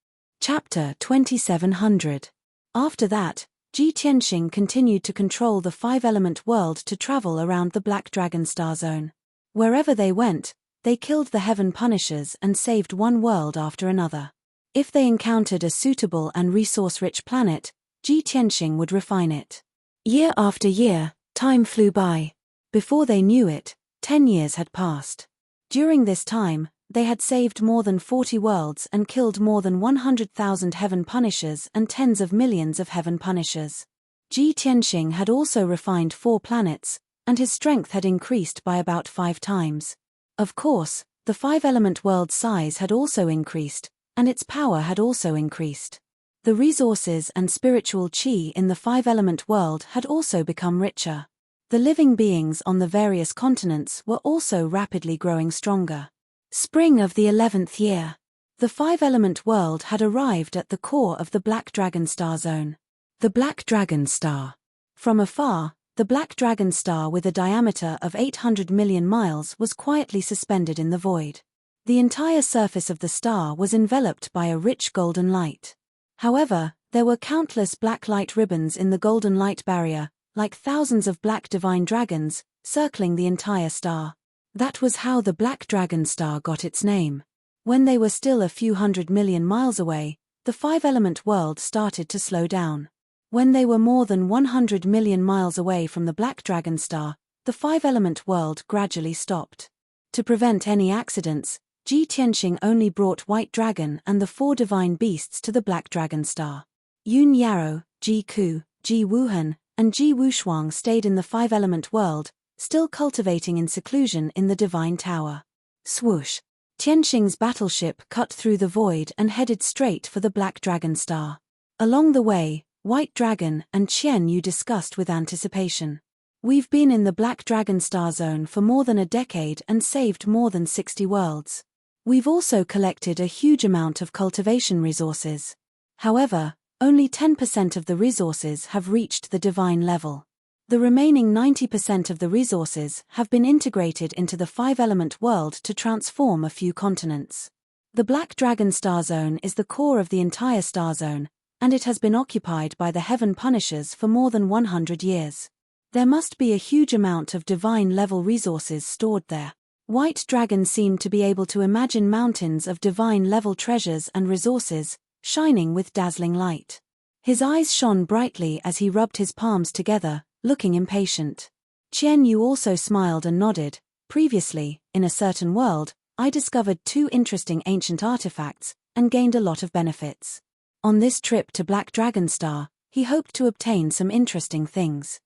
Chapter 2700. After that, Ji Tianxing continued to control the five-element world to travel around the Black Dragon Star Zone. Wherever they went, they killed the Heaven Punishers and saved one world after another. If they encountered a suitable and resource-rich planet, Ji Tianxing would refine it. Year after year, time flew by. Before they knew it, 10 years had passed. During this time, they had saved more than 40 worlds and killed more than 100,000 Heaven Punishers and tens of millions of Heaven Punishers. Ji Tianxing had also refined 4 planets, and his strength had increased by about 5 times. Of course, the 5-element world's size had also increased, and its power had also increased. The resources and spiritual qi in the 5-element world had also become richer. The living beings on the various continents were also rapidly growing stronger. Spring of the 11th year. The 5-element world had arrived at the core of the Black Dragon Star Zone. The Black Dragon Star. From afar, the Black Dragon Star with a diameter of 800 million miles was quietly suspended in the void. The entire surface of the star was enveloped by a rich golden light. However, there were countless black light ribbons in the golden light barrier, like thousands of black divine dragons, circling the entire star. That was how the Black Dragon Star got its name. When they were still a few 100 million miles away, the 5-element world started to slow down. When they were more than 100 million miles away from the Black Dragon Star, the 5-element world gradually stopped. To prevent any accidents, Ji Tianxing only brought White Dragon and the 4 divine beasts to the Black Dragon Star. Yun Yarrow, Ji Ku, Ji Wuhan, and Ji Wushuang stayed in the 5-element world, still cultivating in seclusion in the Divine Tower. Swoosh! Tianxing's battleship cut through the void and headed straight for the Black Dragon Star. Along the way, White Dragon and Qian Yu discussed with anticipation. We've been in the Black Dragon Star Zone for more than a decade and saved more than 60 worlds. We've also collected a huge amount of cultivation resources. However, only 10% of the resources have reached the divine level. The remaining 90% of the resources have been integrated into the 5-element world to transform a few continents. The Black Dragon Star Zone is the core of the entire star zone, and it has been occupied by the Heaven Punishers for more than 100 years. There must be a huge amount of divine-level resources stored there. White Dragon seemed to be able to imagine mountains of divine-level treasures and resources, shining with dazzling light. His eyes shone brightly as he rubbed his palms together, looking impatient. Qian Yu also smiled and nodded. Previously, in a certain world, I discovered 2 interesting ancient artifacts, and gained a lot of benefits. On this trip to Black Dragon Star, he hoped to obtain some interesting things.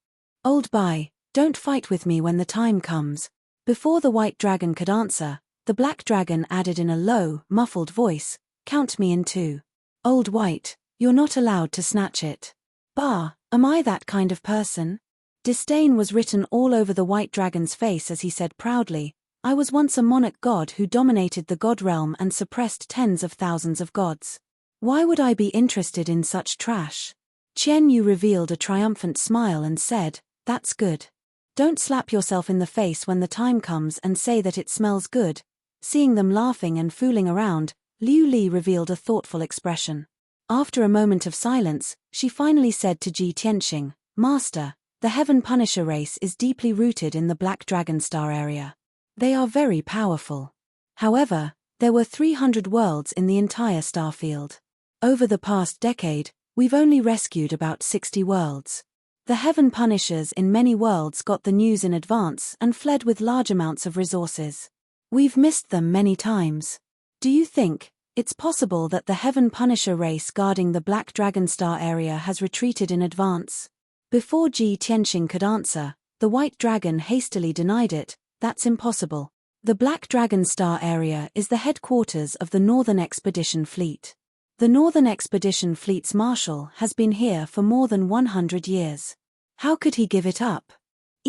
Old Bai, don't fight with me when the time comes. Before the White Dragon could answer, the Black Dragon added in a low, muffled voice, count me in 2. Old White, you're not allowed to snatch it. Bah, am I that kind of person? Disdain was written all over the White Dragon's face as he said proudly, I was once a monarch god who dominated the god realm and suppressed tens of thousands of gods. Why would I be interested in such trash? Qian Yu revealed a triumphant smile and said, that's good. Don't slap yourself in the face when the time comes and say that it smells good. Seeing them laughing and fooling around, Liu Li revealed a thoughtful expression. After a moment of silence, she finally said to Ji Tianxing, Master, the Heaven Punisher race is deeply rooted in the Black Dragon Star area. They are very powerful. However, there were 300 worlds in the entire star field. Over the past decade, we've only rescued about 60 worlds. The Heaven Punishers in many worlds got the news in advance and fled with large amounts of resources. We've missed them many times. Do you think it's possible that the Heaven Punisher race guarding the Black Dragon Star area has retreated in advance? Before Ji Tianxing could answer, the White Dragon hastily denied it. That's impossible. The Black Dragon Star area is the headquarters of the Northern Expedition Fleet. The Northern Expedition Fleet's marshal has been here for more than 100 years. How could he give it up?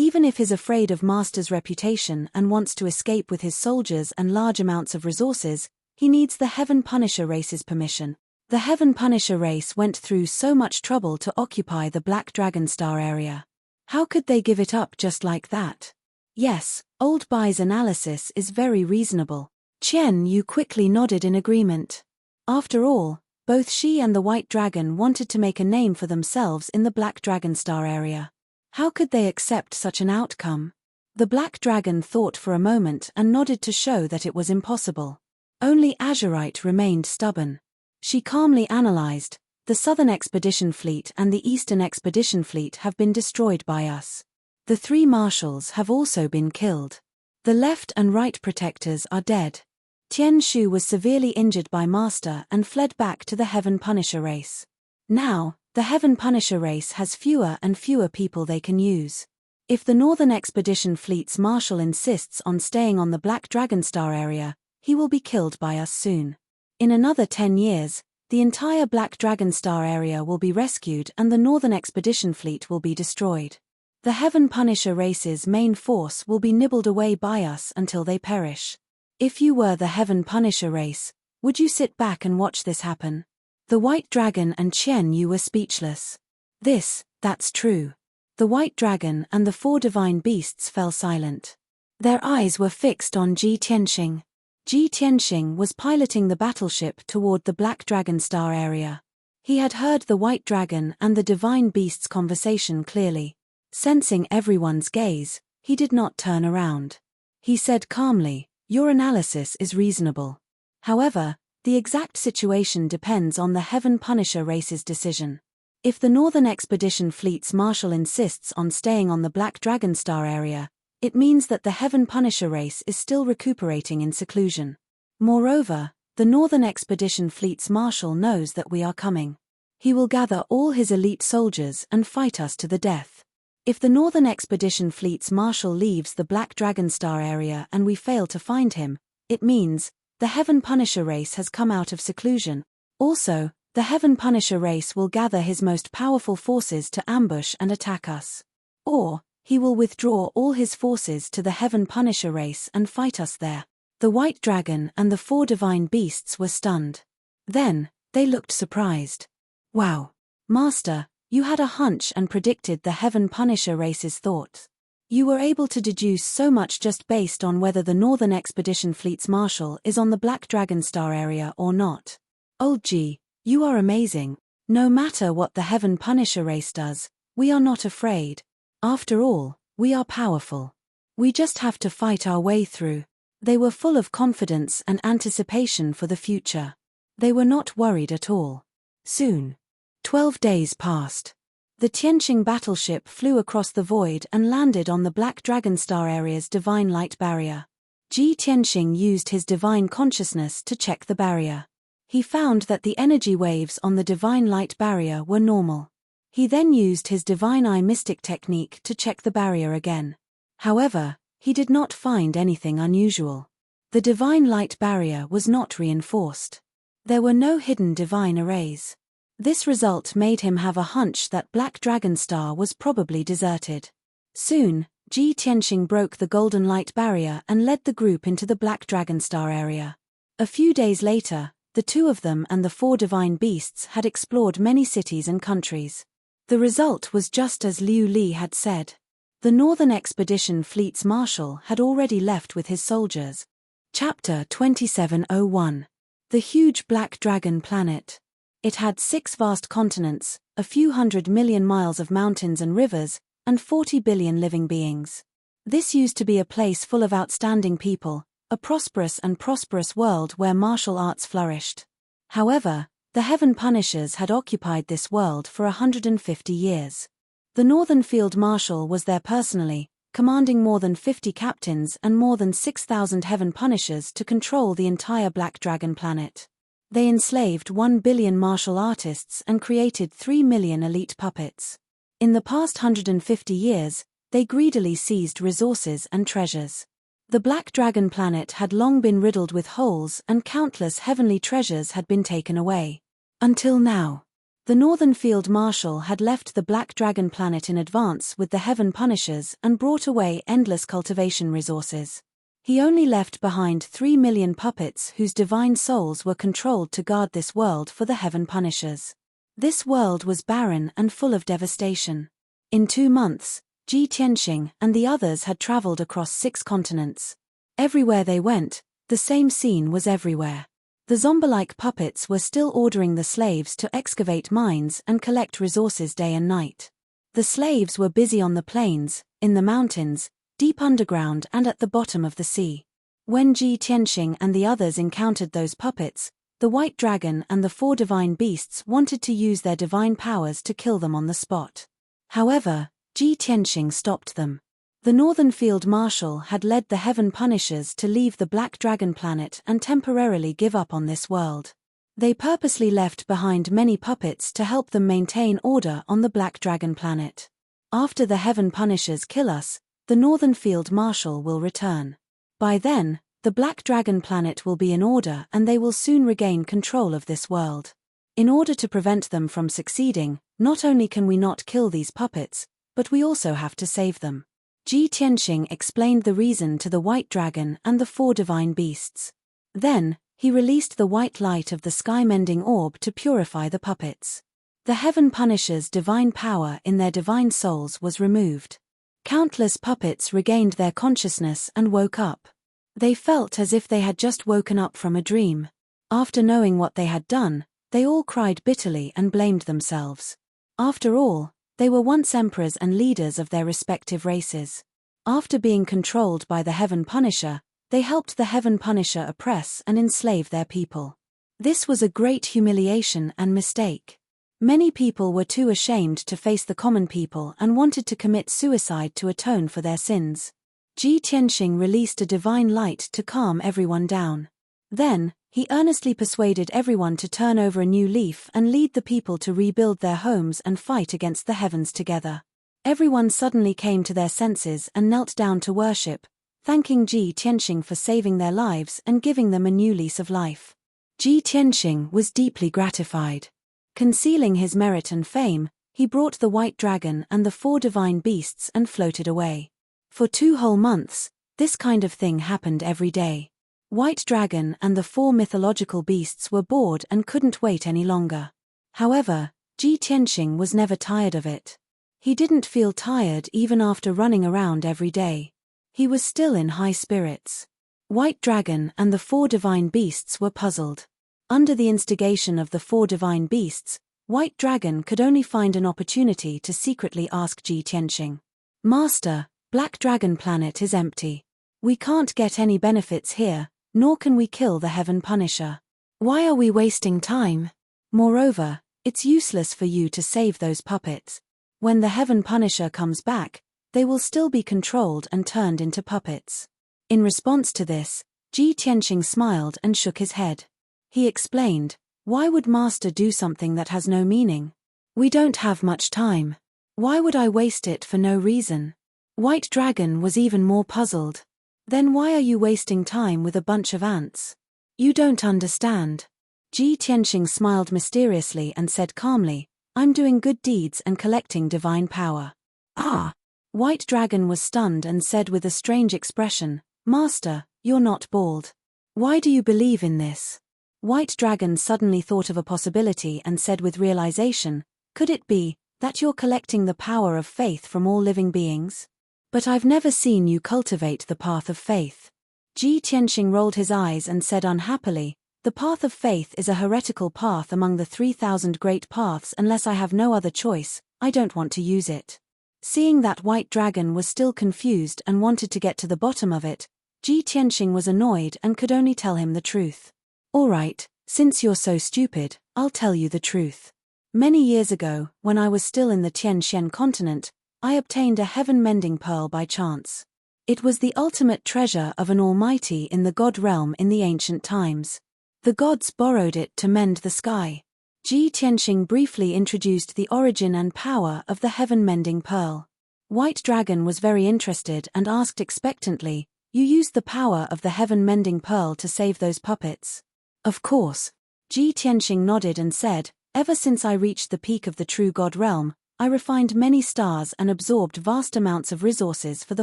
Even if he's afraid of Master's reputation and wants to escape with his soldiers and large amounts of resources, he needs the Heaven Punisher race's permission. The Heaven Punisher race went through so much trouble to occupy the Black Dragon Star area. How could they give it up just like that? Yes, Old Bai's analysis is very reasonable. Qian Yu quickly nodded in agreement. After all, both she and the White Dragon wanted to make a name for themselves in the Black Dragon Star area. How could they accept such an outcome? The Black Dragon thought for a moment and nodded to show that it was impossible. Only Azurite remained stubborn. She calmly analyzed, the Southern Expedition Fleet and the Eastern Expedition Fleet have been destroyed by us. The 3 marshals have also been killed. The left and right protectors are dead. Tian Shu was severely injured by Master and fled back to the Heaven Punisher race. Now, the Heaven Punisher race has fewer and fewer people they can use. If the Northern Expedition Fleet's marshal insists on staying on the Black Dragon Star area, he will be killed by us soon. In another 10 years, the entire Black Dragon Star area will be rescued and the Northern Expedition Fleet will be destroyed. The Heaven Punisher race's main force will be nibbled away by us until they perish. If you were the Heaven Punisher race, would you sit back and watch this happen? The White Dragon and Qian Yu were speechless. That's true. The White Dragon and the 4 divine beasts fell silent. Their eyes were fixed on Ji Tianxing. Ji Tianxing was piloting the battleship toward the Black Dragon Star area. He had heard the White Dragon and the divine beasts' conversation clearly. Sensing everyone's gaze, he did not turn around. He said calmly, "Your analysis is reasonable. However, the exact situation depends on the Heaven Punisher race's decision. If the Northern Expedition Fleet's marshal insists on staying on the Black Dragon Star area, it means that the Heaven Punisher race is still recuperating in seclusion. Moreover, the Northern Expedition Fleet's marshal knows that we are coming. He will gather all his elite soldiers and fight us to the death. If the Northern Expedition Fleet's marshal leaves the Black Dragon Star area and we fail to find him, it means the Heaven Punisher race has come out of seclusion. Also, the Heaven Punisher race will gather his most powerful forces to ambush and attack us. Or, he will withdraw all his forces to the Heaven Punisher race and fight us there." The White Dragon and the 4 divine beasts were stunned. Then, they looked surprised. "Wow. Master, you had a hunch and predicted the Heaven Punisher race's thoughts. You were able to deduce so much just based on whether the Northern Expedition Fleet's marshal is on the Black Dragon Star area or not. Old G, you are amazing. No matter what the Heaven Punisher race does, we are not afraid. After all, we are powerful. We just have to fight our way through." They were full of confidence and anticipation for the future. They were not worried at all. Soon, 12 days passed. The Tianxing battleship flew across the void and landed on the Black Dragon Star area's divine light barrier. Ji Tianxing used his divine consciousness to check the barrier. He found that the energy waves on the divine light barrier were normal. He then used his divine eye mystic technique to check the barrier again. However, he did not find anything unusual. The divine light barrier was not reinforced. There were no hidden divine arrays. This result made him have a hunch that Black Dragon Star was probably deserted. Soon, Ji Tianxing broke the golden light barrier and led the group into the Black Dragon Star area. A few days later, the 2 of them and the 4 divine beasts had explored many cities and countries. The result was just as Liu Li had said. The Northern Expedition Fleet's marshal had already left with his soldiers. Chapter 2701. The Huge Black Dragon Planet. It had 6 vast continents, a few 100 million miles of mountains and rivers, and 40 billion living beings. This used to be a place full of outstanding people, a prosperous world where martial arts flourished. However, the Heaven Punishers had occupied this world for 150 years. The Northern Field Marshal was there personally, commanding more than 50 captains and more than 6,000 Heaven Punishers to control the entire Black Dragon planet. They enslaved 1 billion martial artists and created 3 million elite puppets. In the past 150 years, they greedily seized resources and treasures. The Black Dragon planet had long been riddled with holes and countless heavenly treasures had been taken away. Until now. The Northern Field Marshal had left the Black Dragon planet in advance with the Heaven Punishers and brought away endless cultivation resources. He only left behind 3 million puppets whose divine souls were controlled to guard this world for the Heaven Punishers. This world was barren and full of devastation. In 2 months, Ji Tianxing and the others had traveled across 6 continents. Everywhere they went, the same scene was everywhere. The zombie-like puppets were still ordering the slaves to excavate mines and collect resources day and night. The slaves were busy on the plains, in the mountains, deep underground and at the bottom of the sea. When Ji Tianxing and the others encountered those puppets, the White Dragon and the 4 divine beasts wanted to use their divine powers to kill them on the spot. However, Ji Tianxing stopped them. The Northern Field Marshal had led the Heaven Punishers to leave the Black Dragon planet and temporarily give up on this world. They purposely left behind many puppets to help them maintain order on the Black Dragon planet. After the Heaven Punishers kill us, the Northern Field Marshal will return. By then, the Black Dragon planet will be in order and they will soon regain control of this world. In order to prevent them from succeeding, not only can we not kill these puppets, but we also have to save them. Ji Tianxing explained the reason to the White Dragon and the 4 divine beasts. Then, he released the white light of the sky-mending orb to purify the puppets. The Heaven Punishers' divine power in their divine souls was removed. Countless puppets regained their consciousness and woke up. They felt as if they had just woken up from a dream. After knowing what they had done, they all cried bitterly and blamed themselves. After all, they were once emperors and leaders of their respective races. After being controlled by the Heaven Punisher, they helped the Heaven Punisher oppress and enslave their people. This was a great humiliation and mistake. Many people were too ashamed to face the common people and wanted to commit suicide to atone for their sins. Ji Tianxing released a divine light to calm everyone down. Then, he earnestly persuaded everyone to turn over a new leaf and lead the people to rebuild their homes and fight against the heavens together. Everyone suddenly came to their senses and knelt down to worship, thanking Ji Tianxing for saving their lives and giving them a new lease of life. Ji Tianxing was deeply gratified. Concealing his merit and fame, he brought the White Dragon and the 4 divine beasts and floated away. For 2 whole months, this kind of thing happened every day. White Dragon and the 4 mythological beasts were bored and couldn't wait any longer. However, Ji Tianxing was never tired of it. He didn't feel tired even after running around every day. He was still in high spirits. White Dragon and the 4 divine beasts were puzzled. Under the instigation of the 4 divine beasts, White Dragon could only find an opportunity to secretly ask Ji Tianxing. "Master, Black Dragon planet is empty. We can't get any benefits here, nor can we kill the Heaven Punisher. Why are we wasting time? Moreover, it's useless for you to save those puppets. When the Heaven Punisher comes back, they will still be controlled and turned into puppets." In response to this, Ji Tianxing smiled and shook his head. He explained, "Why would Master do something that has no meaning? We don't have much time. Why would I waste it for no reason?" White Dragon was even more puzzled. "Then why are you wasting time with a bunch of ants? You don't understand." Ji Tianxing smiled mysteriously and said calmly, "I'm doing good deeds and collecting divine power." "Ah!" White Dragon was stunned and said with a strange expression, "Master, you're not bald. Why do you believe in this?" White Dragon suddenly thought of a possibility and said with realization, "Could it be that you're collecting the power of faith from all living beings? But I've never seen you cultivate the path of faith." Ji Tianxing rolled his eyes and said unhappily, "The path of faith is a heretical path among the 3,000 great paths. Unless I have no other choice, I don't want to use it." Seeing that White Dragon was still confused and wanted to get to the bottom of it, Ji Tianxing was annoyed and could only tell him the truth. "All right, since you're so stupid, I'll tell you the truth. Many years ago, when I was still in the Tianxian continent, I obtained a heaven-mending pearl by chance. It was the ultimate treasure of an almighty in the god realm in the ancient times. The gods borrowed it to mend the sky." Ji Tianxing briefly introduced the origin and power of the heaven-mending pearl. White Dragon was very interested and asked expectantly, "You used the power of the heaven-mending pearl to save those puppets?" "Of course." Ji Tianxing nodded and said, Ever since I reached the peak of the true God realm, I refined many stars and absorbed vast amounts of resources for the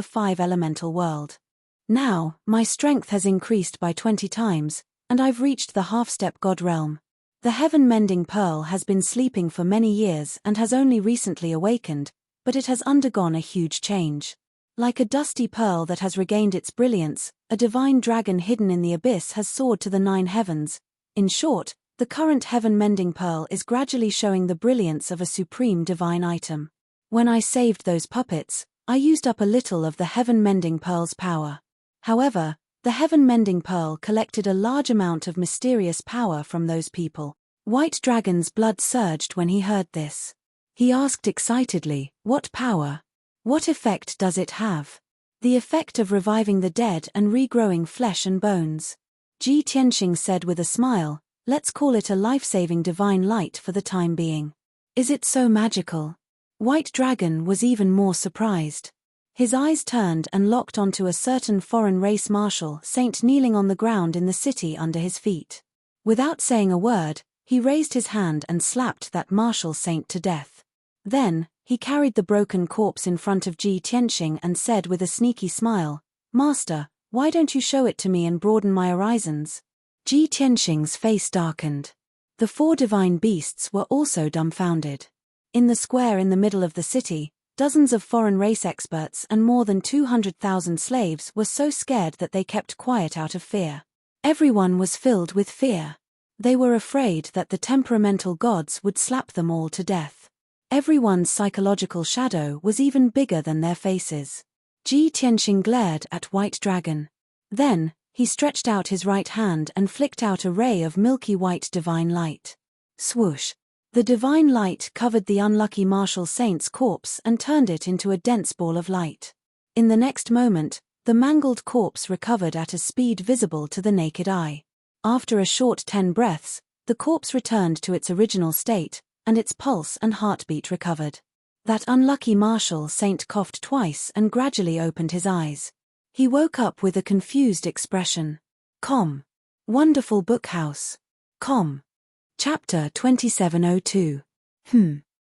5-elemental world. Now, my strength has increased by 20 times, and I've reached the half-step God realm. The heaven-mending pearl has been sleeping for many years and has only recently awakened, but it has undergone a huge change. Like a dusty pearl that has regained its brilliance, a divine dragon hidden in the abyss has soared to the 9 heavens. In short, the current heaven-mending pearl is gradually showing the brilliance of a supreme divine item. When I saved those puppets, I used up a little of the heaven-mending pearl's power. However, the heaven-mending pearl collected a large amount of mysterious power from those people. White Dragon's blood surged when he heard this. He asked excitedly, "What power? What effect does it have?" "The effect of reviving the dead and regrowing flesh and bones." Ji Tianxing said with a smile, "Let's call it a life-saving divine light for the time being." "Is it so magical?" White Dragon was even more surprised. His eyes turned and locked onto a certain foreign race martial saint kneeling on the ground in the city under his feet. Without saying a word, he raised his hand and slapped that martial saint to death. Then, he carried the broken corpse in front of Ji Tianxing and said with a sneaky smile, "Master, why don't you show it to me and broaden my horizons?" Ji Tianxing's face darkened. The 4 divine beasts were also dumbfounded. In the square in the middle of the city, dozens of foreign race experts and more than 200,000 slaves were so scared that they kept quiet out of fear. Everyone was filled with fear. They were afraid that the temperamental gods would slap them all to death. Everyone's psychological shadow was even bigger than their faces. Ji Tianxing glared at White Dragon. Then, he stretched out his right hand and flicked out a ray of milky white divine light. Swoosh! The divine light covered the unlucky martial saint's corpse and turned it into a dense ball of light. In the next moment, the mangled corpse recovered at a speed visible to the naked eye. After a short 10 breaths, the corpse returned to its original state, and its pulse and heartbeat recovered. That unlucky martial saint coughed twice and gradually opened his eyes. He woke up with a confused expression. Wonderful bookhouse. Chapter 2702.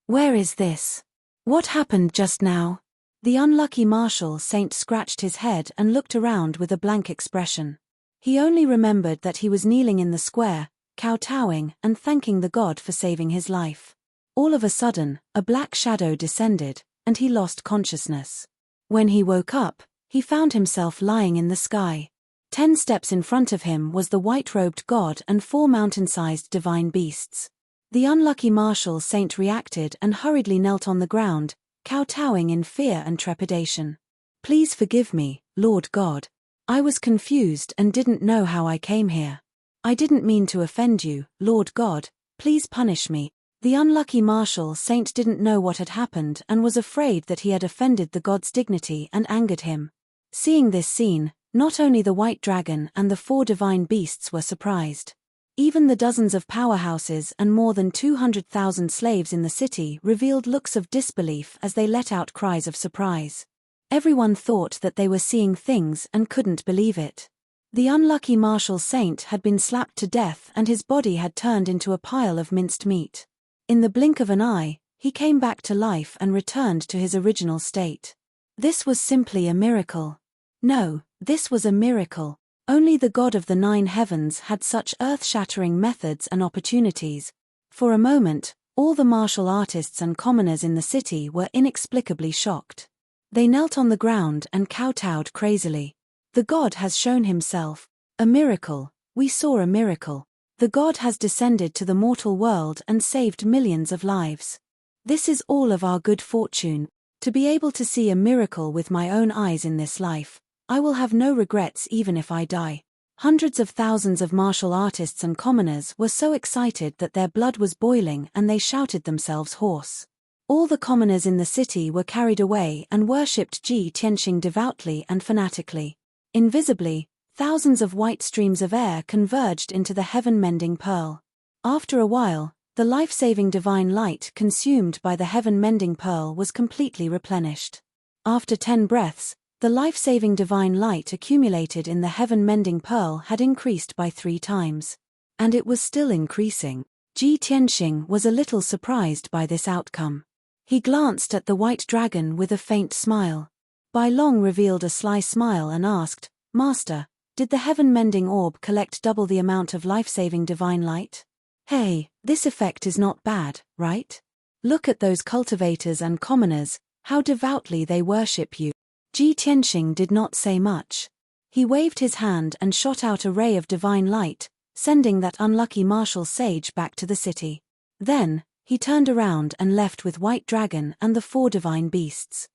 Where is this? What happened just now? The unlucky martial saint scratched his head and looked around with a blank expression. He only remembered that he was kneeling in the square, kowtowing and thanking the god for saving his life. All of a sudden, a black shadow descended, and he lost consciousness. When he woke up, he found himself lying in the sky. 10 steps in front of him was the white-robed god and 4 mountain-sized divine beasts. The unlucky martial saint reacted and hurriedly knelt on the ground, kowtowing in fear and trepidation. "Please forgive me, Lord God. I was confused and didn't know how I came here. I didn't mean to offend you, Lord God. Please punish me." The unlucky martial saint didn't know what had happened and was afraid that he had offended the god's dignity and angered him. Seeing this scene, not only the White Dragon and the 4 divine beasts were surprised. Even the dozens of powerhouses and more than 200,000 slaves in the city revealed looks of disbelief as they let out cries of surprise. Everyone thought that they were seeing things and couldn't believe it. The unlucky martial saint had been slapped to death and his body had turned into a pile of minced meat. In the blink of an eye, he came back to life and returned to his original state. This was simply a miracle. No, this was a miracle. Only the god of the 9 heavens had such earth-shattering methods and opportunities. For a moment, all the martial artists and commoners in the city were inexplicably shocked. They knelt on the ground and kowtowed crazily. The god has shown himself. A miracle. We saw a miracle. The god has descended to the mortal world and saved millions of lives. This is all of our good fortune. To be able to see a miracle with my own eyes in this life, I will have no regrets even if I die. Hundreds of thousands of martial artists and commoners were so excited that their blood was boiling and they shouted themselves hoarse. All the commoners in the city were carried away and worshipped Ji Tianxing devoutly and fanatically. Invisibly, thousands of white streams of air converged into the heaven-mending pearl. After a while, the life-saving divine light consumed by the heaven-mending pearl was completely replenished. After 10 breaths, the life-saving divine light accumulated in the heaven-mending pearl had increased by 3 times. And it was still increasing. Ji Tianxing was a little surprised by this outcome. He glanced at the white dragon with a faint smile. Bai Long revealed a sly smile and asked, "Master, did the heaven-mending orb collect double the amount of life-saving divine light?" "Hey, this effect is not bad, right? Look at those cultivators and commoners, how devoutly they worship you." Ji Tianxing did not say much. He waved his hand and shot out a ray of divine light, sending that unlucky martial sage back to the city. Then, he turned around and left with White Dragon and the 4 divine beasts.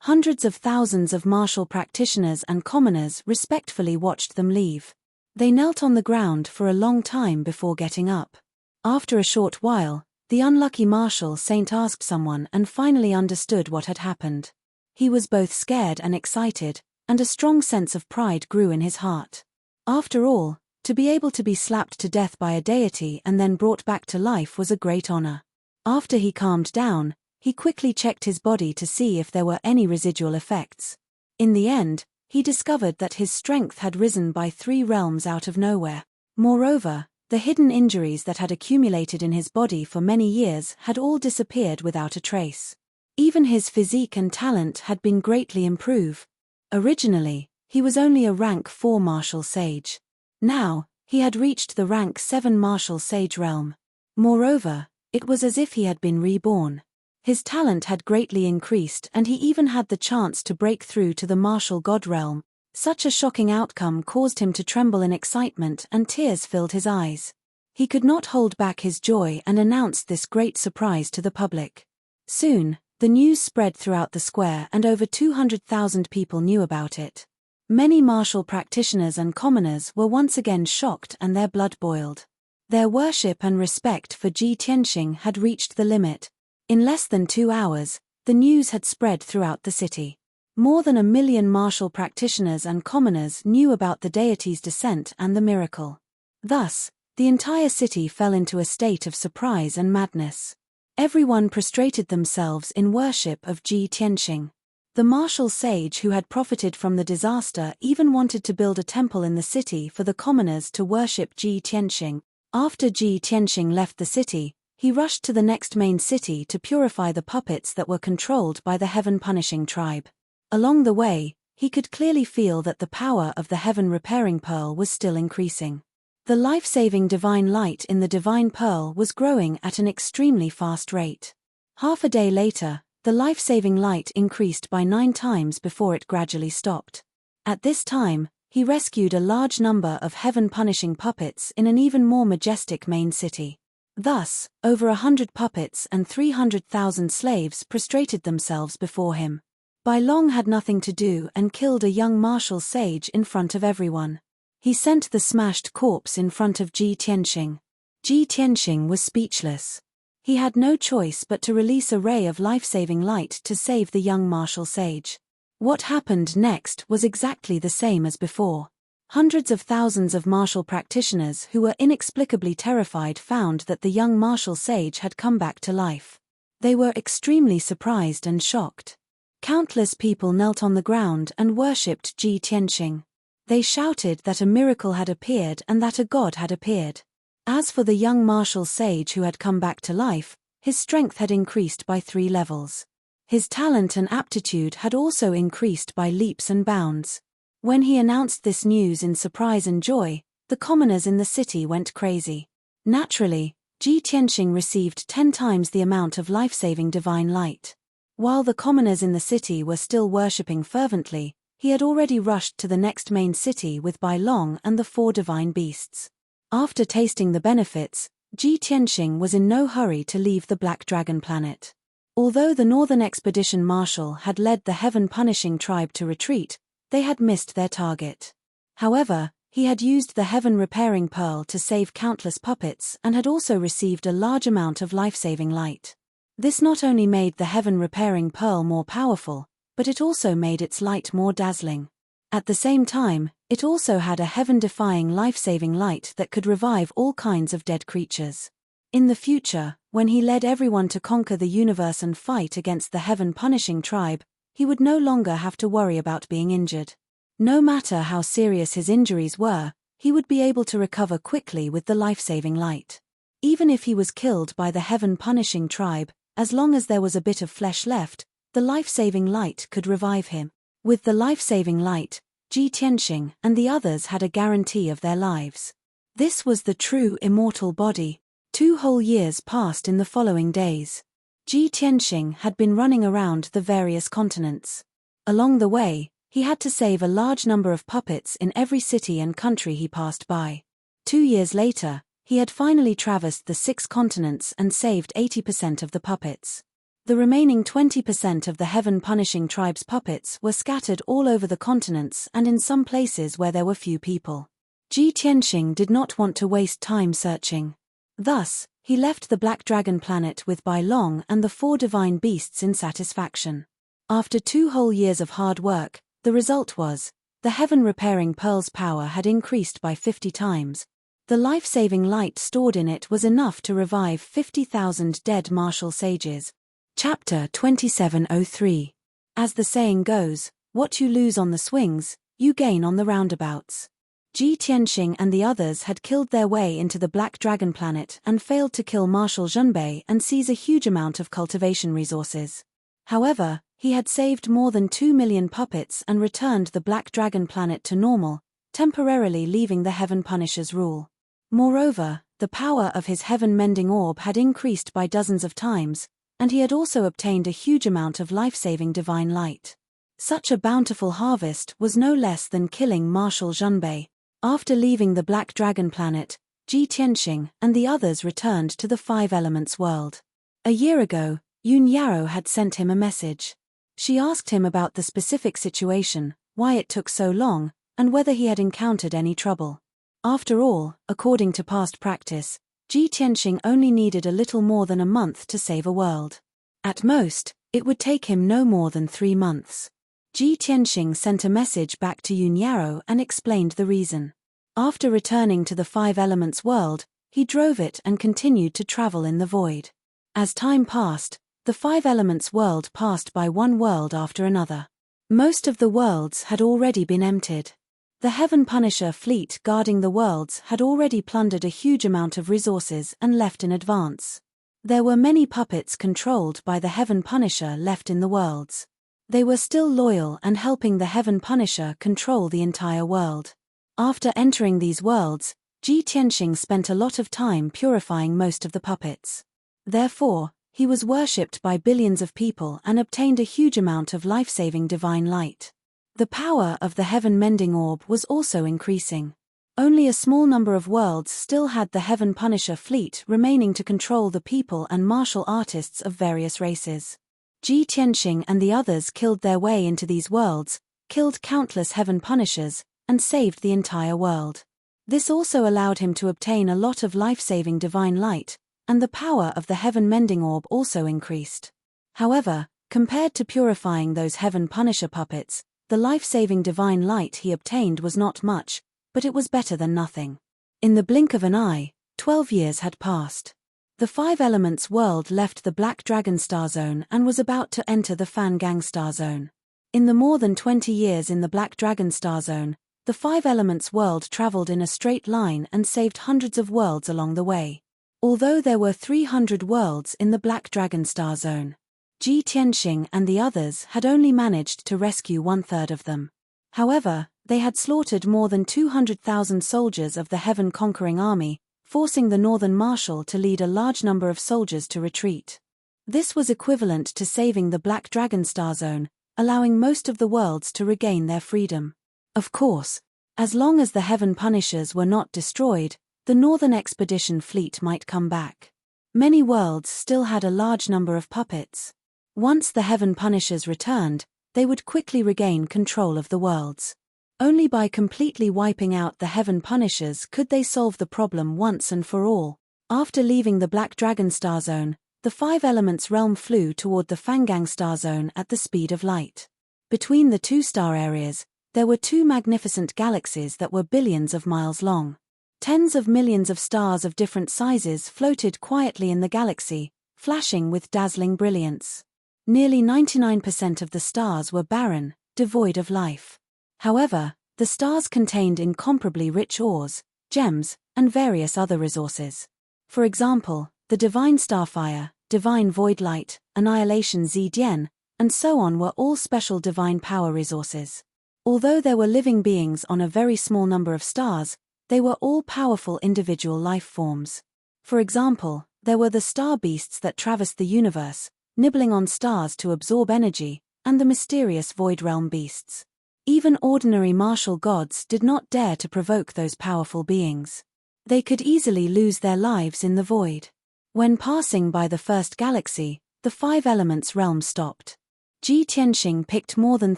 Hundreds of thousands of martial practitioners and commoners respectfully watched them leave. They knelt on the ground for a long time before getting up. After a short while, the unlucky martial saint asked someone and finally understood what had happened. He was both scared and excited, and a strong sense of pride grew in his heart. After all, to be able to be slapped to death by a deity and then brought back to life was a great honor. After he calmed down, he quickly checked his body to see if there were any residual effects. In the end, he discovered that his strength had risen by 3 realms out of nowhere. Moreover, the hidden injuries that had accumulated in his body for many years had all disappeared without a trace. Even his physique and talent had been greatly improved. Originally, he was only a rank 4 martial sage. Now, he had reached the rank 7 martial sage realm. Moreover, it was as if he had been reborn. His talent had greatly increased and he even had the chance to break through to the martial god realm. Such a shocking outcome caused him to tremble in excitement and tears filled his eyes. He could not hold back his joy and announced this great surprise to the public. Soon, the news spread throughout the square and over 200,000 people knew about it. Many martial practitioners and commoners were once again shocked and their blood boiled. Their worship and respect for Ji Tianxing had reached the limit. In less than 2 hours, the news had spread throughout the city. More than 1 million martial practitioners and commoners knew about the deity's descent and the miracle. Thus, the entire city fell into a state of surprise and madness. Everyone prostrated themselves in worship of Ji Tianxing. The martial sage who had profited from the disaster even wanted to build a temple in the city for the commoners to worship Ji Tianxing. After Ji Tianxing left the city, he rushed to the next main city to purify the puppets that were controlled by the heaven-punishing tribe. Along the way, he could clearly feel that the power of the heaven-repairing pearl was still increasing. The life-saving divine light in the divine pearl was growing at an extremely fast rate. Half a day later, the life-saving light increased by 9 times before it gradually stopped. At this time, he rescued a large number of heaven-punishing puppets in an even more majestic main city. Thus, over 100 puppets and 300,000 slaves prostrated themselves before him. Bai Long had nothing to do and killed a young martial sage in front of everyone. He sent the smashed corpse in front of Ji Tianxing. Ji Tianxing was speechless. He had no choice but to release a ray of life-saving light to save the young martial sage. What happened next was exactly the same as before. Hundreds of thousands of martial practitioners who were inexplicably terrified found that the young martial sage had come back to life. They were extremely surprised and shocked. Countless people knelt on the ground and worshipped Ji Tianxing. They shouted that a miracle had appeared and that a god had appeared. As for the young martial sage who had come back to life, his strength had increased by 3 levels. His talent and aptitude had also increased by leaps and bounds. When he announced this news in surprise and joy, the commoners in the city went crazy. Naturally, Ji Tianxing received 10 times the amount of life-saving divine light. While the commoners in the city were still worshipping fervently, he had already rushed to the next main city with Bai Long and the 4 divine beasts. After tasting the benefits, Ji Tianxing was in no hurry to leave the Black Dragon planet. Although the Northern Expedition Marshal had led the heaven-punishing tribe to retreat, they had missed their target. However, he had used the heaven-repairing pearl to save countless puppets and had also received a large amount of life-saving light. This not only made the heaven-repairing pearl more powerful, but it also made its light more dazzling. At the same time, it also had a heaven-defying life-saving light that could revive all kinds of dead creatures. In the future, when he led everyone to conquer the universe and fight against the heaven-punishing tribe, he would no longer have to worry about being injured. No matter how serious his injuries were, he would be able to recover quickly with the life-saving light. Even if he was killed by the heaven-punishing tribe, as long as there was a bit of flesh left, the life-saving light could revive him. With the life-saving light, Ji Tianxing and the others had a guarantee of their lives. This was the true immortal body. 2 whole years passed in the following days. Ji Tianxing had been running around the various continents. Along the way, he had to save a large number of puppets in every city and country he passed by. 2 years later, he had finally traversed the 6 continents and saved 80% of the puppets. The remaining 20% of the heaven-punishing tribe's puppets were scattered all over the continents and in some places where there were few people. Ji Tianxing did not want to waste time searching. Thus, he left the Black Dragon planet with Bai Long and the 4 divine beasts in satisfaction. After 2 whole years of hard work, the result was, the heaven-repairing pearl's power had increased by 50 times. The life-saving light stored in it was enough to revive 50,000 dead martial sages. Chapter 2703. As the saying goes, what you lose on the swings, you gain on the roundabouts. Ji Tianxing and the others had killed their way into the Black Dragon planet and failed to kill Marshal Zhenbei and seize a huge amount of cultivation resources. However, he had saved more than 2 million puppets and returned the Black Dragon planet to normal, temporarily leaving the Heaven Punisher's rule. Moreover, the power of his heaven-mending orb had increased by dozens of times, and he had also obtained a huge amount of life-saving divine light. Such a bountiful harvest was no less than killing Marshal Zhenbei. After leaving the Black Dragon planet, Ji Tianxing and the others returned to the 5 Elements world. A year ago, Yun Yaro had sent him a message. She asked him about the specific situation, why it took so long, and whether he had encountered any trouble. After all, according to past practice, Ji Tianxing only needed a little more than a month to save a world. At most, it would take him no more than 3 months. Ji Tianxing sent a message back to Yun Yaro and explained the reason. After returning to the 5 Elements world, he drove it and continued to travel in the void. As time passed, the 5 Elements world passed by one world after another. Most of the worlds had already been emptied. The Heaven Punisher fleet guarding the worlds had already plundered a huge amount of resources and left in advance. There were many puppets controlled by the Heaven Punisher left in the worlds. They were still loyal and helping the Heaven Punisher control the entire world. After entering these worlds, Ji Tianxing spent a lot of time purifying most of the puppets. Therefore, he was worshipped by billions of people and obtained a huge amount of life-saving divine light. The power of the heaven-mending orb was also increasing. Only a small number of worlds still had the Heaven Punisher fleet remaining to control the people and martial artists of various races. Ji Tianxing and the others killed their way into these worlds, killed countless Heaven Punishers, and saved the entire world. This also allowed him to obtain a lot of life-saving divine light, and the power of the heaven-mending orb also increased. However, compared to purifying those Heaven Punisher puppets, the life-saving divine light he obtained was not much, but it was better than nothing. In the blink of an eye, 12 years had passed. The 5 Elements world left the Black Dragon Star Zone and was about to enter the Fan Gang Star Zone. In the more than 20 years in the Black Dragon Star Zone, the 5 Elements world traveled in a straight line and saved hundreds of worlds along the way. Although there were 300 worlds in the Black Dragon Star Zone, Ji Tianxing and the others had only managed to rescue 1/3 of them. However, they had slaughtered more than 200,000 soldiers of the Heaven-conquering army, forcing the Northern Marshal to lead a large number of soldiers to retreat. This was equivalent to saving the Black Dragon Star Zone, allowing most of the worlds to regain their freedom. Of course, as long as the Heaven Punishers were not destroyed, the Northern Expedition fleet might come back. Many worlds still had a large number of puppets. Once the Heaven Punishers returned, they would quickly regain control of the worlds. Only by completely wiping out the Heaven Punishers could they solve the problem once and for all. After leaving the Black Dragon Star Zone, the 5 Elements realm flew toward the Fangang Star Zone at the speed of light. Between the 2 star areas, there were 2 magnificent galaxies that were billions of miles long. Tens of millions of stars of different sizes floated quietly in the galaxy, flashing with dazzling brilliance. Nearly 99% of the stars were barren, devoid of life. However, the stars contained incomparably rich ores, gems, and various other resources. For example, the divine starfire, divine void light, annihilation Zdian, and so on were all special divine power resources. Although there were living beings on a very small number of stars, they were all powerful individual life forms. For example, there were the star beasts that traversed the universe, nibbling on stars to absorb energy, and the mysterious void realm beasts. Even ordinary martial gods did not dare to provoke those powerful beings. They could easily lose their lives in the void. When passing by the first galaxy, the five elements realm stopped. Ji Tianxing picked more than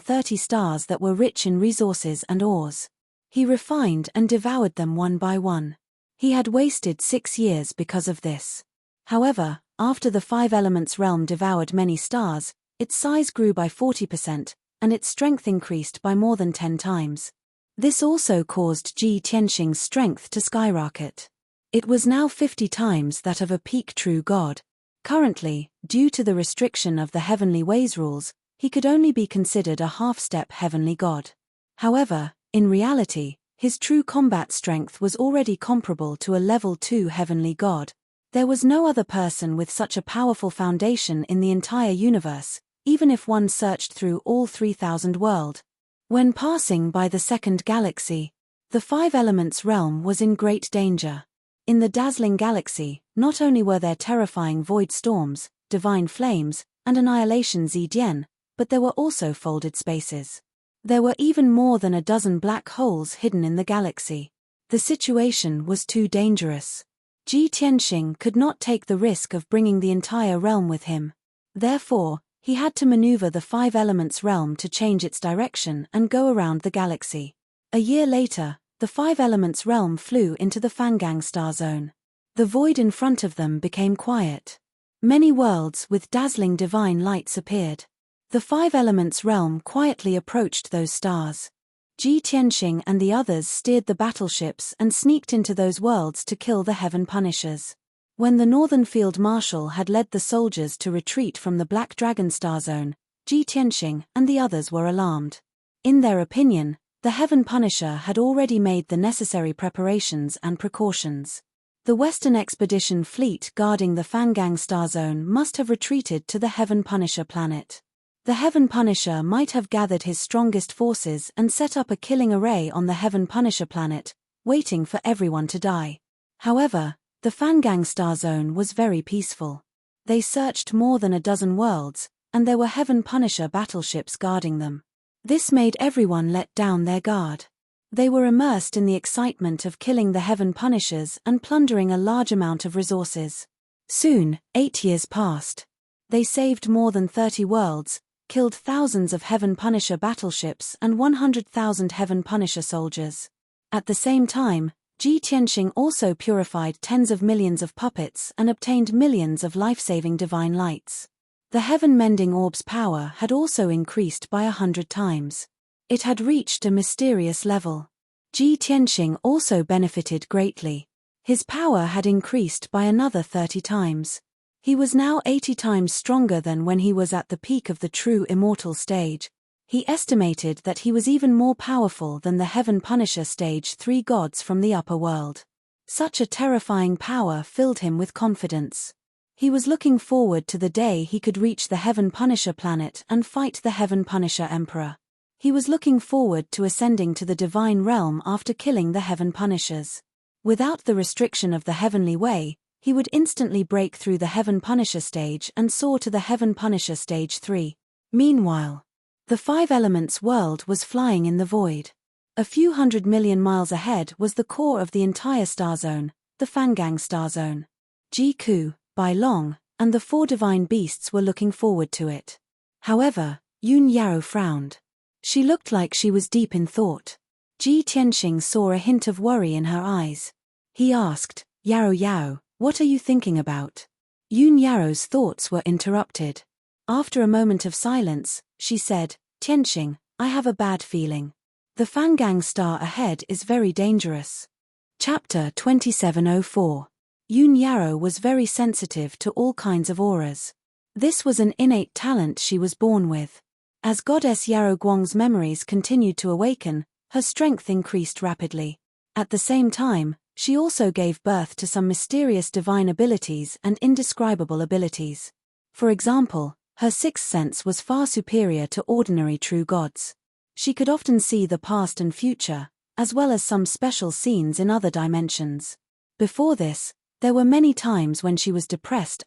30 stars that were rich in resources and ores. He refined and devoured them one by one. He had wasted 6 years because of this. However, after the five elements realm devoured many stars, its size grew by 40%, and its strength increased by more than 10 times. This also caused Ji Tianxing's strength to skyrocket. It was now 50 times that of a peak true god. Currently, due to the restriction of the heavenly ways rules, he could only be considered a half-step heavenly god. However, in reality, his true combat strength was already comparable to a level 2 heavenly god. There was no other person with such a powerful foundation in the entire universe, even if one searched through all 3,000 worlds. When passing by the second galaxy, the five elements realm was in great danger. In the dazzling galaxy, not only were there terrifying void storms, divine flames, and annihilation Zdian, but there were also folded spaces. There were even more than a dozen black holes hidden in the galaxy. The situation was too dangerous. Ji Tianxing could not take the risk of bringing the entire realm with him. Therefore, he had to maneuver the five elements realm to change its direction and go around the galaxy. A year later, the five elements realm flew into the Fangang star zone. The void in front of them became quiet. Many worlds with dazzling divine lights appeared. The five elements realm quietly approached those stars. Ji Tianxing and the others steered the battleships and sneaked into those worlds to kill the Heaven Punishers. When the Northern Field Marshal had led the soldiers to retreat from the Black Dragon star zone, Ji Tianxing and the others were alarmed. In their opinion, the Heaven Punisher had already made the necessary preparations and precautions. The Western Expedition fleet guarding the Fangang star zone must have retreated to the Heaven Punisher planet. The Heaven Punisher might have gathered his strongest forces and set up a killing array on the Heaven Punisher planet, waiting for everyone to die. However, the Fangang star zone was very peaceful. They searched more than a dozen worlds, and there were Heaven Punisher battleships guarding them. This made everyone let down their guard. They were immersed in the excitement of killing the Heaven Punishers and plundering a large amount of resources. Soon, 8 years passed. They saved more than 30 worlds, killed thousands of Heaven Punisher battleships and 100,000 Heaven Punisher soldiers. At the same time, Ji Tianxing also purified tens of millions of puppets and obtained millions of life-saving divine lights. The heaven-mending orb's power had also increased by 100 times. It had reached a mysterious level. Ji Tianxing also benefited greatly. His power had increased by another 30 times. He was now 80 times stronger than when he was at the peak of the true immortal stage. He estimated that he was even more powerful than the Heaven Punisher Stage 3 gods from the upper world. Such a terrifying power filled him with confidence. He was looking forward to the day he could reach the Heaven Punisher planet and fight the Heaven Punisher Emperor. He was looking forward to ascending to the divine realm after killing the Heaven Punishers. Without the restriction of the heavenly way, he would instantly break through the Heaven Punisher stage and soar to the Heaven Punisher Stage 3. Meanwhile, the Five Elements world was flying in the void. A few 100 million miles ahead was the core of the entire star zone, the Fangang star zone. Jiku, Bai Long, and the four divine beasts were looking forward to it. However, Yun Yao frowned. She looked like she was deep in thought. Ji Tianxing saw a hint of worry in her eyes. He asked, Yao Yao, what are you thinking about? Yun Yao's thoughts were interrupted. After a moment of silence, she said, Tianxing, I have a bad feeling. The Fangang star ahead is very dangerous. Chapter 2704. Yun Yao was very sensitive to all kinds of auras. This was an innate talent she was born with. As Goddess Yao Guang's memories continued to awaken, her strength increased rapidly. At the same time, She also gave birth to some mysterious divine abilities and indescribable abilities. For example, her sixth sense was far superior to ordinary true gods. She could often see the past and future, as well as some special scenes in other dimensions. Before this, there were many times when she was depressed.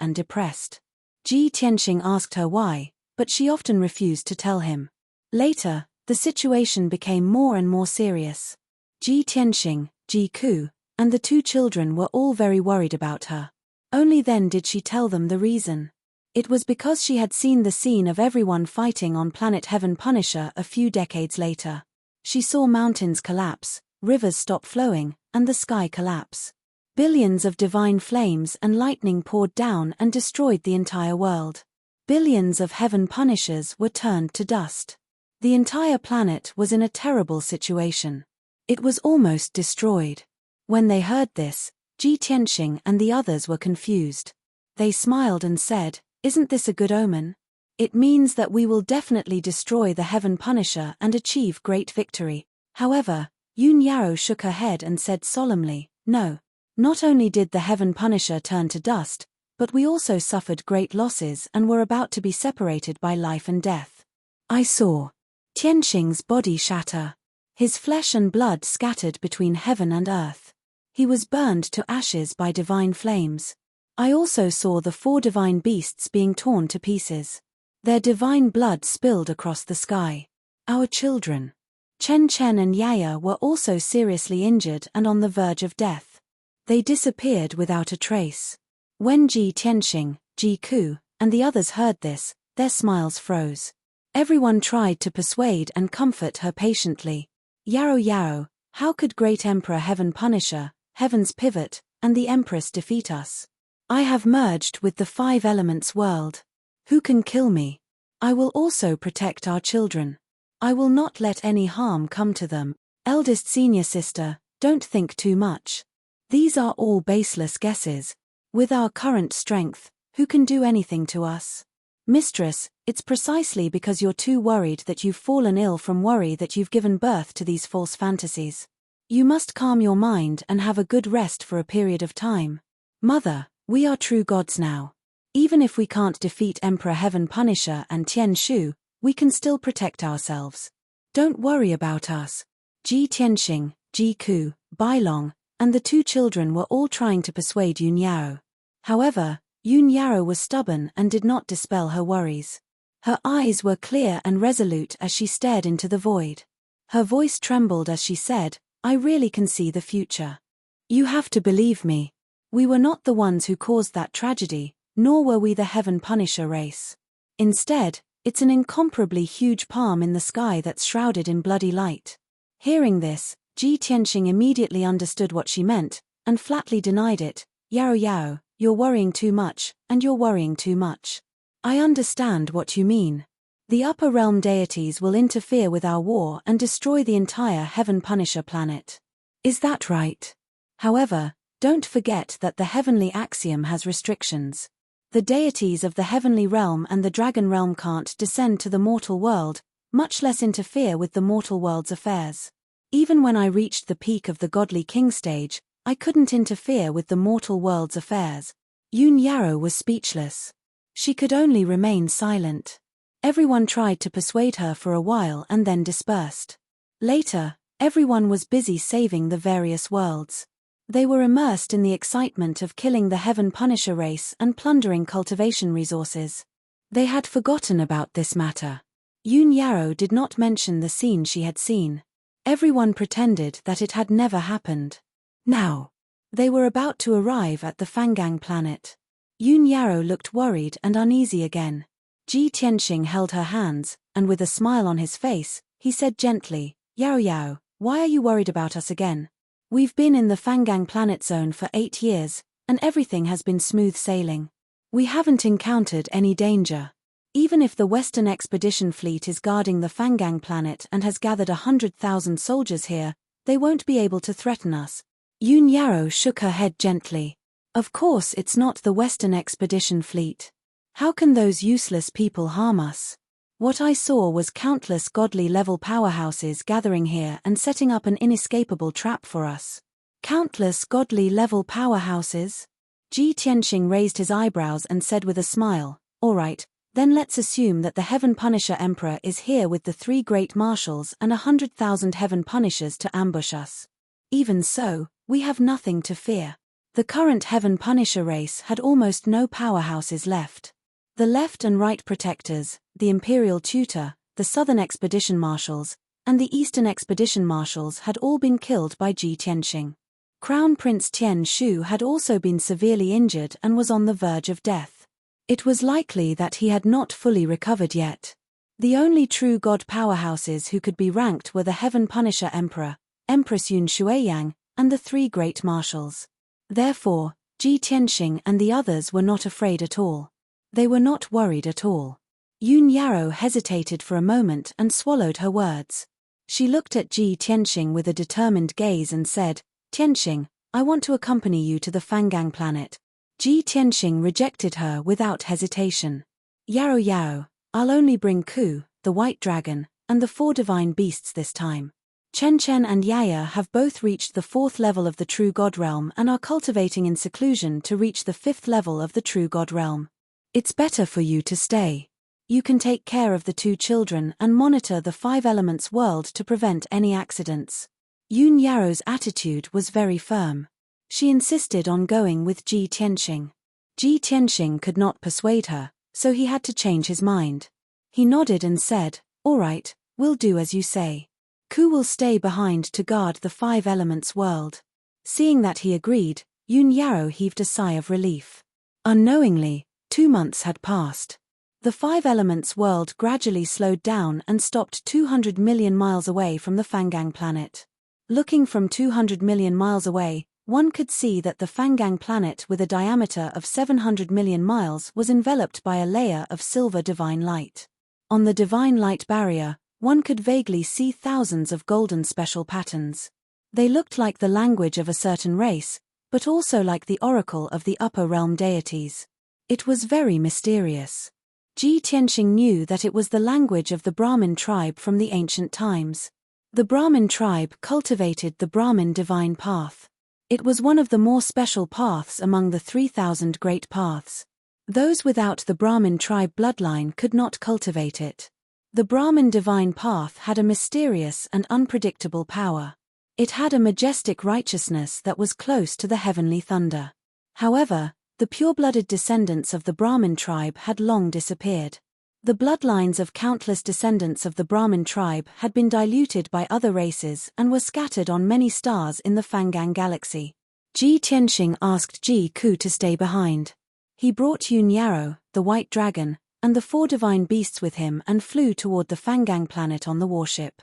Ji Tianxing asked her why, but she often refused to tell him. Later, the situation became more and more serious. Ji Tianxing, Ji Ku, and the two children were all very worried about her. Only then did she tell them the reason. It was because she had seen the scene of everyone fighting on planet Heavenpiercer a few decades later. She saw mountains collapse, rivers stop flowing, and the sky collapse. Billions of divine flames and lightning poured down and destroyed the entire world. Billions of Heavenpiecers were turned to dust. The entire planet was in a terrible situation. It was almost destroyed. When they heard this, Ji Tianxing and the others were confused. They smiled and said, "Isn't this a good omen? It means that we will definitely destroy the Heavenpiercer and achieve great victory." However, Yun Yao shook her head and said solemnly, "No. Not only did the Heavenpiercer turn to dust, but we also suffered great losses and were about to be separated by life and death." I saw Tianxing's body shatter. His flesh and blood scattered between heaven and earth. He was burned to ashes by divine flames. I also saw the 4 divine beasts being torn to pieces. Their divine blood spilled across the sky. Our children, Chen Chen and Yaya, were also seriously injured and on the verge of death. They disappeared without a trace. When Ji Tianxing, Ji Ku, and the others heard this, their smiles froze. Everyone tried to persuade and comfort her patiently. Yao, how could great Emperor Heavenpiercer, Heaven's Pivot, and the Empress defeat us? I have merged with the 5 elements world. Who can kill me? I will also protect our children. I will not let any harm come to them. Eldest senior sister, don't think too much. These are all baseless guesses. With our current strength, who can do anything to us? Mistress, it's precisely because you're too worried that you've fallen ill from worry that you've given birth to these false fantasies. You must calm your mind and have a good rest for a period of time. Mother, we are true gods now. Even if we can't defeat Emperor Heavenpiercer and Tian Shu, we can still protect ourselves. Don't worry about us. Ji Tianxing, Ji Ku, Bailong, and the two children were all trying to persuade Yun Yao. However, Yun Yao was stubborn and did not dispel her worries. Her eyes were clear and resolute as she stared into the void. Her voice trembled as she said, "I really can see the future. You have to believe me. We were not the ones who caused that tragedy, nor were we the Heavenpiercer race. Instead, it's an incomparably huge palm in the sky that's shrouded in bloody light." Hearing this, Ji Tianxing immediately understood what she meant, and flatly denied it. Yao, you're worrying too much, and you're worrying too much. I understand what you mean. The upper realm deities will interfere with our war and destroy the entire Heavenpiercer planet. Is that right? However, don't forget that the heavenly axiom has restrictions. The deities of the heavenly realm and the dragon realm can't descend to the mortal world, much less interfere with the mortal world's affairs. Even when I reached the peak of the godly king stage, I couldn't interfere with the mortal world's affairs. Yun Yao was speechless. She could only remain silent. Everyone tried to persuade her for a while and then dispersed. Later, everyone was busy saving the various worlds. They were immersed in the excitement of killing the Heavenpiercer race and plundering cultivation resources. They had forgotten about this matter. Yun Yao did not mention the scene she had seen. Everyone pretended that it had never happened. Now, they were about to arrive at the Fangang planet. Yun Yao looked worried and uneasy again. Ji Tianxing held her hands, and with a smile on his face, he said gently, Yao, why are you worried about us again? We've been in the Fangang planet zone for 8 years, and everything has been smooth sailing. We haven't encountered any danger. Even if the Western Expedition Fleet is guarding the Fangang planet and has gathered 100,000 soldiers here, they won't be able to threaten us. Yun Yao shook her head gently. Of course it's not the Western Expedition Fleet. How can those useless people harm us? What I saw was countless godly-level powerhouses gathering here and setting up an inescapable trap for us. Countless godly level powerhouses? Ji Tianxing raised his eyebrows and said with a smile, all right, then let's assume that the Heaven Punisher Emperor is here with the 3 great marshals and 100,000 Heaven Punishers to ambush us. Even so, we have nothing to fear. The current Heaven Punisher race had almost no powerhouses left. The left and right protectors, the Imperial Tutor, the Southern Expedition Marshals, and the Eastern Expedition Marshals had all been killed by Ji Tianxing. Crown Prince Tian Shu had also been severely injured and was on the verge of death. It was likely that he had not fully recovered yet. The only true god powerhouses who could be ranked were the Heaven Punisher Emperor, Empress Yun Shuiyang, and the 3 great marshals. Therefore, Ji Tianxing and the others were not afraid at all. They were not worried at all. Yun Yarrow hesitated for a moment and swallowed her words. She looked at Ji Tianxing with a determined gaze and said, Tianxing, I want to accompany you to the Fangang planet. Ji Tianxing rejected her without hesitation. Yarrow, I'll only bring Ku, the white dragon, and the 4 divine beasts this time. Chen and Yaya have both reached the 4th level of the True God Realm and are cultivating in seclusion to reach the 5th level of the True God Realm. It's better for you to stay. You can take care of the 2 children and monitor the 5 elements world to prevent any accidents. Yun Yarrow's attitude was very firm. She insisted on going with Ji Tianxing. Ji Tianxing could not persuade her, so he had to change his mind. He nodded and said, all right, we'll do as you say. Ku will stay behind to guard the 5 elements world. Seeing that he agreed, Yun Yarrow heaved a sigh of relief. Unknowingly, 2 months had passed. The 5 elements world gradually slowed down and stopped 200 million miles away from the Fangang planet. Looking from 200 million miles away, one could see that the Fangang planet with a diameter of 700 million miles was enveloped by a layer of silver divine light. On the divine light barrier, one could vaguely see thousands of golden special patterns. They looked like the language of a certain race, but also like the oracle of the upper realm deities. It was very mysterious. Ji Tianxing knew that it was the language of the Brahmin tribe from the ancient times. The Brahmin tribe cultivated the Brahmin divine path. It was one of the more special paths among the 3,000 great paths. Those without the Brahmin tribe bloodline could not cultivate it. The Brahmin divine path had a mysterious and unpredictable power. It had a majestic righteousness that was close to the heavenly thunder. However, the pure-blooded descendants of the Brahmin tribe had long disappeared. The bloodlines of countless descendants of the Brahmin tribe had been diluted by other races and were scattered on many stars in the Fangang galaxy. Ji Tianxing asked Ji Ku to stay behind. He brought Yun Yarrow, the white dragon, and the 4 divine beasts with him and flew toward the Fangang planet on the warship.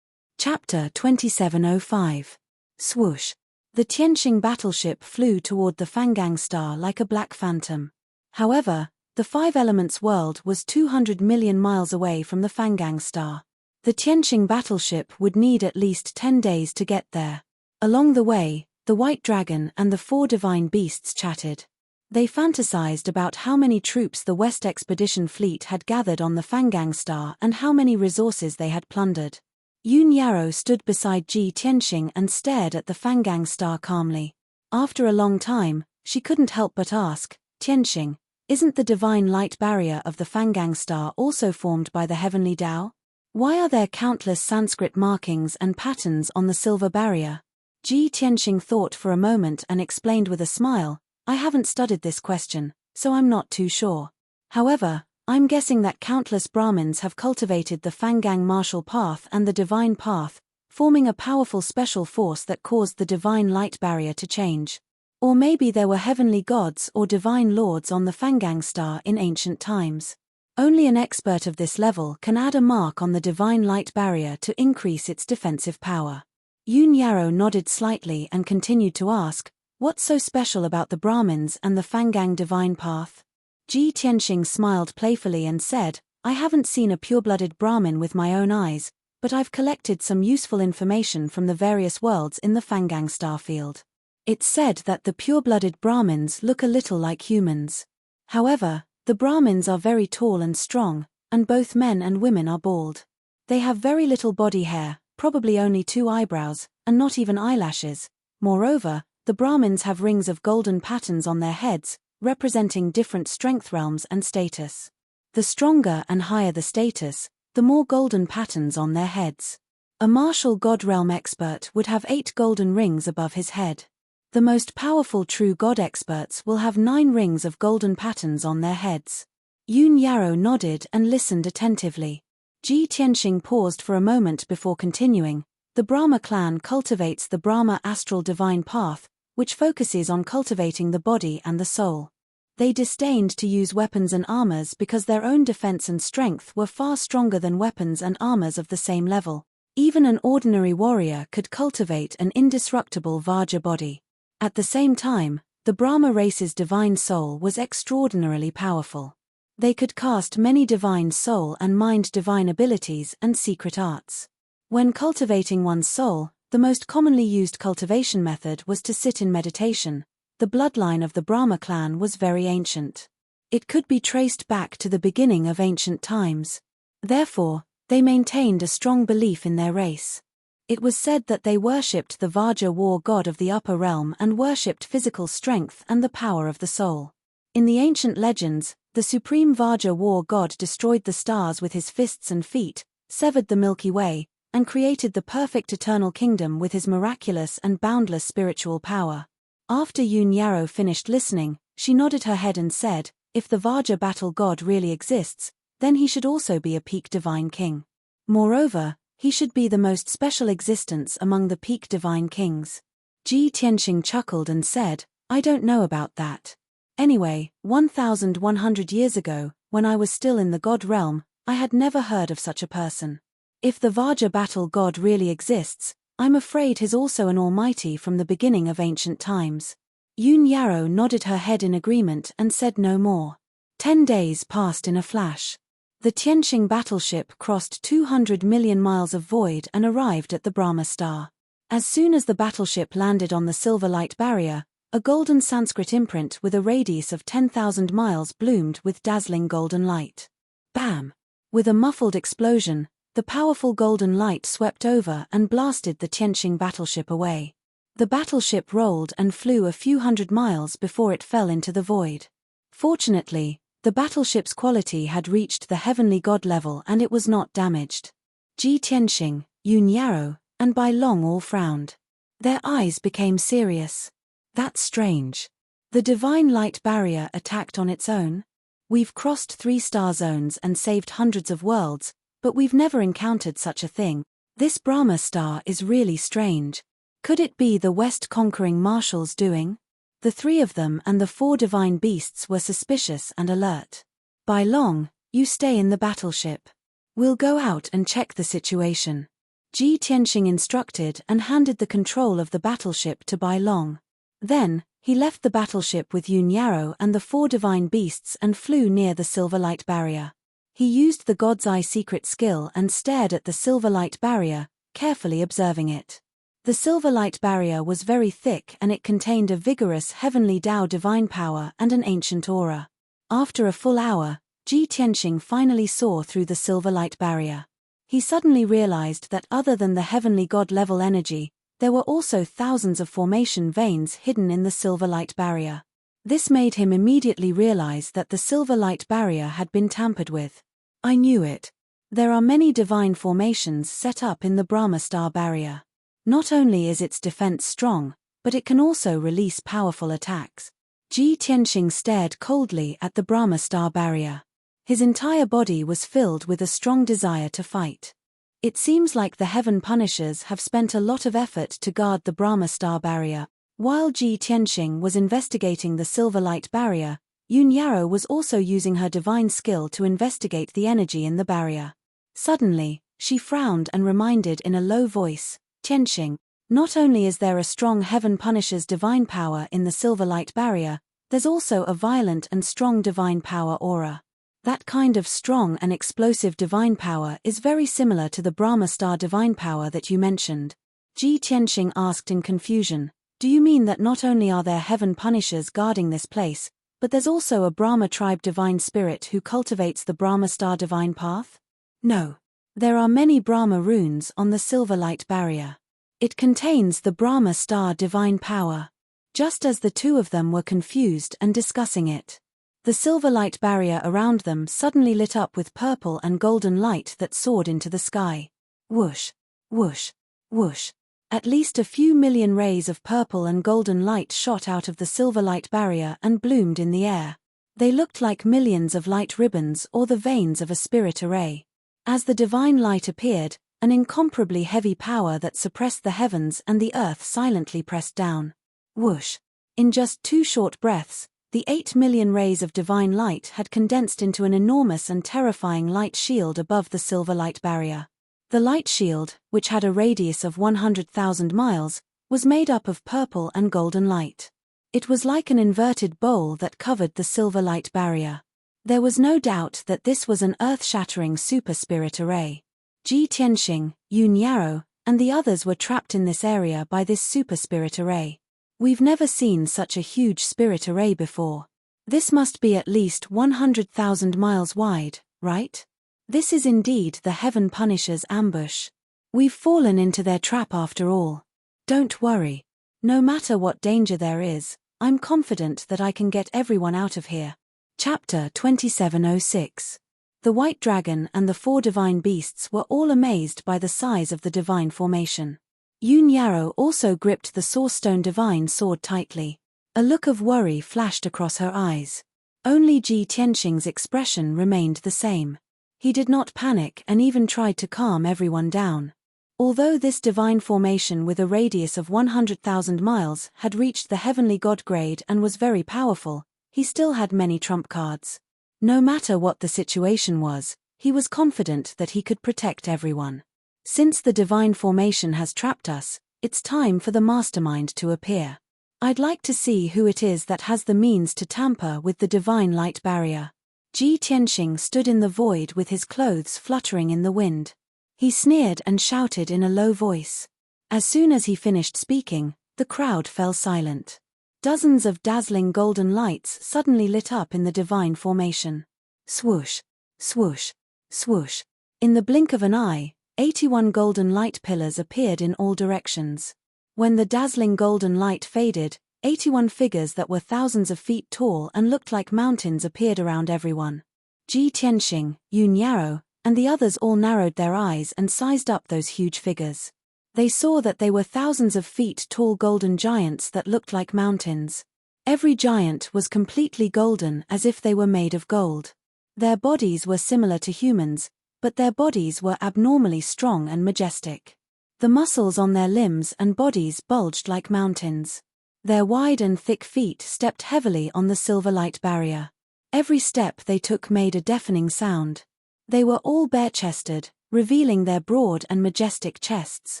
Chapter 2705. Swoosh. The Tianxing battleship flew toward the Fangang star like a black phantom. However, the 5 elements world was 200 million miles away from the Fangang star. The Tianxing battleship would need at least 10 days to get there. Along the way, the white dragon and the 4 divine beasts chatted. They fantasized about how many troops the West Expedition fleet had gathered on the Fangang star and how many resources they had plundered. Yun Yarrow stood beside Ji Tianxing and stared at the Fangang star calmly. After a long time, she couldn't help but ask, Tianxing, isn't the divine light barrier of the Fangang star also formed by the heavenly Tao? Why are there countless Sanskrit markings and patterns on the silver barrier? Ji Tianxing thought for a moment and explained with a smile, I haven't studied this question, so I'm not too sure. However, I'm guessing that countless Brahmins have cultivated the Fangang martial path and the divine path, forming a powerful special force that caused the divine light barrier to change. Or maybe there were heavenly gods or divine lords on the Fangang star in ancient times. Only an expert of this level can add a mark on the divine light barrier to increase its defensive power. Yun Yarrow nodded slightly and continued to ask, what's so special about the Brahmins and the Fangang divine path? Ji Tianxing smiled playfully and said, I haven't seen a pure-blooded Brahmin with my own eyes, but I've collected some useful information from the various worlds in the Fangang star field. It's said that the pure-blooded Brahmins look a little like humans. However, the Brahmins are very tall and strong, and both men and women are bald. They have very little body hair, probably only 2 eyebrows, and not even eyelashes. Moreover, the Brahmins have rings of golden patterns on their heads, representing different strength realms and status. The stronger and higher the status, the more golden patterns on their heads. A martial god realm expert would have 8 golden rings above his head. The most powerful true god experts will have 9 rings of golden patterns on their heads. Yun Yarrow nodded and listened attentively. Ji Tianxing paused for a moment before continuing. The Brahma clan cultivates the Brahma astral divine path, which focuses on cultivating the body and the soul. They disdained to use weapons and armors because their own defense and strength were far stronger than weapons and armors of the same level. Even an ordinary warrior could cultivate an indestructible Vajra body. At the same time, the Brahma race's divine soul was extraordinarily powerful. They could cast many divine soul and mind divine abilities and secret arts. When cultivating one's soul, the most commonly used cultivation method was to sit in meditation. The bloodline of the Brahma clan was very ancient. It could be traced back to the beginning of ancient times. Therefore, they maintained a strong belief in their race. It was said that they worshipped the Vajra war god of the upper realm and worshipped physical strength and the power of the soul. In the ancient legends, the supreme Vajra war god destroyed the stars with his fists and feet, severed the Milky Way, and created the perfect eternal kingdom with his miraculous and boundless spiritual power. After Yun Yarrow finished listening, she nodded her head and said, "If the Vajra battle god really exists, then he should also be a peak divine king. Moreover, he should be the most special existence among the peak divine kings." Ji Tianxing chuckled and said, "I don't know about that. Anyway, 1,100 years ago, when I was still in the god realm, I had never heard of such a person. If the Vajra battle god really exists, I'm afraid he's also an almighty from the beginning of ancient times." Yun Yarrow nodded her head in agreement and said no more. 10 days passed in a flash. The Tianxing battleship crossed 200 million miles of void and arrived at the Brahma star. As soon as the battleship landed on the silver light barrier, a golden Sanskrit imprint with a radius of 10,000 miles bloomed with dazzling golden light. Bam! With a muffled explosion, the powerful golden light swept over and blasted the Tianxing battleship away. The battleship rolled and flew a few hundred miles before it fell into the void. Fortunately, the battleship's quality had reached the heavenly god level and it was not damaged. Ji Tianxing, Yun Yarrow, and Bai Long all frowned. Their eyes became serious. "That's strange. The divine light barrier attacked on its own? We've crossed 3 star zones and saved hundreds of worlds, but we've never encountered such a thing. This Brahma star is really strange. Could it be the West conquering marshals doing?" The 3 of them and the 4 divine beasts were suspicious and alert. "Bai Long, you stay in the battleship. We'll go out and check the situation." Ji Tianxing instructed and handed the control of the battleship to Bai Long. Then, he left the battleship with Yun Yarrow and the 4 divine beasts and flew near the silver light barrier. He used the God's Eye secret skill and stared at the silver light barrier, carefully observing it. The silver light barrier was very thick and it contained a vigorous heavenly Tao divine power and an ancient aura. After a full hour, Ji Tianxing finally saw through the silver light barrier. He suddenly realized that other than the heavenly god level energy, there were also thousands of formation veins hidden in the silver light barrier. This made him immediately realize that the silver light barrier had been tampered with. "I knew it. There are many divine formations set up in the Brahma star barrier. Not only is its defense strong, but it can also release powerful attacks." Ji Tianxing stared coldly at the Brahma star barrier. His entire body was filled with a strong desire to fight. It seems like the Heaven Punishers have spent a lot of effort to guard the Brahma star barrier. While Ji Tianxing was investigating the silver light barrier, Yun Yarrow was also using her divine skill to investigate the energy in the barrier. Suddenly, she frowned and reminded in a low voice, "Tianxing, not only is there a strong Heaven Punisher's divine power in the silver light barrier, there's also a violent and strong divine power aura. That kind of strong and explosive divine power is very similar to the Brahma star divine power that you mentioned." Ji Tianxing asked in confusion, "Do you mean that not only are there Heaven Punishers guarding this place, but there's also a Brahma tribe divine spirit who cultivates the Brahma star divine path?" "No. There are many Brahma runes on the silver light barrier. It contains the Brahma star divine power. just as the two of them were confused and discussing it. The silver light barrier around them suddenly lit up with purple and golden light that soared into the sky. Whoosh, whoosh, whoosh. At least a few million rays of purple and golden light shot out of the silver light barrier and bloomed in the air. They looked like millions of light ribbons or the veins of a spirit array. As the divine light appeared, an incomparably heavy power that suppressed the heavens and the earth silently pressed down. Whoosh! In just 2 short breaths, the 8 million rays of divine light had condensed into an enormous and terrifying light shield above the silver light barrier. The light shield, which had a radius of 100,000 miles, was made up of purple and golden light. It was like an inverted bowl that covered the silver light barrier. There was no doubt that this was an earth-shattering super spirit array. Ji Tianxing, Yun Yarrow, and the others were trapped in this area by this super spirit array. We've never seen such a huge spirit array before. This must be at least 100,000 miles wide, right? This is indeed the Heaven Punisher's ambush. We've fallen into their trap after all. Don't worry. No matter what danger there is, I'm confident that I can get everyone out of here. Chapter 2706. The White Dragon and the 4 divine beasts were all amazed by the size of the divine formation. Yun Yarrow also gripped the Sourcestone divine sword tightly. A look of worry flashed across her eyes. Only Ji Tianxing's expression remained the same. He did not panic and even tried to calm everyone down. Although this divine formation with a radius of 100,000 miles had reached the heavenly god grade and was very powerful, he still had many trump cards. No matter what the situation was, he was confident that he could protect everyone. Since the divine formation has trapped us, it's time for the mastermind to appear. I'd like to see who it is that has the means to tamper with the divine light barrier. Ji Tianxing stood in the void with his clothes fluttering in the wind. He sneered and shouted in a low voice. As soon as he finished speaking, the crowd fell silent. Dozens of dazzling golden lights suddenly lit up in the divine formation. Swoosh, swoosh, swoosh. In the blink of an eye, 81 golden light pillars appeared in all directions. When the dazzling golden light faded, 81 figures that were thousands of feet tall and looked like mountains appeared around everyone. Ji Tianxing, Yun Yarrow, and the others all narrowed their eyes and sized up those huge figures. They saw that they were thousands of feet tall golden giants that looked like mountains. Every giant was completely golden as if they were made of gold. Their bodies were similar to humans, but their bodies were abnormally strong and majestic. The muscles on their limbs and bodies bulged like mountains. Their wide and thick feet stepped heavily on the silver light barrier. Every step they took made a deafening sound. They were all bare-chested, revealing their broad and majestic chests.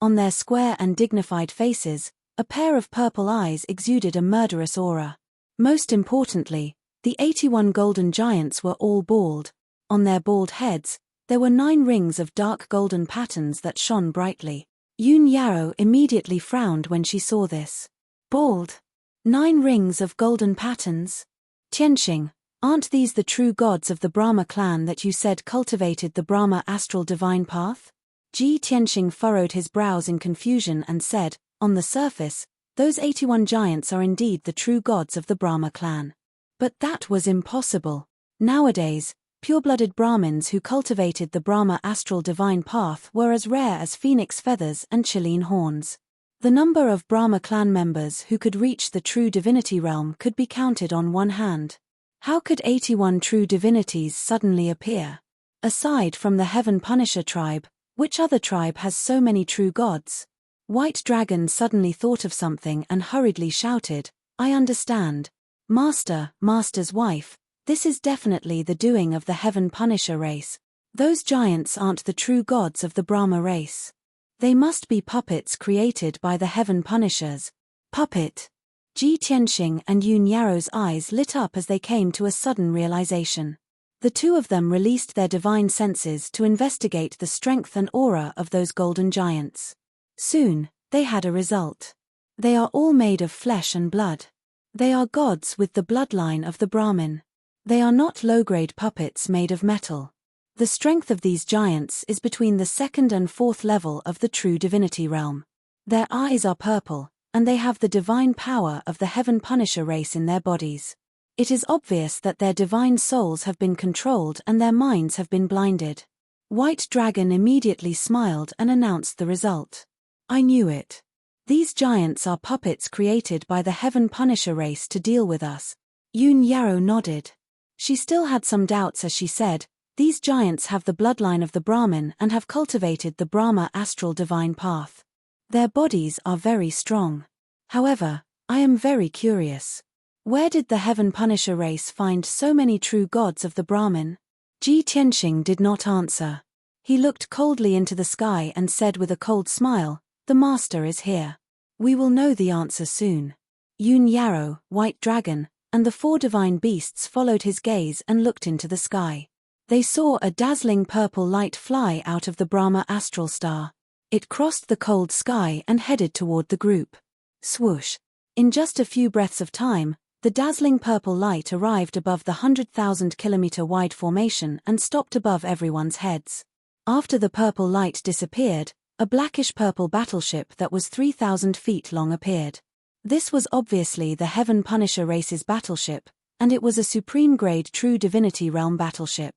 On their square and dignified faces, a pair of purple eyes exuded a murderous aura. Most importantly, the 81 golden giants were all bald. On their bald heads, there were 9 rings of dark golden patterns that shone brightly. Yun Yarrow immediately frowned when she saw this. Bald? 9 rings of golden patterns? Tianxing, aren't these the true gods of the Brahma clan that you said cultivated the Brahma astral divine path? Ji Tianxing furrowed his brows in confusion and said, on the surface, those 81 giants are indeed the true gods of the Brahma clan. But that was impossible. Nowadays, pure-blooded Brahmins who cultivated the Brahma astral divine path were as rare as phoenix feathers and Chilean horns. The number of Brahma clan members who could reach the true divinity realm could be counted on one hand. How could 81 true divinities suddenly appear? Aside from the Heaven Punisher tribe, which other tribe has so many true gods? White Dragon suddenly thought of something and hurriedly shouted, I understand. Master's wife, this is definitely the doing of the Heaven Punisher race. Those giants aren't the true gods of the Brahma race. They must be puppets created by the Heaven Punishers. Puppet. Ji Tianxing and Yun Yarrow's eyes lit up as they came to a sudden realization. The two of them released their divine senses to investigate the strength and aura of those golden giants. Soon, they had a result. They are all made of flesh and blood. They are gods with the bloodline of the Brahmin. They are not low-grade puppets made of metal. The strength of these giants is between the 2nd and 4th level of the true divinity realm. Their eyes are purple, and they have the divine power of the Heaven Punisher race in their bodies. It is obvious that their divine souls have been controlled and their minds have been blinded. White Dragon immediately smiled and announced the result. I knew it. These giants are puppets created by the Heaven Punisher race to deal with us. Yoon Yarrow nodded. She still had some doubts as she said, these giants have the bloodline of the Brahmin and have cultivated the Brahma astral divine path. Their bodies are very strong. However, I am very curious. Where did the Heaven Punisher race find so many true gods of the Brahmin? Ji Tianxing did not answer. He looked coldly into the sky and said with a cold smile, the master is here. We will know the answer soon. Yoon Yarrow, White Dragon, and the 4 divine beasts followed his gaze and looked into the sky. They saw a dazzling purple light fly out of the Brahma astral star. It crossed the cold sky and headed toward the group. Swoosh! In just a few breaths of time, the dazzling purple light arrived above the 100,000-kilometer-wide formation and stopped above everyone's heads. After the purple light disappeared, a blackish-purple battleship that was 3,000 feet long appeared. This was obviously the Heaven Punisher race's battleship, and it was a supreme-grade true divinity realm battleship.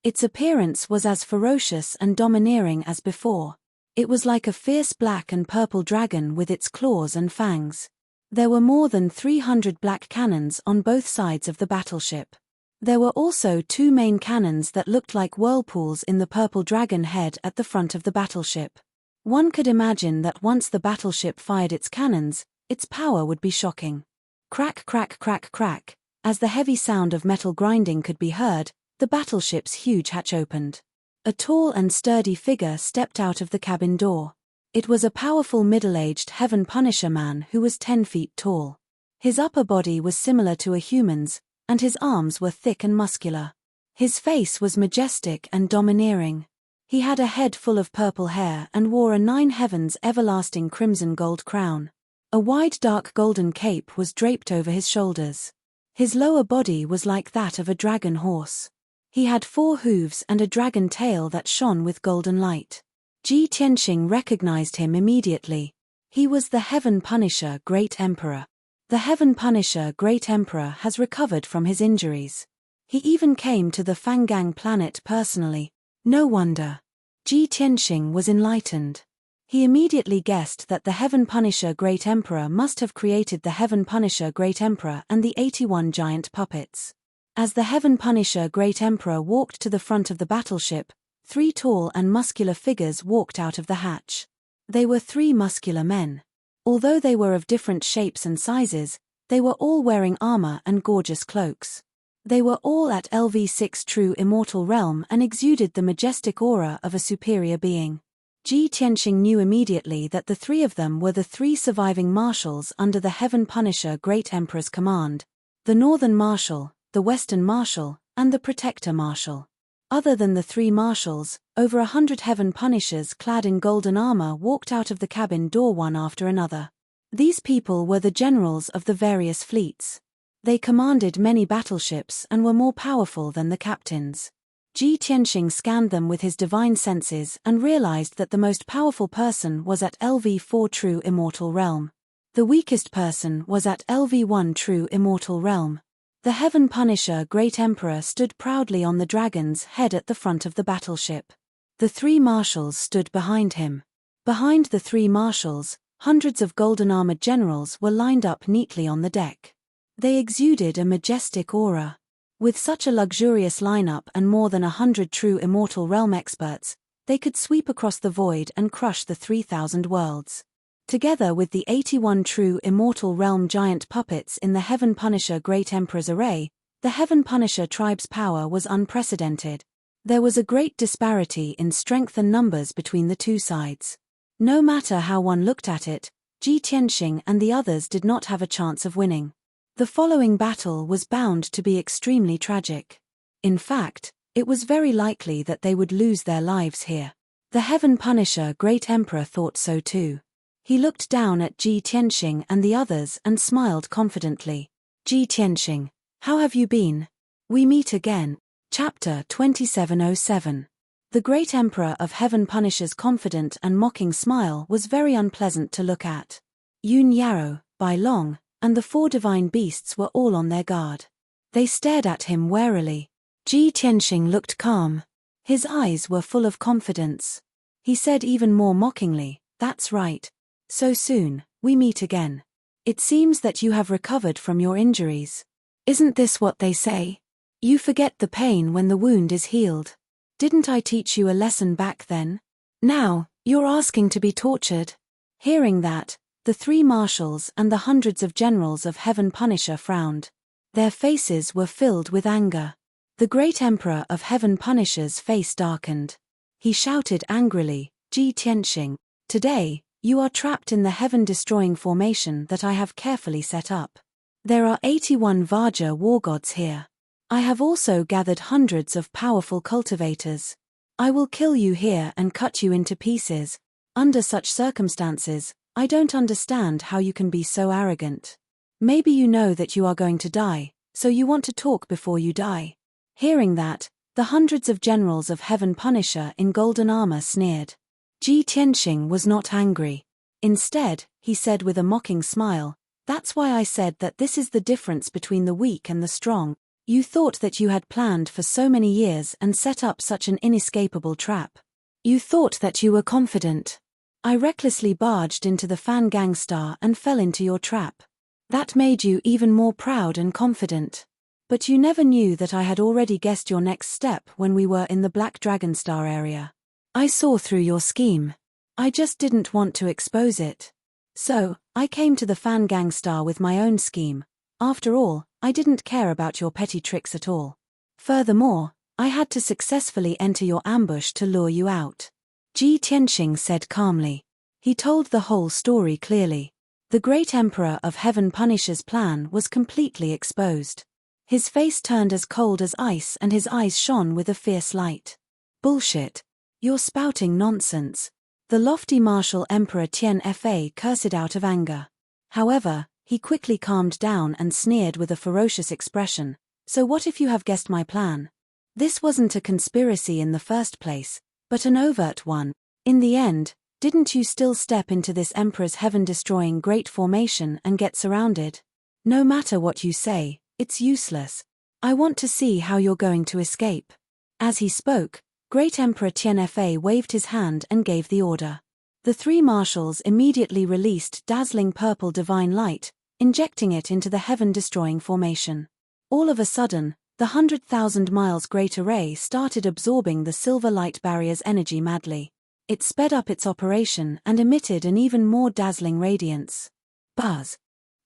Its appearance was as ferocious and domineering as before. It was like a fierce black and purple dragon with its claws and fangs. There were more than 300 black cannons on both sides of the battleship. There were also 2 main cannons that looked like whirlpools in the purple dragon head at the front of the battleship. One could imagine that once the battleship fired its cannons, its power would be shocking. Crack, crack, crack, crack. As the heavy sound of metal grinding could be heard, the battleship's huge hatch opened. A tall and sturdy figure stepped out of the cabin door. It was a powerful middle-aged Heaven Punisher man who was 10 feet tall. His upper body was similar to a human's, and his arms were thick and muscular. His face was majestic and domineering. He had a head full of purple hair and wore a 9 heavens everlasting crimson gold crown. A wide dark golden cape was draped over his shoulders. His lower body was like that of a dragon horse. He had 4 hooves and a dragon tail that shone with golden light. Ji Tianxing recognized him immediately. He was the Heaven Punisher Great Emperor. The Heaven Punisher Great Emperor has recovered from his injuries. He even came to the Fangang planet personally. No wonder. Ji Tianxing was enlightened. He immediately guessed that the Heaven Punisher Great Emperor must have created the Heaven Punisher Great Emperor and the 81 giant puppets. As the Heaven Punisher Great Emperor walked to the front of the battleship, 3 tall and muscular figures walked out of the hatch. They were 3 muscular men. Although they were of different shapes and sizes, they were all wearing armor and gorgeous cloaks. They were all at LV6 true immortal realm and exuded the majestic aura of a superior being. Ji Tianxing knew immediately that the 3 of them were the 3 surviving marshals under the Heaven Punisher Great Emperor's command: the Northern Marshal, the Western Marshal, and the Protector Marshal. Other than the 3 marshals, over 100 Heaven Punishers clad in golden armor walked out of the cabin door one after another. These people were the generals of the various fleets. They commanded many battleships and were more powerful than the captains. Ji Tianxing scanned them with his divine senses and realized that the most powerful person was at LV4 True Immortal Realm. The weakest person was at LV1 True Immortal Realm. The Heaven Punisher Great Emperor stood proudly on the dragon's head at the front of the battleship. The 3 marshals stood behind him. Behind the 3 marshals, hundreds of golden-armored generals were lined up neatly on the deck. They exuded a majestic aura. With such a luxurious lineup and more than 100 true immortal realm experts, they could sweep across the void and crush the 3,000 worlds. Together with the 81 true immortal realm giant puppets in the Heaven Punisher Great Emperor's array, the Heaven Punisher tribe's power was unprecedented. There was a great disparity in strength and numbers between the 2 sides. No matter how one looked at it, Ji Tianxing and the others did not have a chance of winning. The following battle was bound to be extremely tragic. In fact, it was very likely that they would lose their lives here. The Heaven Punisher Great Emperor thought so too. He looked down at Ji Tianxing and the others and smiled confidently. Ji Tianxing, how have you been? We meet again. Chapter 2707. The Great Emperor of Heaven Punisher's confident and mocking smile was very unpleasant to look at. Yun Yarrow, Bai Long, and the 4 divine beasts were all on their guard. They stared at him warily. Ji Tianxing looked calm. His eyes were full of confidence. He said even more mockingly, "That's right. So soon, we meet again. It seems that you have recovered from your injuries. Isn't this what they say? You forget the pain when the wound is healed. Didn't I teach you a lesson back then? Now, you're asking to be tortured." Hearing that, the 3 marshals and the hundreds of generals of Heavenpiercer frowned. Their faces were filled with anger. The great emperor of Heavenpiercer's face darkened. He shouted angrily, "Ji Tianxing, today, you are trapped in the heaven-destroying formation that I have carefully set up. There are 81 Vajra war gods here. I have also gathered hundreds of powerful cultivators. I will kill you here and cut you into pieces. Under such circumstances, I don't understand how you can be so arrogant. Maybe you know that you are going to die, so you want to talk before you die." Hearing that, the hundreds of generals of Heavenpiercer in golden armor sneered. Ji Tianxing was not angry. Instead, he said with a mocking smile, "That's why I said that this is the difference between the weak and the strong. You thought that you had planned for so many years and set up such an inescapable trap. You thought that you were confident. I recklessly barged into the Fan Gang Star and fell into your trap. That made you even more proud and confident. But you never knew that I had already guessed your next step when we were in the Black Dragon Star area. I saw through your scheme. I just didn't want to expose it. So, I came to the Fan Gang Star with my own scheme. After all, I didn't care about your petty tricks at all. Furthermore, I had to successfully enter your ambush to lure you out." Ji Tianxing said calmly. He told the whole story clearly. The great emperor of Heavenpiercer's plan was completely exposed. His face turned as cold as ice and his eyes shone with a fierce light. "Bullshit. You're spouting nonsense." The lofty martial Emperor Tian Fa cursed out of anger. However, he quickly calmed down and sneered with a ferocious expression, "So what if you have guessed my plan? This wasn't a conspiracy in the first place, but an overt one. In the end, didn't you still step into this Emperor's heaven-destroying great formation and get surrounded? No matter what you say, it's useless. I want to see how you're going to escape." As he spoke, Great Emperor Tian Fa waved his hand and gave the order. The 3 marshals immediately released dazzling purple divine light, injecting it into the heaven-destroying formation. All of a sudden, the 100,000 miles great array started absorbing the silver light barrier's energy madly. It sped up its operation and emitted an even more dazzling radiance. Buzz!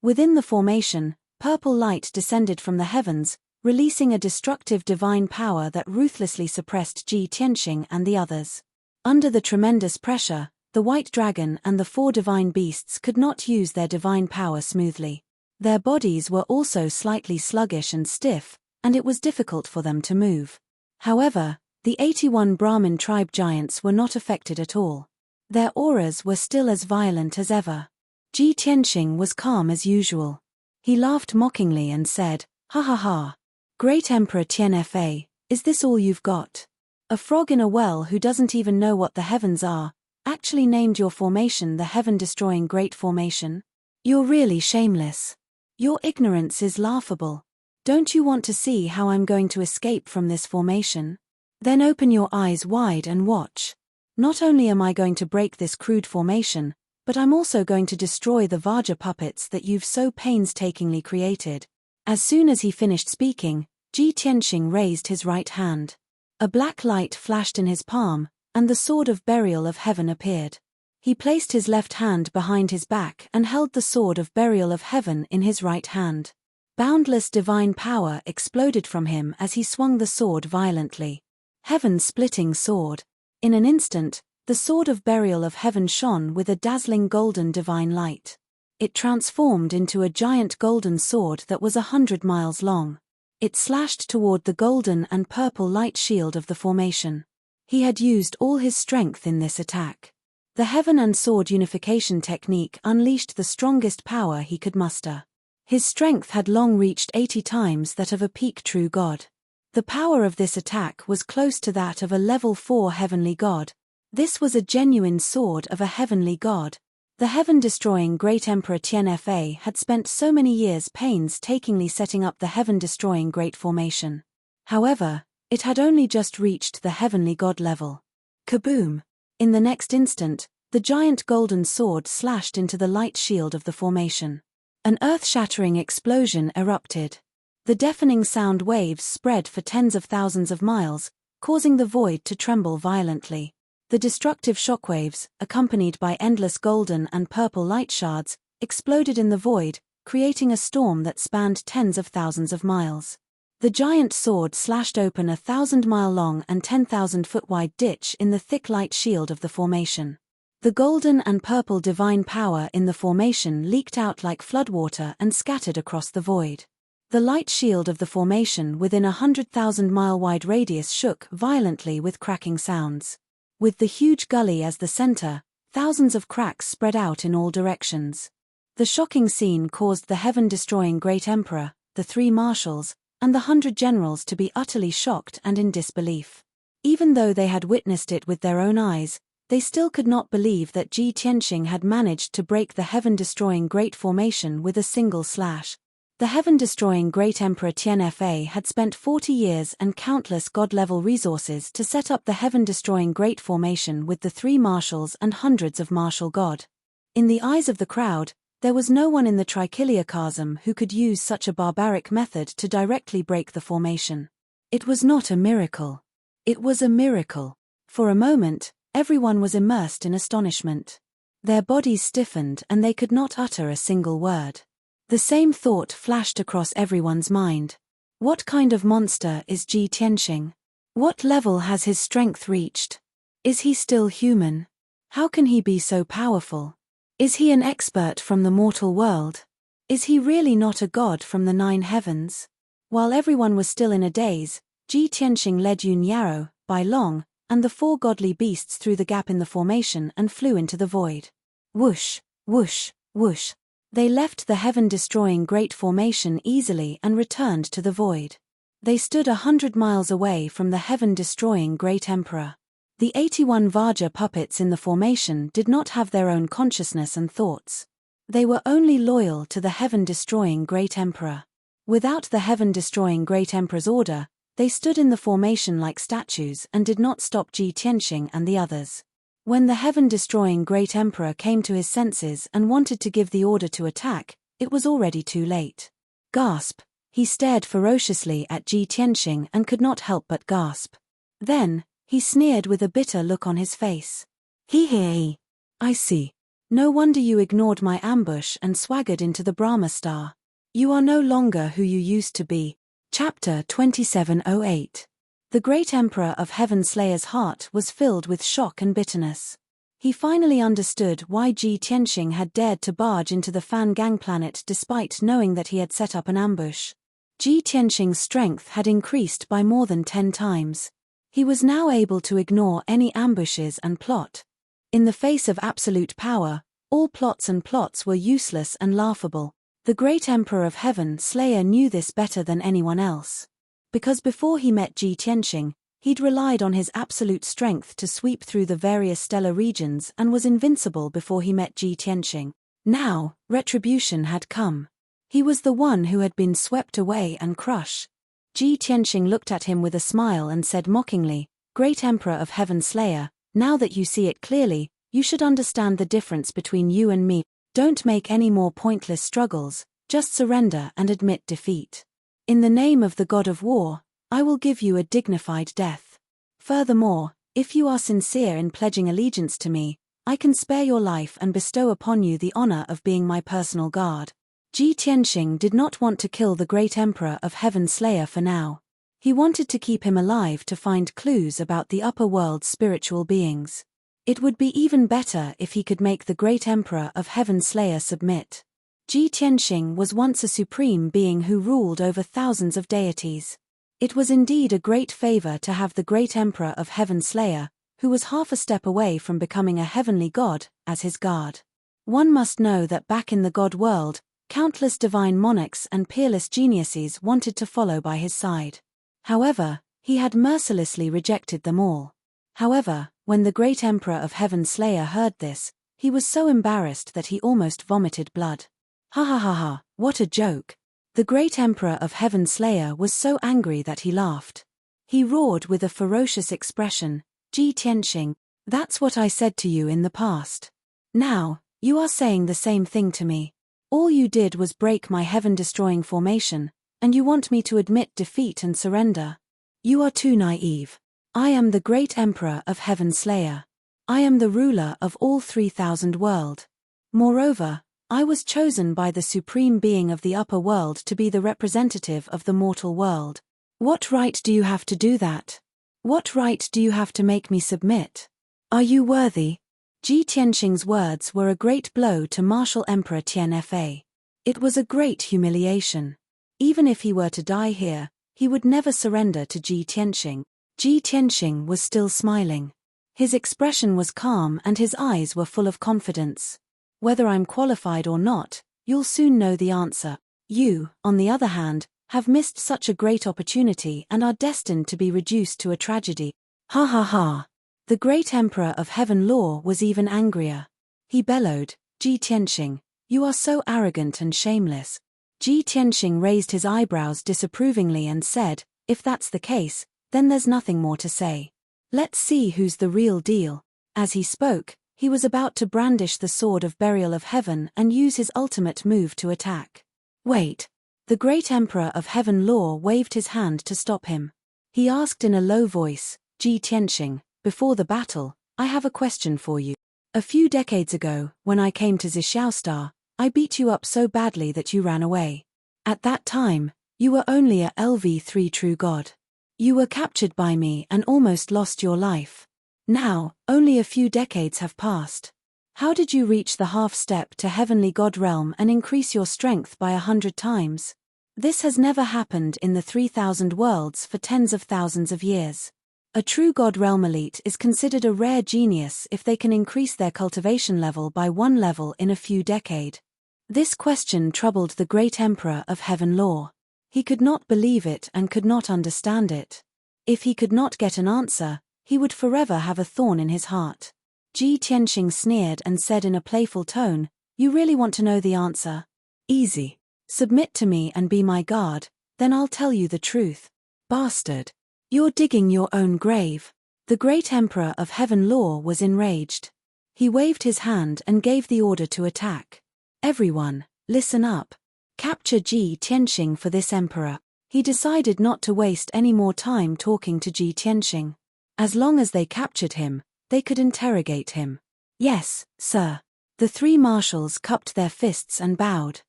Within the formation, purple light descended from the heavens, releasing a destructive divine power that ruthlessly suppressed Ji Tianxing and the others. Under the tremendous pressure, the white dragon and the 4 divine beasts could not use their divine power smoothly. Their bodies were also slightly sluggish and stiff, and it was difficult for them to move. However, the 81 Brahmin tribe giants were not affected at all. Their auras were still as violent as ever. Ji Tianxing was calm as usual. He laughed mockingly and said, "Ha ha ha. Great Emperor Tian Fa, is this all you've got? A frog in a well who doesn't even know what the heavens are, actually named your formation the heaven-destroying Great Formation? You're really shameless. Your ignorance is laughable. Don't you want to see how I'm going to escape from this formation? Then open your eyes wide and watch. Not only am I going to break this crude formation, but I'm also going to destroy the Vajra puppets that you've so painstakingly created." As soon as he finished speaking, Ji Tianxing raised his right hand. A black light flashed in his palm, and the sword of burial of heaven appeared. He placed his left hand behind his back and held the sword of burial of heaven in his right hand. Boundless divine power exploded from him as he swung the sword violently. Heaven-splitting sword. In an instant, the sword of burial of heaven shone with a dazzling golden divine light. It transformed into a giant golden sword that was 100 miles long. It slashed toward the golden and purple light shield of the formation. He had used all his strength in this attack. The heaven and sword unification technique unleashed the strongest power he could muster. His strength had long reached 80 times that of a peak true god. The power of this attack was close to that of a level 4 heavenly god. This was a genuine sword of a heavenly god. The heaven-destroying Great Emperor Tianfa had spent so many years painstakingly setting up the heaven-destroying Great Formation. However, it had only just reached the heavenly god level. Kaboom! In the next instant, the giant golden sword slashed into the light shield of the formation. An earth-shattering explosion erupted. The deafening sound waves spread for tens of thousands of miles, causing the void to tremble violently. The destructive shockwaves, accompanied by endless golden and purple light shards, exploded in the void, creating a storm that spanned tens of thousands of miles. The giant sword slashed open a 1,000-mile-long and 10,000-foot-wide ditch in the thick light shield of the formation. The golden and purple divine power in the formation leaked out like floodwater and scattered across the void. The light shield of the formation within a 100,000-mile-wide radius shook violently with cracking sounds. With the huge gully as the center, thousands of cracks spread out in all directions. The shocking scene caused the heaven-destroying Great Emperor, the 3 marshals, and the 100 generals to be utterly shocked and in disbelief. Even though they had witnessed it with their own eyes, they still could not believe that Ji Tianxing had managed to break the heaven-destroying Great Formation with a single slash. The heaven-destroying Great Emperor Tianfa had spent 40 years and countless god-level resources to set up the heaven-destroying Great Formation with the 3 marshals and hundreds of martial god. In the eyes of the crowd, there was no one in the Trichiliocosm who could use such a barbaric method to directly break the formation. It was not a miracle. It was a miracle. For a moment, everyone was immersed in astonishment. Their bodies stiffened and they could not utter a single word. The same thought flashed across everyone's mind. What kind of monster is Ji Tianxing? What level has his strength reached? Is he still human? How can he be so powerful? Is he an expert from the mortal world? Is he really not a god from the 9 heavens? While everyone was still in a daze, Ji Tianxing led Yun Yarrow, Bai Long, and the 4 godly beasts through the gap in the formation and flew into the void. Whoosh, whoosh, whoosh. They left the heaven-destroying Great Formation easily and returned to the void. They stood 100 miles away from the heaven-destroying Great Emperor. The 81 Vajra puppets in the formation did not have their own consciousness and thoughts. They were only loyal to the heaven-destroying Great Emperor. Without the heaven-destroying Great Emperor's order, they stood in the formation like statues and did not stop Ji Tianxing and the others. When the heaven-destroying Great Emperor came to his senses and wanted to give the order to attack, it was already too late. Gasp! He stared ferociously at Ji Tianxing and could not help but gasp. Then, he sneered with a bitter look on his face. He. I see. No wonder you ignored my ambush and swaggered into the Brahma Star. You are no longer who you used to be. Chapter 2708. The great Emperor of Heaven Slayer's heart was filled with shock and bitterness. He finally understood why Ji Tianxing had dared to barge into the Fan Gang planet despite knowing that he had set up an ambush. Ji Tianxing's strength had increased by more than 10 times. He was now able to ignore any ambushes and plot. In the face of absolute power, all plots were useless and laughable. The great Emperor of Heaven Slayer knew this better than anyone else. Because before he met Ji Tianxing, he'd relied on his absolute strength to sweep through the various stellar regions and was invincible before he met Ji Tianxing. Now, retribution had come. He was the one who had been swept away and crushed. Ji Tianxing looked at him with a smile and said mockingly, "Great Emperor of Heaven Slayer, now that you see it clearly, you should understand the difference between you and me. Don't make any more pointless struggles, just surrender and admit defeat. In the name of the God of War, I will give you a dignified death. Furthermore, if you are sincere in pledging allegiance to me, I can spare your life and bestow upon you the honor of being my personal guard." Ji Tianxing did not want to kill the great Emperor of Heaven Slayer for now. He wanted to keep him alive to find clues about the upper world's spiritual beings. It would be even better if he could make the great Emperor of Heaven Slayer submit. Ji Tianxing was once a supreme being who ruled over thousands of deities. It was indeed a great favor to have the great Emperor of Heaven Slayer, who was half a step away from becoming a heavenly god, as his guard. One must know that back in the god world, countless divine monarchs and peerless geniuses wanted to follow by his side. However, he had mercilessly rejected them all. However, when the great Emperor of Heaven Slayer heard this, He was so embarrassed that he almost vomited blood. Ha ha ha ha, what a joke. The great Emperor of Heaven Slayer was so angry that he laughed. He roared with a ferocious expression, Ji Tianxing, that's what I said to you in the past. Now, you are saying the same thing to me. All you did was break my heaven-destroying formation, and you want me to admit defeat and surrender. You are too naive. I am the great Emperor of Heaven Slayer. I am the ruler of all 3,000 world. Moreover, I was chosen by the supreme being of the upper world to be the representative of the mortal world. What right do you have to do that? What right do you have to make me submit? Are you worthy? Ji Tianxing's words were a great blow to martial Emperor Tianfa. It was a great humiliation. Even if he were to die here, he would never surrender to Ji Tianxing. Ji Tianxing was still smiling. His expression was calm and his eyes were full of confidence. Whether I'm qualified or not, you'll soon know the answer. You, on the other hand, have missed such a great opportunity and are destined to be reduced to a tragedy. Ha ha ha. The great Emperor of Heaven Law was even angrier. He bellowed, Ji Tianxing, you are so arrogant and shameless. Ji Tianxing raised his eyebrows disapprovingly and said, if that's the case, then there's nothing more to say. Let's see who's the real deal. As he spoke, he was about to brandish the sword of burial of heaven and use his ultimate move to attack. Wait. The great Emperor of Heaven Law waved his hand to stop him. He asked in a low voice, Ji Tianxing, before the battle, I have a question for you. A few decades ago, when I came to Zhixiaostar, I beat you up so badly that you ran away. At that time, you were only a LV3 true god. You were captured by me and almost lost your life. Now, only a few decades have passed. How did you reach the half-step to heavenly god realm and increase your strength by 100 times? This has never happened in the 3,000 worlds for tens of thousands of years. A true god realm elite is considered a rare genius if they can increase their cultivation level by 1 level in a few decades. This question troubled the great Emperor of Heaven Law. He could not believe it and could not understand it. If he could not get an answer, he would forever have a thorn in his heart. Ji Tianxing sneered and said in a playful tone, you really want to know the answer? Easy. Submit to me and be my guard, then I'll tell you the truth. Bastard. You're digging your own grave. The great Emperor of Heaven Law was enraged. He waved his hand and gave the order to attack. Everyone, listen up. Capture Ji Tianxing for this emperor. He decided not to waste any more time talking to Ji Tianxing. As long as they captured him, they could interrogate him. Yes, sir. The 3 marshals cupped their fists and bowed.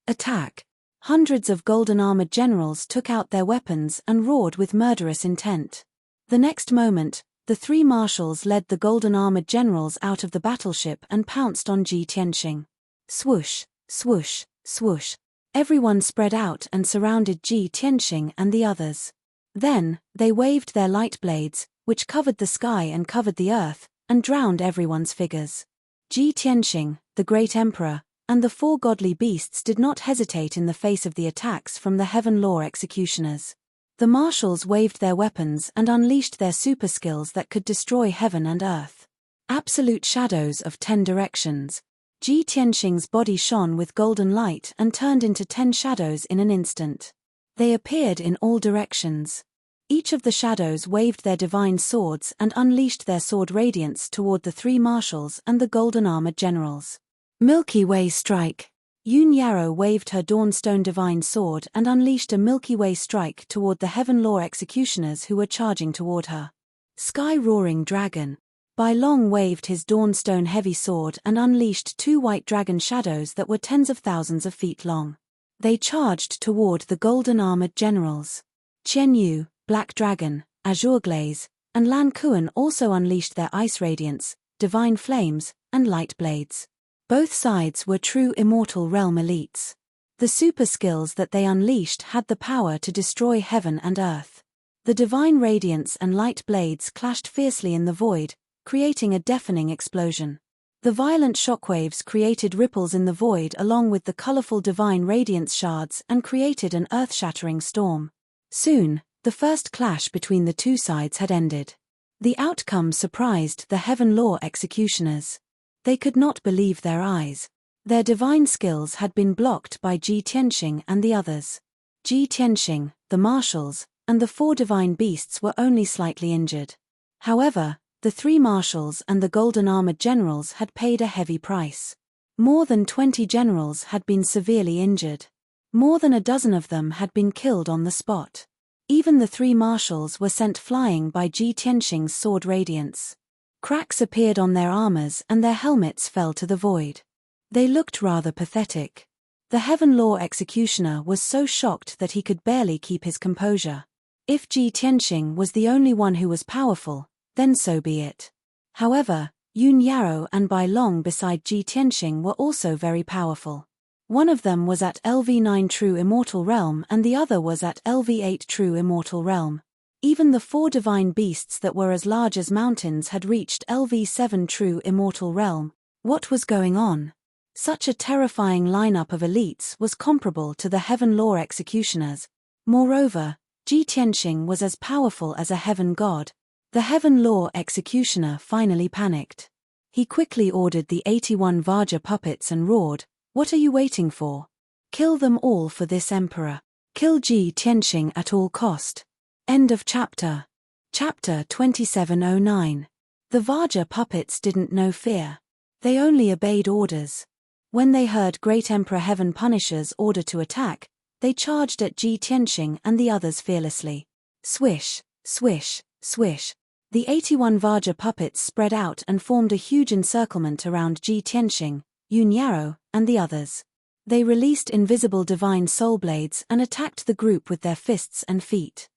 Attack. Hundreds of golden-armored generals took out their weapons and roared with murderous intent. The next moment, the 3 marshals led the golden-armored generals out of the battleship and pounced on Ji Tianxing. Swoosh, swoosh, swoosh. Everyone spread out and surrounded Ji Tianxing and the others. Then, they waved their light blades, which covered the sky and covered the earth, and drowned everyone's figures. Ji Tianxing, the great emperor, and the 4 godly beasts did not hesitate in the face of the attacks from the Heaven Law executioners. The marshals waved their weapons and unleashed their super skills that could destroy heaven and earth. Absolute shadows of 10 directions. Ji Tianxing's body shone with golden light and turned into 10 shadows in an instant. They appeared in all directions. Each of the shadows waved their divine swords and unleashed their sword radiance toward the 3 marshals and the golden-armored generals. Milky Way strike. Yun Yarrow waved her Dawnstone divine sword and unleashed a Milky Way strike toward the Heaven Law executioners who were charging toward her. Sky-roaring dragon. Bai Long waved his Dawnstone heavy sword and unleashed 2 white dragon shadows that were tens of thousands of feet long. They charged toward the golden-armored generals. Qian Yu, Black Dragon, Azure Glaze, and Lan Kuan also unleashed their ice radiance, divine flames, and light blades. Both sides were true immortal realm elites. The super skills that they unleashed had the power to destroy heaven and earth. The divine radiance and light blades clashed fiercely in the void, creating a deafening explosion. The violent shockwaves created ripples in the void along with the colorful divine radiance shards and created an earth-shattering storm. Soon, the first clash between the 2 sides had ended. The outcome surprised the Heaven Law executioners. They could not believe their eyes. Their divine skills had been blocked by Ji Tianxing and the others. Ji Tianxing, the marshals, and the 4 divine beasts were only slightly injured. However, the 3 marshals and the golden-armored generals had paid a heavy price. More than 20 generals had been severely injured. More than a dozen of them had been killed on the spot. Even the 3 marshals were sent flying by Ji Tianxing's sword radiance. Cracks appeared on their armors and their helmets fell to the void. They looked rather pathetic. The Heaven Law Executioner was so shocked that he could barely keep his composure. If Ji Tianxing was the only one who was powerful, then so be it. However, Yun Yaro and Bai Long beside Ji Tianxing were also very powerful. One of them was at LV9 True Immortal Realm and the other was at LV8 True Immortal Realm. Even the 4 divine beasts that were as large as mountains had reached LV7 True Immortal Realm. What was going on? Such a terrifying lineup of elites was comparable to the Heaven Law Executioners. Moreover, Ji Tianxing was as powerful as a heaven god. The Heaven Law Executioner finally panicked. He quickly ordered the 81 Vajra puppets and roared, "What are you waiting for? Kill them all for this emperor. Kill Ji Tianxing at all cost." End of chapter. Chapter 2709. The Vajra puppets didn't know fear. They only obeyed orders. When they heard Great Emperor Heaven Punisher's order to attack, they charged at Ji Tianxing and the others fearlessly. Swish, swish, swish. The 81 Vajra puppets spread out and formed a huge encirclement around Ji Tianxing, Yun Yaro, and the others. They released invisible divine soul blades and attacked the group with their fists and feet.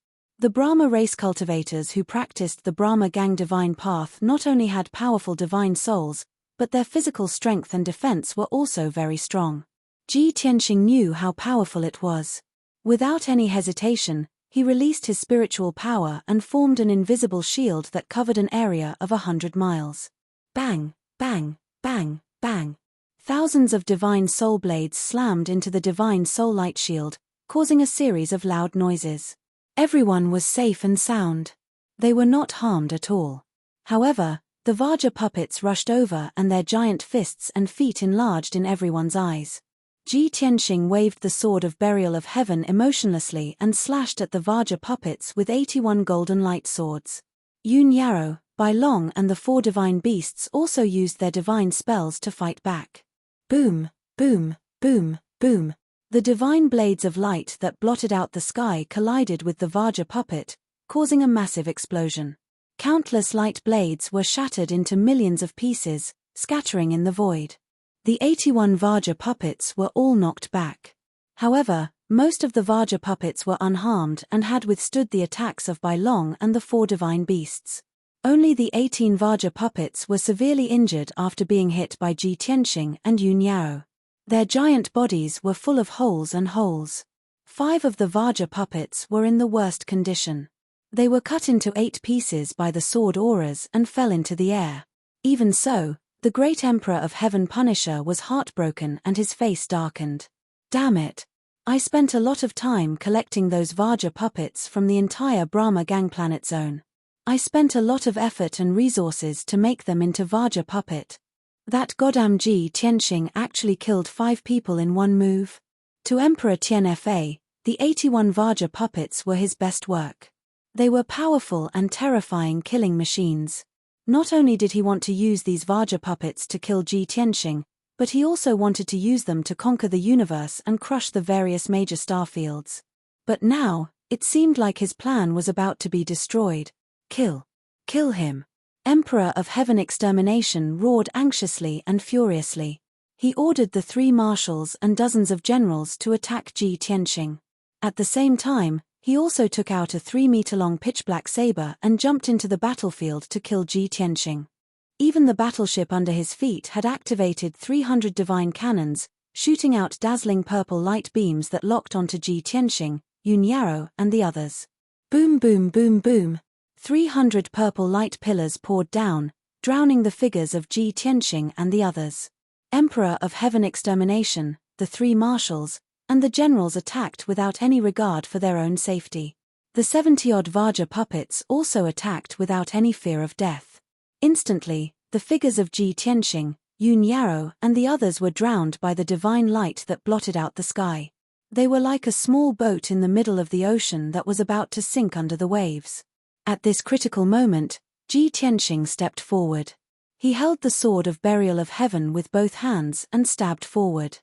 The Brahma race cultivators who practiced the Brahma Gang divine path not only had powerful divine souls, but their physical strength and defense were also very strong. Ji Tianxing knew how powerful it was. Without any hesitation, he released his spiritual power and formed an invisible shield that covered an area of 100 miles. Bang, bang, bang, bang. Thousands of divine soul blades slammed into the divine soul light shield, causing a series of loud noises. Everyone was safe and sound. They were not harmed at all. However, the Vajra puppets rushed over and their giant fists and feet enlarged in everyone's eyes. Ji Tianxing waved the sword of burial of heaven emotionlessly and slashed at the Vajra puppets with 81 golden light swords. Yun Yaro, Bai Long and the 4 divine beasts also used their divine spells to fight back. Boom, boom, boom, boom. The divine blades of light that blotted out the sky collided with the Vajra puppet, causing a massive explosion. Countless light blades were shattered into millions of pieces, scattering in the void. The 81 Vajra puppets were all knocked back. However, most of the Vajra puppets were unharmed and had withstood the attacks of Bai Long and the 4 divine beasts. Only the 18 Vajra puppets were severely injured after being hit by Ji Tianxing and Yun Yaro. Their giant bodies were full of holes and holes. 5 of the Vajra puppets were in the worst condition. They were cut into 8 pieces by the sword auras and fell into the air. Even so, the great Emperor of Heaven Punisher was heartbroken and his face darkened. Damn it. I spent a lot of time collecting those Vajra puppets from the entire Brahma Gang planet zone. I spent a lot of effort and resources to make them into Vajra puppet. That goddamn Ji Tianxing actually killed 5 people in one move. To Emperor Tianfa, the 81 Vajra puppets were his best work. They were powerful and terrifying killing machines. Not only did he want to use these Vajra puppets to kill Ji Tianxing, but he also wanted to use them to conquer the universe and crush the various major starfields. But now, it seemed like his plan was about to be destroyed. Kill him. Emperor of Heaven Extermination roared anxiously and furiously. He ordered the 3 marshals and dozens of generals to attack Ji Tianxing. At the same time, he also took out a 3-meter-long pitch-black saber and jumped into the battlefield to kill Ji Tianxing. Even the battleship under his feet had activated 300 divine cannons, shooting out dazzling purple light beams that locked onto Ji Tianxing, Yun Yaro, and the others. Boom boom boom boom. 300 purple light pillars poured down, drowning the figures of Ji Tianxing and the others. Emperor of Heaven Extermination, the 3 marshals, and the generals attacked without any regard for their own safety. The 70-odd Vajra puppets also attacked without any fear of death. Instantly, the figures of Ji Tianxing, Yun Yarrow and the others were drowned by the divine light that blotted out the sky. They were like a small boat in the middle of the ocean that was about to sink under the waves. At this critical moment, Ji Tianxing stepped forward. He held the sword of burial of heaven with both hands and stabbed forward.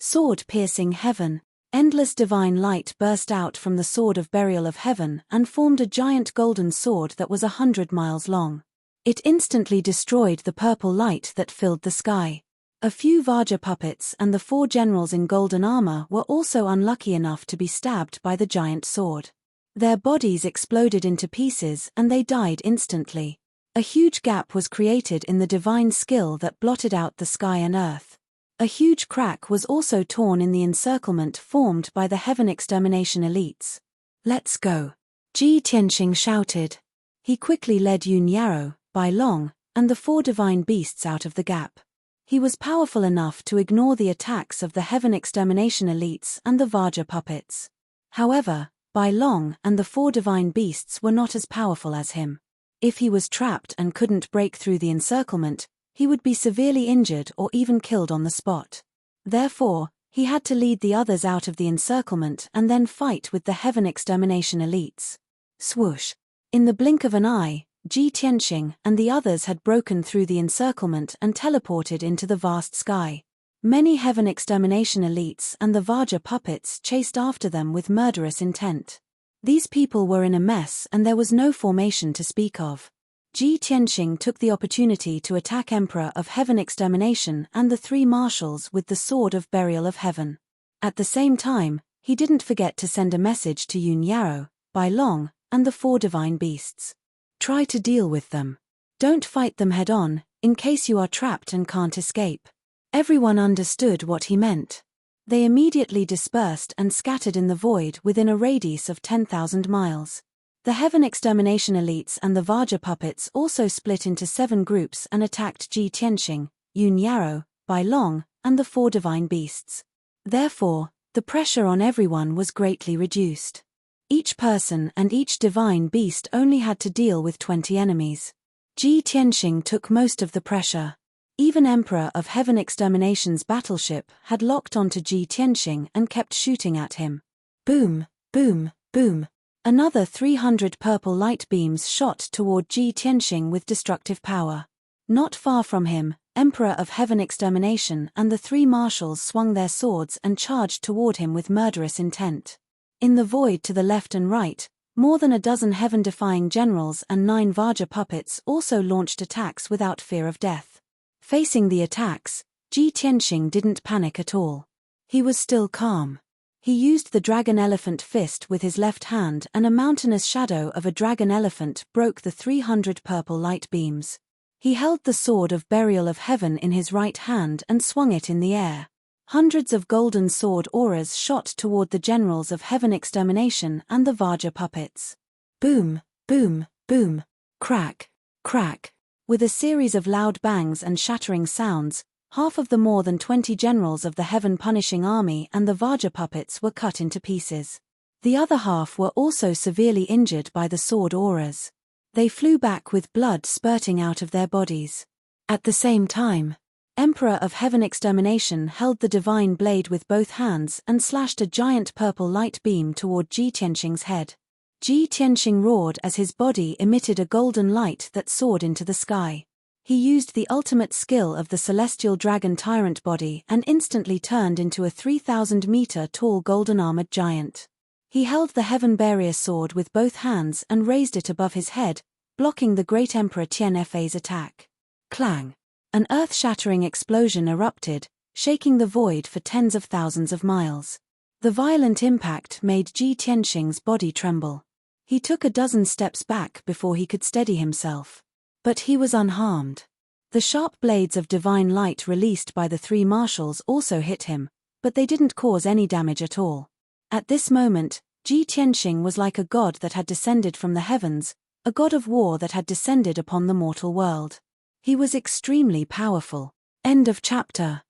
Sword piercing heaven. Endless divine light burst out from the sword of burial of heaven and formed a giant golden sword that was 100 miles long. It instantly destroyed the purple light that filled the sky. A few Vajra puppets and the 4 generals in golden armor were also unlucky enough to be stabbed by the giant sword. Their bodies exploded into pieces and they died instantly. A huge gap was created in the divine skill that blotted out the sky and earth. A huge crack was also torn in the encirclement formed by the heaven extermination elites. "Let's go," Ji Tianxing shouted. He quickly led Yun Yarrow, Bai Long, and the 4 divine beasts out of the gap. He was powerful enough to ignore the attacks of the heaven extermination elites and the Vajra puppets. However, Bai Long and the 4 divine beasts were not as powerful as him. If he was trapped and couldn't break through the encirclement, he would be severely injured or even killed on the spot. Therefore, he had to lead the others out of the encirclement and then fight with the heaven extermination elites. Swoosh! In the blink of an eye, Ji Tianxing and the others had broken through the encirclement and teleported into the vast sky. Many heaven extermination elites and the Vajra puppets chased after them with murderous intent. These people were in a mess and there was no formation to speak of. Ji Tianxing took the opportunity to attack Emperor of Heaven Extermination and the 3 marshals with the Sword of Burial of Heaven. At the same time, he didn't forget to send a message to Yun Yarrow, Bai Long, and the 4 divine beasts. Try to deal with them. Don't fight them head-on, in case you are trapped and can't escape. Everyone understood what he meant. They immediately dispersed and scattered in the void within a radius of 10,000 miles. The Heaven Extermination elites and the Vajra puppets also split into 7 groups and attacked Ji Tianxing, Yun Yarrow, Bai Long, and the 4 divine beasts. Therefore, the pressure on everyone was greatly reduced. Each person and each divine beast only had to deal with 20 enemies. Ji Tianxing took most of the pressure. Even Emperor of Heaven Extermination's battleship had locked onto Ji Tianxing and kept shooting at him. Boom, boom, boom. Another 300 purple light beams shot toward Ji Tianxing with destructive power. Not far from him, Emperor of Heaven Extermination and the 3 marshals swung their swords and charged toward him with murderous intent. In the void to the left and right, more than a dozen heaven-defying generals and 9 Vajra puppets also launched attacks without fear of death. Facing the attacks, Ji Tianxing didn't panic at all. He was still calm. He used the dragon elephant fist with his left hand and a mountainous shadow of a dragon elephant broke the 300 purple light beams. He held the sword of burial of heaven in his right hand and swung it in the air. Hundreds of golden sword auras shot toward the generals of heaven extermination and the Vajra puppets. Boom, boom, boom, crack, crack. With a series of loud bangs and shattering sounds, half of the more than 20 generals of the Heaven Punishing Army and the Vajra puppets were cut into pieces. The other half were also severely injured by the sword auras. They flew back with blood spurting out of their bodies. At the same time, Emperor of Heaven Extermination held the divine blade with both hands and slashed a giant purple light beam toward Ji Tianxing's head. Ji Tianxing roared as his body emitted a golden light that soared into the sky. He used the ultimate skill of the celestial dragon tyrant body and instantly turned into a 3,000-meter tall golden-armored giant. He held the Heavenpiercer sword with both hands and raised it above his head, blocking the great Emperor Tianfei's attack. Clang! An earth-shattering explosion erupted, shaking the void for tens of thousands of miles. The violent impact made Ji Tianxing's body tremble. He took a dozen steps back before he could steady himself. But he was unharmed. The sharp blades of divine light released by the 3 marshals also hit him, but they didn't cause any damage at all. At this moment, Ji Tianxing was like a god that had descended from the heavens, a god of war that had descended upon the mortal world. He was extremely powerful. End of chapter.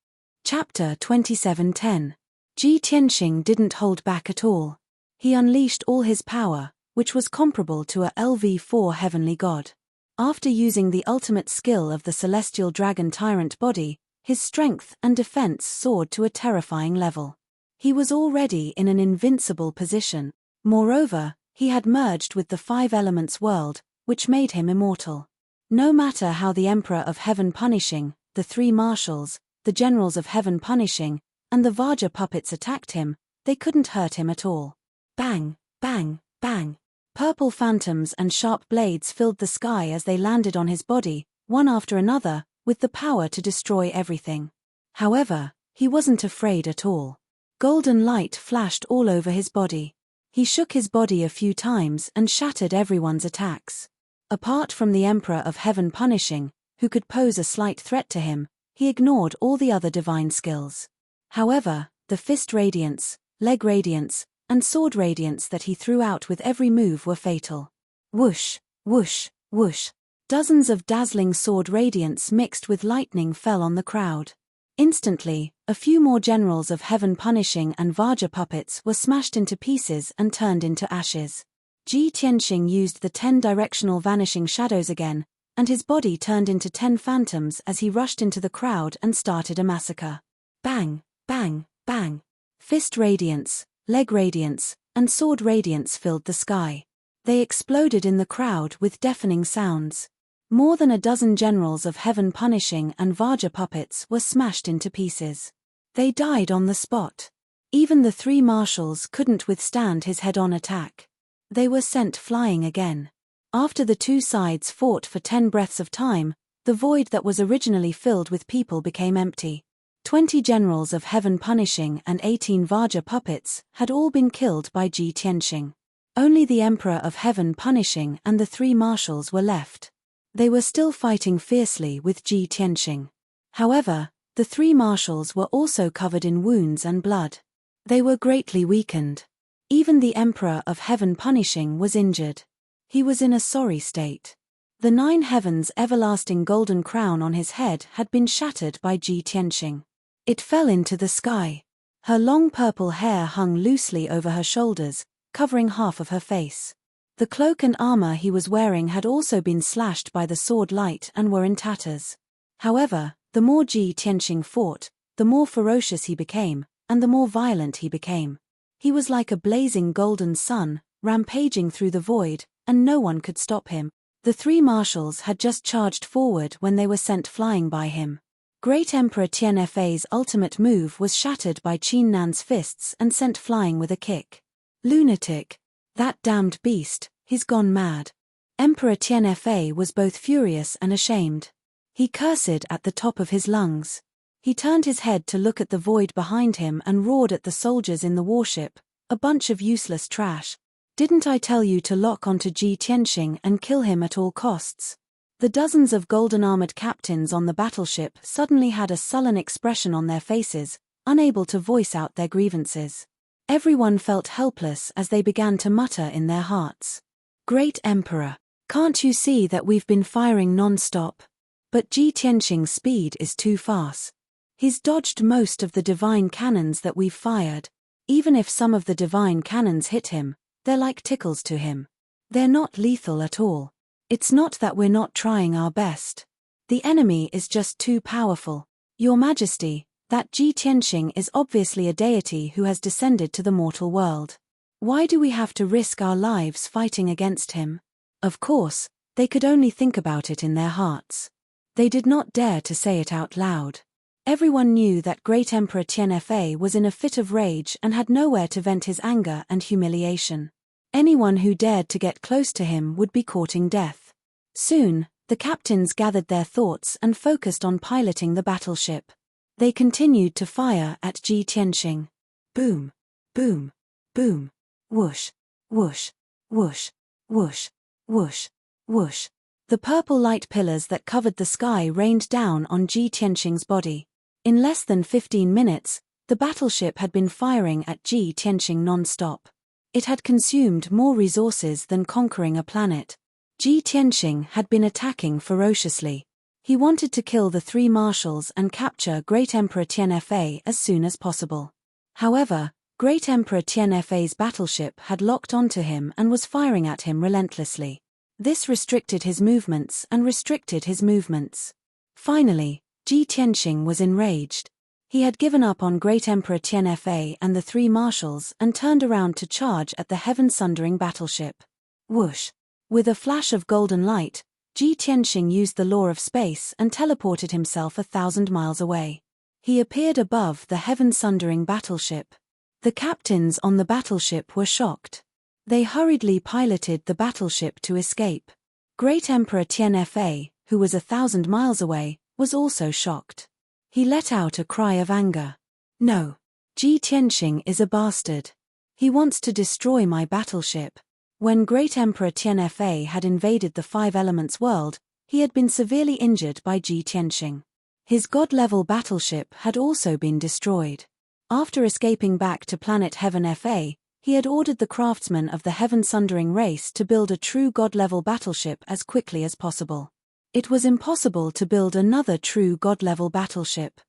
Chapter 27:10. Ji Tianxing didn't hold back at all. He unleashed all his power, which was comparable to a LV4 heavenly god. After using the ultimate skill of the celestial dragon tyrant body, His strength and defense soared to a terrifying level. He was already in an invincible position. Moreover, he had merged with the five elements world, which made him immortal. No matter how the Emperor of Heaven Punishing, the three marshals, the generals of Heaven Punishing, and the Vajra puppets attacked him, they couldn't hurt him at all. Bang, bang, bang. Purple phantoms and sharp blades filled the sky as they landed on his body, one after another, with the power to destroy everything. However, he wasn't afraid at all. Golden light flashed all over his body. He shook his body a few times and shattered everyone's attacks. Apart from the Emperor of Heaven Punishing, who could pose a slight threat to him, he ignored all the other divine skills. However, the fist radiance, leg radiance, and sword radiance that he threw out with every move were fatal. Whoosh, whoosh, whoosh. Dozens of dazzling sword radiance mixed with lightning fell on the crowd. Instantly, a few more generals of Heaven Punishing and Vajra puppets were smashed into pieces and turned into ashes. Ji Tianxing used the 10 directional vanishing shadows again, and his body turned into 10 phantoms as he rushed into the crowd and started a massacre. Bang, bang, bang. Fist radiance, leg radiance, and sword radiance filled the sky. They exploded in the crowd with deafening sounds. More than a dozen generals of Heaven Punishing and Vajra puppets were smashed into pieces. They died on the spot. Even the three marshals couldn't withstand his head-on attack. They were sent flying again. After the two sides fought for 10 breaths of time, the void that was originally filled with people became empty. 20 generals of Heaven Punishing and 18 Vajra puppets had all been killed by Ji Tianxing. Only the Emperor of Heaven Punishing and the three marshals were left. They were still fighting fiercely with Ji Tianxing. However, the three marshals were also covered in wounds and blood. They were greatly weakened. Even the Emperor of Heaven Punishing was injured. He was in a sorry state. The 9 heavens everlasting golden crown on his head had been shattered by Ji Tianxing. It fell into the sky. Her long purple hair hung loosely over her shoulders, covering half of her face. The cloak and armor he was wearing had also been slashed by the sword light and were in tatters. However, the more Ji Tianxing fought, the more ferocious he became, and the more violent he became. He was like a blazing golden sun, rampaging through the void, and no one could stop him. The three marshals had just charged forward when they were sent flying by him. Great Emperor Tianfei's ultimate move was shattered by Qin Nan's fists and sent flying with a kick. Lunatic. That damned beast, he's gone mad. Emperor Tianfei was both furious and ashamed. He cursed at the top of his lungs. He turned his head to look at the void behind him and roared at the soldiers in the warship, "A bunch of useless trash. Didn't I tell you to lock onto Ji Tianxing and kill him at all costs?" The dozens of golden-armored captains on the battleship suddenly had a sullen expression on their faces, unable to voice out their grievances. Everyone felt helpless as they began to mutter in their hearts. "Great Emperor, can't you see that we've been firing non-stop? But Ji Tianxing's speed is too fast. He's dodged most of the divine cannons that we've fired. Even if some of the divine cannons hit him, they're like tickles to him. They're not lethal at all. It's not that we're not trying our best. The enemy is just too powerful. Your Majesty, that Ji Tianxing is obviously a deity who has descended to the mortal world. Why do we have to risk our lives fighting against him?" Of course, they could only think about it in their hearts. They did not dare to say it out loud. Everyone knew that Great Emperor Tianfei was in a fit of rage and had nowhere to vent his anger and humiliation. Anyone who dared to get close to him would be courting death. Soon, the captains gathered their thoughts and focused on piloting the battleship. They continued to fire at Ji Tianxing. Boom, boom, boom, whoosh, whoosh, whoosh, whoosh, whoosh, whoosh. The purple light pillars that covered the sky rained down on Ji Tianxing's body. In less than 15 minutes, the battleship had been firing at Ji Tianxing non-stop. It had consumed more resources than conquering a planet. Ji Tianxing had been attacking ferociously. He wanted to kill the three marshals and capture Great Emperor Tianfei as soon as possible. However, Great Emperor Tianfei's battleship had locked onto him and was firing at him relentlessly. This restricted his movements and restricted his movements. Finally, Ji Tianxing was enraged. He had given up on Great Emperor Tianfa and the three marshals and turned around to charge at the heaven-sundering battleship. Whoosh! With a flash of golden light, Ji Tianxing used the law of space and teleported himself 1,000 miles away. He appeared above the heaven-sundering battleship. The captains on the battleship were shocked. They hurriedly piloted the battleship to escape. Great Emperor Tianfa, who was 1,000 miles away, was also shocked. He let out a cry of anger. No. Ji Tianxing is a bastard. He wants to destroy my battleship. When Great Emperor Tianfa had invaded the Five Elements world, he had been severely injured by Ji Tianxing. His god-level battleship had also been destroyed. After escaping back to planet Heavenpiercer, he had ordered the craftsmen of the heaven-sundering race to build a true god-level battleship as quickly as possible. It was impossible to build another true god-level battleship.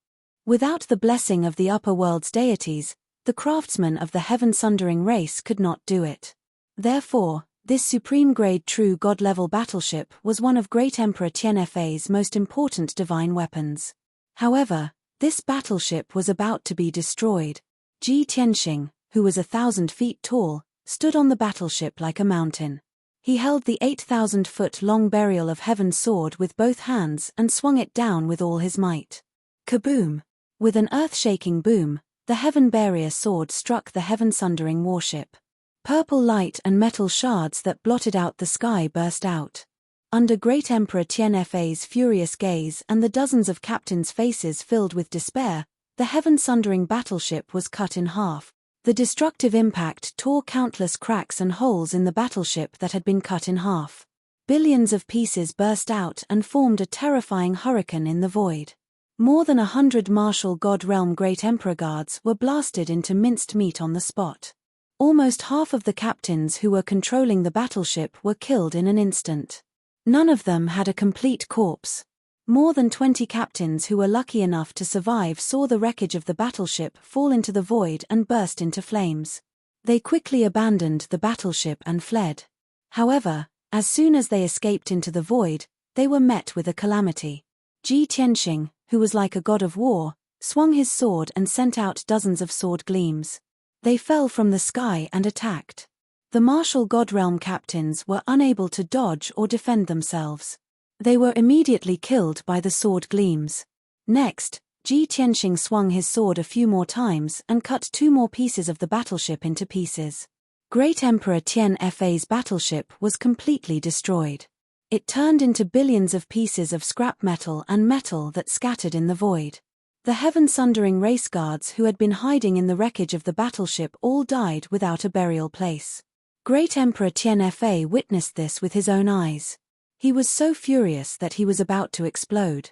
Without the blessing of the upper world's deities, the craftsmen of the heaven-sundering race could not do it. Therefore, this supreme-grade true god-level battleship was one of Great Emperor Tianfa's most important divine weapons. However, this battleship was about to be destroyed. Ji Tianxing, who was 1,000 feet tall, stood on the battleship like a mountain. He held the 8,000-foot-long burial of heaven's sword with both hands and swung it down with all his might. Kaboom! With an earth-shaking boom, the Heavenpiercer sword struck the heaven-sundering warship. Purple light and metal shards that blotted out the sky burst out. Under Great Emperor Tianfa's furious gaze and the dozens of captains' faces filled with despair, the heaven-sundering battleship was cut in half. The destructive impact tore countless cracks and holes in the battleship that had been cut in half. Billions of pieces burst out and formed a terrifying hurricane in the void. More than 100 martial God Realm Great Emperor guards were blasted into minced meat on the spot. Almost half of the captains who were controlling the battleship were killed in an instant. None of them had a complete corpse. More than 20 captains who were lucky enough to survive saw the wreckage of the battleship fall into the void and burst into flames. They quickly abandoned the battleship and fled. However, as soon as they escaped into the void, they were met with a calamity. Ji Tianxing, who was like a god of war, swung his sword and sent out dozens of sword gleams. They fell from the sky and attacked. The martial god realm captains were unable to dodge or defend themselves. They were immediately killed by the sword gleams. Next, Ji Tianxing swung his sword a few more times and cut 2 more pieces of the battleship into pieces. Great Emperor Tianfa's battleship was completely destroyed. It turned into billions of pieces of scrap metal and metal that scattered in the void. The heaven-sundering race guards who had been hiding in the wreckage of the battleship all died without a burial place. Great Emperor Tianfa witnessed this with his own eyes. He was so furious that he was about to explode.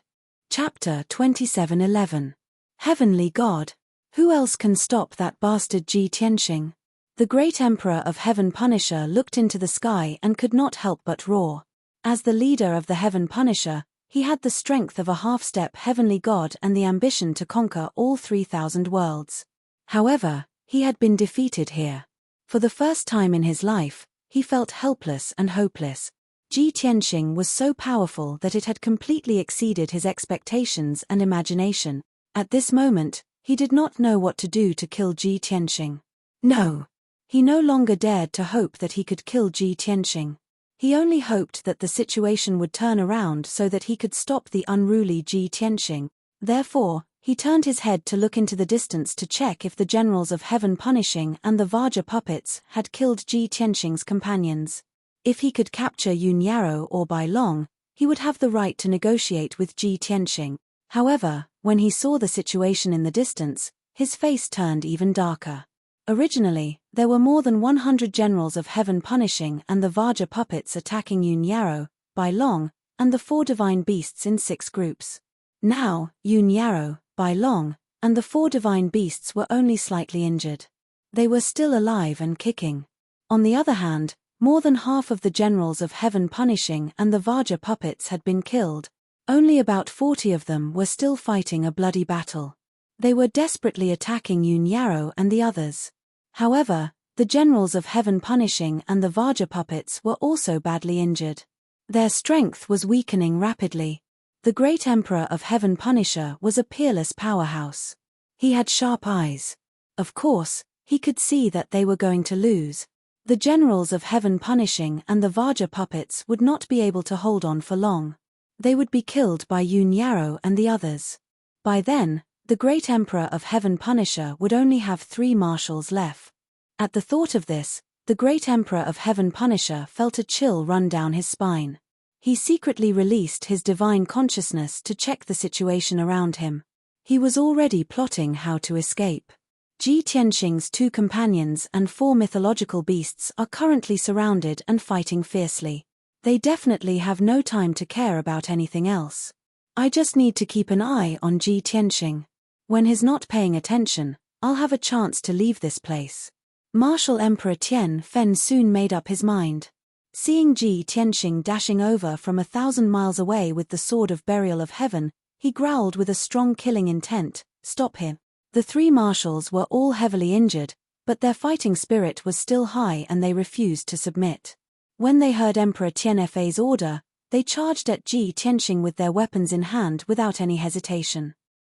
Chapter 27:11. Heavenly God. Who else can stop that bastard Ji Tianxing? The great Emperor of Heaven Punisher looked into the sky and could not help but roar. As the leader of the Heaven Punisher, he had the strength of a half-step heavenly god and the ambition to conquer all 3,000 worlds. However, he had been defeated here. For the first time in his life, he felt helpless and hopeless. Ji Tianxing was so powerful that it had completely exceeded his expectations and imagination. At this moment, he did not know what to do to kill Ji Tianxing. No. He no longer dared to hope that he could kill Ji Tianxing. He only hoped that the situation would turn around so that he could stop the unruly Ji Tianxing. Therefore, he turned his head to look into the distance to check if the generals of Heaven Punishing and the Vajra puppets had killed Ji Tianxing's companions. If he could capture Yun Yarrow or Bai Long, he would have the right to negotiate with Ji Tianxing. However, when he saw the situation in the distance, his face turned even darker. Originally, there were more than 100 generals of Heaven Punishing and the Vajra puppets attacking Yun Yarrow, Bai Long, and the 4 divine beasts in 6 groups. Now, Yun Yarrow, Bai Long, and the 4 divine beasts were only slightly injured. They were still alive and kicking. On the other hand, more than half of the generals of Heaven Punishing and the Vajra puppets had been killed. Only about 40 of them were still fighting a bloody battle. They were desperately attacking Yun Yarrow and the others. However, the generals of Heaven Punishing and the Vajra puppets were also badly injured. Their strength was weakening rapidly. The great Emperor of Heaven Punisher was a peerless powerhouse. He had sharp eyes. Of course, he could see that they were going to lose. The generals of Heaven Punishing and the Vaja puppets would not be able to hold on for long. They would be killed by Yoon Yarrow and the others. By then, the great Emperor of Heaven Punisher would only have 3 marshals left. At the thought of this, the great Emperor of Heaven Punisher felt a chill run down his spine. He secretly released his divine consciousness to check the situation around him. He was already plotting how to escape. Ji Tianxing's 2 companions and 4 mythological beasts are currently surrounded and fighting fiercely. They definitely have no time to care about anything else. I just need to keep an eye on Ji Tianxing. When he's not paying attention, I'll have a chance to leave this place. Martial Emperor Tian Fen soon made up his mind. Seeing Ji Tianxing dashing over from 1,000 miles away with the Sword of Burial of Heaven, he growled with a strong killing intent, "Stop him." The 3 marshals were all heavily injured, but their fighting spirit was still high and they refused to submit. When they heard Emperor Tianfei's order, they charged at Ji Tianxing with their weapons in hand without any hesitation.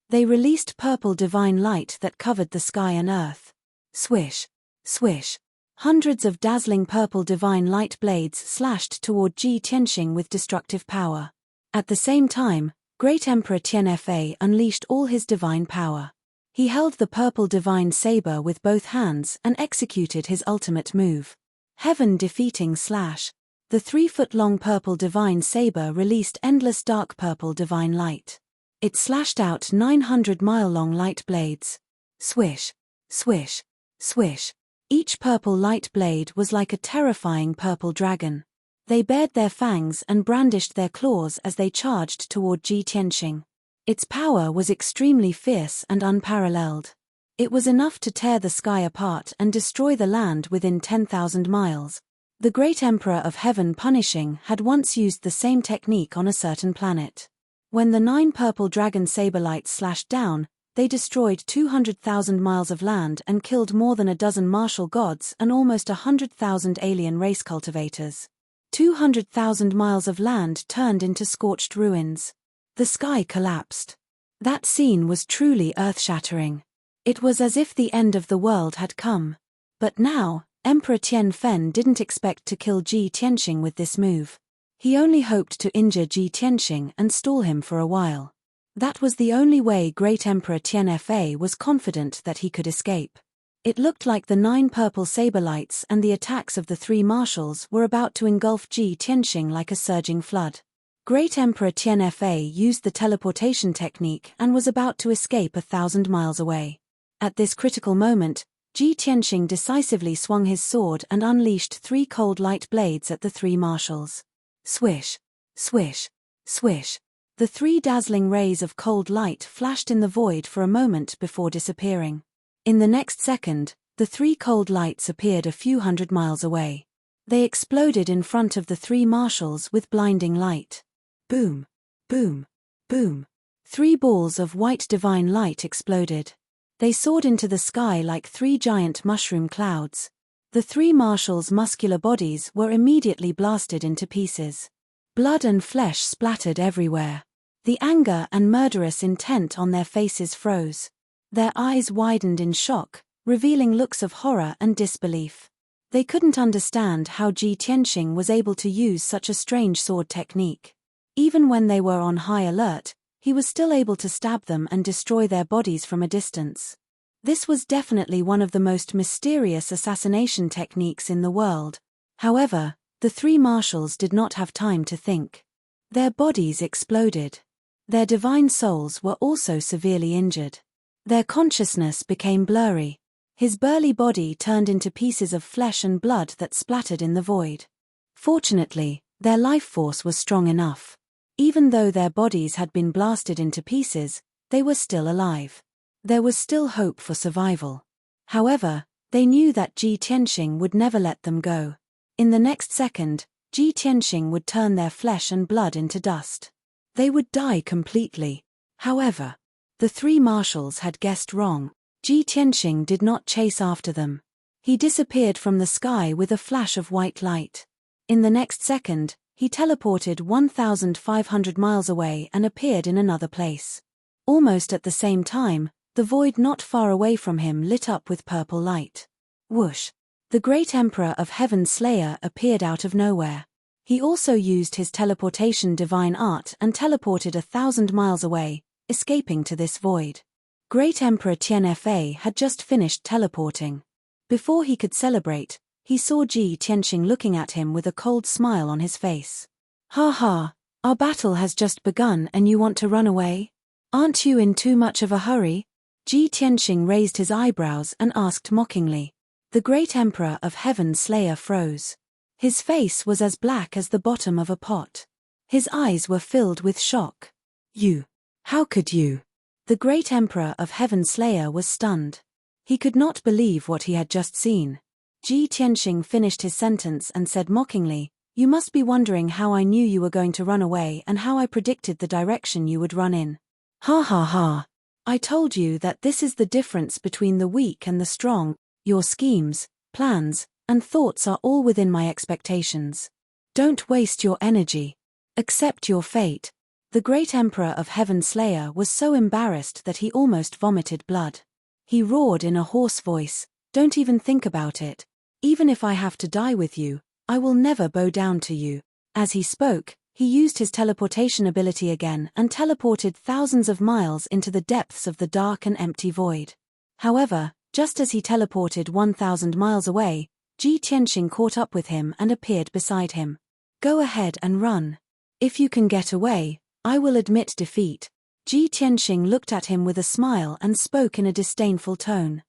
They released purple divine light that covered the sky and earth. Swish, swish. Hundreds of dazzling purple divine light blades slashed toward Ji Tianxing with destructive power. At the same time, Great Emperor Tianfei unleashed all his divine power. He held the purple divine saber with both hands and executed his ultimate move. Heaven defeating slash. The 3-foot-long purple divine saber released endless dark purple divine light. It slashed out 900-mile-long light blades. Swish, swish, swish. Each purple light blade was like a terrifying purple dragon. They bared their fangs and brandished their claws as they charged toward Ji Tianxing. Its power was extremely fierce and unparalleled. It was enough to tear the sky apart and destroy the land within 10,000 miles. The great Emperor of Heaven Punishing had once used the same technique on a certain planet. When the 9 purple dragon saber lights slashed down, they destroyed 200,000 miles of land and killed more than a dozen martial gods and almost 100,000 alien race cultivators. 200,000 miles of land turned into scorched ruins. The sky collapsed. That scene was truly earth-shattering. It was as if the end of the world had come. But now, Emperor Tian Fen didn't expect to kill Ji Tianxing with this move. He only hoped to injure Ji Tianxing and stall him for a while. That was the only way Great Emperor Tianfei was confident that he could escape. It looked like the 9 purple saber lights and the attacks of the 3 marshals were about to engulf Ji Tianxing like a surging flood. Great Emperor Tianfei used the teleportation technique and was about to escape 1,000 miles away. At this critical moment, Ji Tianxing decisively swung his sword and unleashed 3 cold light blades at the 3 marshals. Swish, swish, swish. The 3 dazzling rays of cold light flashed in the void for a moment before disappearing. In the next second, the 3 cold lights appeared a few hundred miles away. They exploded in front of the 3 marshals with blinding light. Boom, boom, boom. 3 balls of white divine light exploded. They soared into the sky like 3 giant mushroom clouds. The 3 marshals' muscular bodies were immediately blasted into pieces. Blood and flesh splattered everywhere. The anger and murderous intent on their faces froze. Their eyes widened in shock, revealing looks of horror and disbelief. They couldn't understand how Ji Tianxing was able to use such a strange sword technique. Even when they were on high alert, he was still able to stab them and destroy their bodies from a distance. This was definitely one of the most mysterious assassination techniques in the world. However, the 3 marshals did not have time to think. Their bodies exploded. Their divine souls were also severely injured. Their consciousness became blurry. His burly body turned into pieces of flesh and blood that splattered in the void. Fortunately, their life force was strong enough. Even though their bodies had been blasted into pieces, they were still alive. There was still hope for survival. However, they knew that Ji Tianxing would never let them go. In the next second, Ji Tianxing would turn their flesh and blood into dust. They would die completely. However, the 3 marshals had guessed wrong. Ji Tianxing did not chase after them. He disappeared from the sky with a flash of white light. In the next second, He teleported 1,500 miles away and appeared in another place. Almost at the same time, the void not far away from him lit up with purple light. Whoosh! The great Emperor of Heaven's Slayer appeared out of nowhere. He also used his teleportation divine art and teleported 1,000 miles away, escaping to this void. Great Emperor Tianfa had just finished teleporting. Before he could celebrate, he saw Ji Tianxing looking at him with a cold smile on his face. "Ha ha, our battle has just begun and you want to run away? Aren't you in too much of a hurry?" Ji Tianxing raised his eyebrows and asked mockingly. The great Emperor of Heaven's Slayer froze. His face was as black as the bottom of a pot. His eyes were filled with shock. "You? How could you?" The great Emperor of Heaven's Slayer was stunned. He could not believe what he had just seen. Ji Tianxing finished his sentence and said mockingly, "You must be wondering how I knew you were going to run away and how I predicted the direction you would run in. Ha ha ha. I told you that this is the difference between the weak and the strong. Your schemes, plans, and thoughts are all within my expectations. Don't waste your energy. Accept your fate." The great Emperor of Heaven's Slayer was so embarrassed that he almost vomited blood. He roared in a hoarse voice, "Don't even think about it. Even if I have to die with you, I will never bow down to you." As he spoke, he used his teleportation ability again and teleported thousands of miles into the depths of the dark and empty void. However, just as he teleported 1,000 miles away, Ji Tianxing caught up with him and appeared beside him. "Go ahead and run. If you can get away, I will admit defeat." Ji Tianxing looked at him with a smile and spoke in a disdainful tone.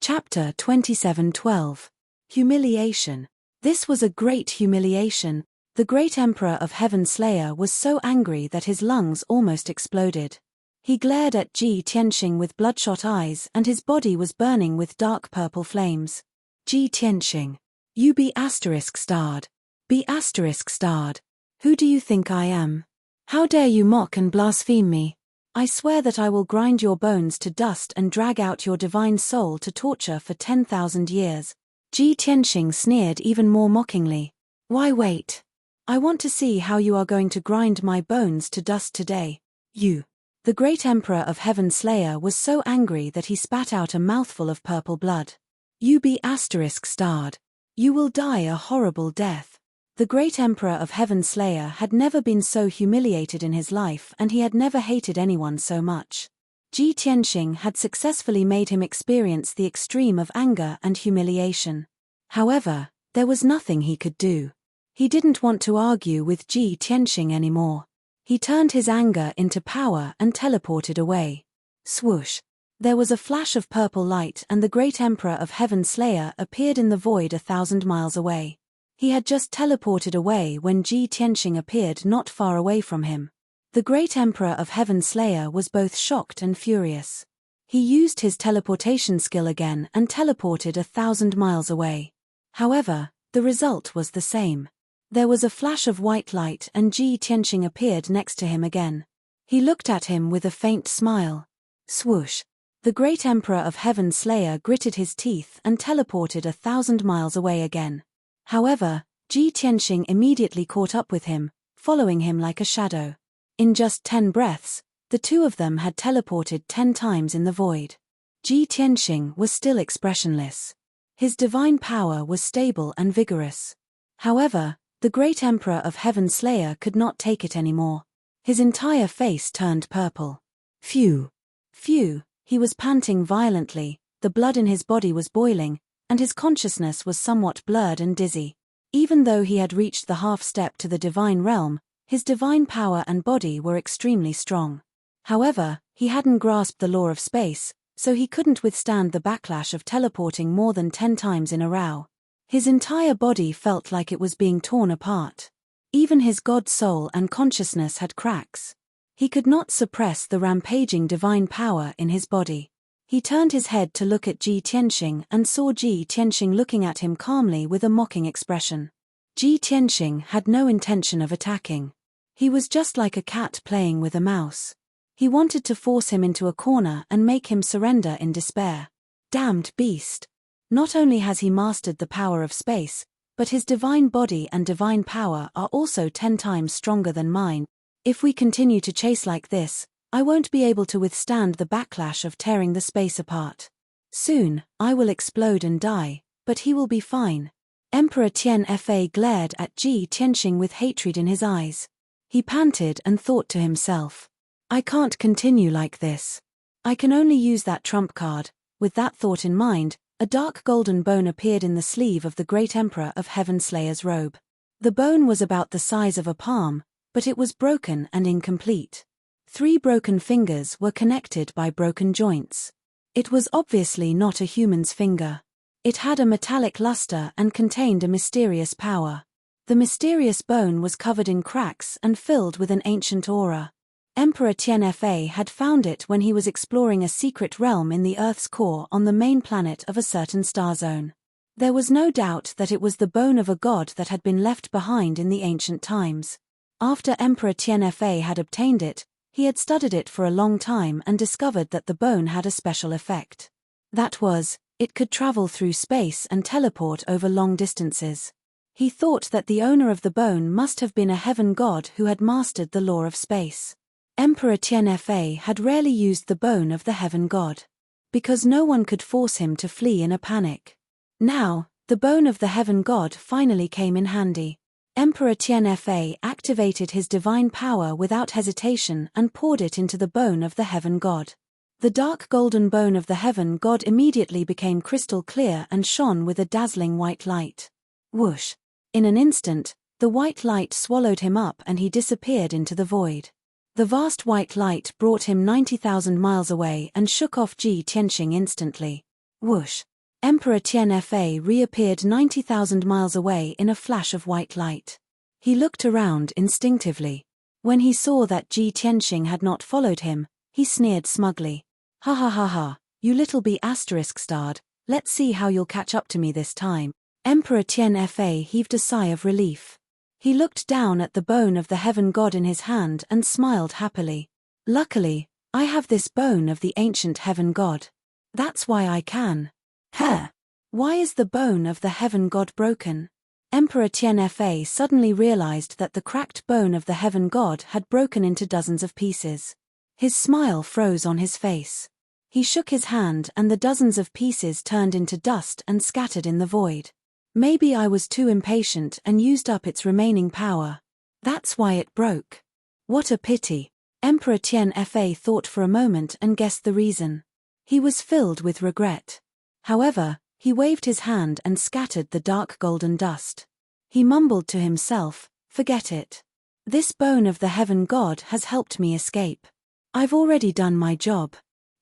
Chapter 27:12. Humiliation. This was a great humiliation. The great Emperor of Heaven's Slayer was so angry that his lungs almost exploded. He glared at Ji Tianxing with bloodshot eyes and his body was burning with dark purple flames. "Ji Tianxing, you be **starred. Be **starred. Who do you think I am? How dare you mock and blaspheme me? I swear that I will grind your bones to dust and drag out your divine soul to torture for 10,000 years. Ji Tianxing sneered even more mockingly. "Why wait? I want to see how you are going to grind my bones to dust today. You." The great Emperor of Heaven's Slayer was so angry that he spat out a mouthful of purple blood. "You be **starred. You will die a horrible death." The great Emperor of Heaven's Slayer had never been so humiliated in his life and he had never hated anyone so much. Ji Tianxing had successfully made him experience the extreme of anger and humiliation. However, there was nothing he could do. He didn't want to argue with Ji Tianxing anymore. He turned his anger into power and teleported away. Swoosh! There was a flash of purple light and the great Emperor of Heaven's Slayer appeared in the void 1,000 miles away. He had just teleported away when Ji Tianxing appeared not far away from him. The great Emperor of Heaven's Slayer was both shocked and furious. He used his teleportation skill again and teleported 1,000 miles away. However, the result was the same. There was a flash of white light and Ji Tianxing appeared next to him again. He looked at him with a faint smile. Swoosh! The great Emperor of Heaven's Slayer gritted his teeth and teleported 1,000 miles away again. However, Ji Tianxing immediately caught up with him, following him like a shadow. In just 10 breaths, the two of them had teleported 10 times in the void. Ji Tianxing was still expressionless. His divine power was stable and vigorous. However, the great Emperor of Heaven's Slayer could not take it anymore. His entire face turned purple. Phew! Phew! He was panting violently, the blood in his body was boiling, and his consciousness was somewhat blurred and dizzy. Even though he had reached the half-step to the divine realm, his divine power and body were extremely strong. However, he hadn't grasped the law of space, so he couldn't withstand the backlash of teleporting more than 10 times in a row. His entire body felt like it was being torn apart. Even his god soul and consciousness had cracks. He could not suppress the rampaging divine power in his body. He turned his head to look at Ji Tianxing and saw Ji Tianxing looking at him calmly with a mocking expression. Ji Tianxing had no intention of attacking. He was just like a cat playing with a mouse. He wanted to force him into a corner and make him surrender in despair. Damned beast! Not only has he mastered the power of space, but his divine body and divine power are also 10 times stronger than mine. If we continue to chase like this, I won't be able to withstand the backlash of tearing the space apart. Soon, I will explode and die, but he will be fine. Emperor Tian-Fa glared at Ji Tianxing with hatred in his eyes. He panted and thought to himself, I can't continue like this. I can only use that trump card. With that thought in mind, a dark golden bone appeared in the sleeve of the great Emperor of Heaven Slayer's robe. The bone was about the size of a palm, but it was broken and incomplete. 3 broken fingers were connected by broken joints. It was obviously not a human's finger. It had a metallic luster and contained a mysterious power. The mysterious bone was covered in cracks and filled with an ancient aura. Emperor Tian-Fa had found it when he was exploring a secret realm in the Earth's core on the main planet of a certain star zone. There was no doubt that it was the bone of a god that had been left behind in the ancient times. After Emperor Tian-Fa had obtained it, he had studied it for a long time and discovered that the bone had a special effect. That was, it could travel through space and teleport over long distances. He thought that the owner of the bone must have been a heaven god who had mastered the law of space. Emperor Tian-Fa had rarely used the bone of the heaven god, because no one could force him to flee in a panic. Now, the bone of the heaven god finally came in handy. Emperor Tian-Fa activated his divine power without hesitation and poured it into the bone of the heaven god. The dark golden bone of the heaven god immediately became crystal clear and shone with a dazzling white light. Whoosh! In an instant, the white light swallowed him up and he disappeared into the void. The vast white light brought him 90,000 miles away and shook off Ji Tianxing instantly. Whoosh! Emperor Tian-Fa reappeared 90,000 miles away in a flash of white light. He looked around instinctively. When he saw that Ji Tianxing had not followed him, he sneered smugly. Ha ha ha ha, you little B***starred, let's see how you'll catch up to me this time. Emperor Tian-Fa heaved a sigh of relief. He looked down at the bone of the heaven god in his hand and smiled happily. Luckily, I have this bone of the ancient heaven god. That's why I can. Heh! Why is the bone of the heaven god broken? Emperor Tian-Fa suddenly realized that the cracked bone of the heaven god had broken into dozens of pieces. His smile froze on his face. He shook his hand and the dozens of pieces turned into dust and scattered in the void. Maybe I was too impatient and used up its remaining power. That's why it broke. What a pity. Emperor Tian-Fa thought for a moment and guessed the reason. He was filled with regret. However, he waved his hand and scattered the dark golden dust. He mumbled to himself, forget it. This bone of the heaven god has helped me escape. I've already done my job.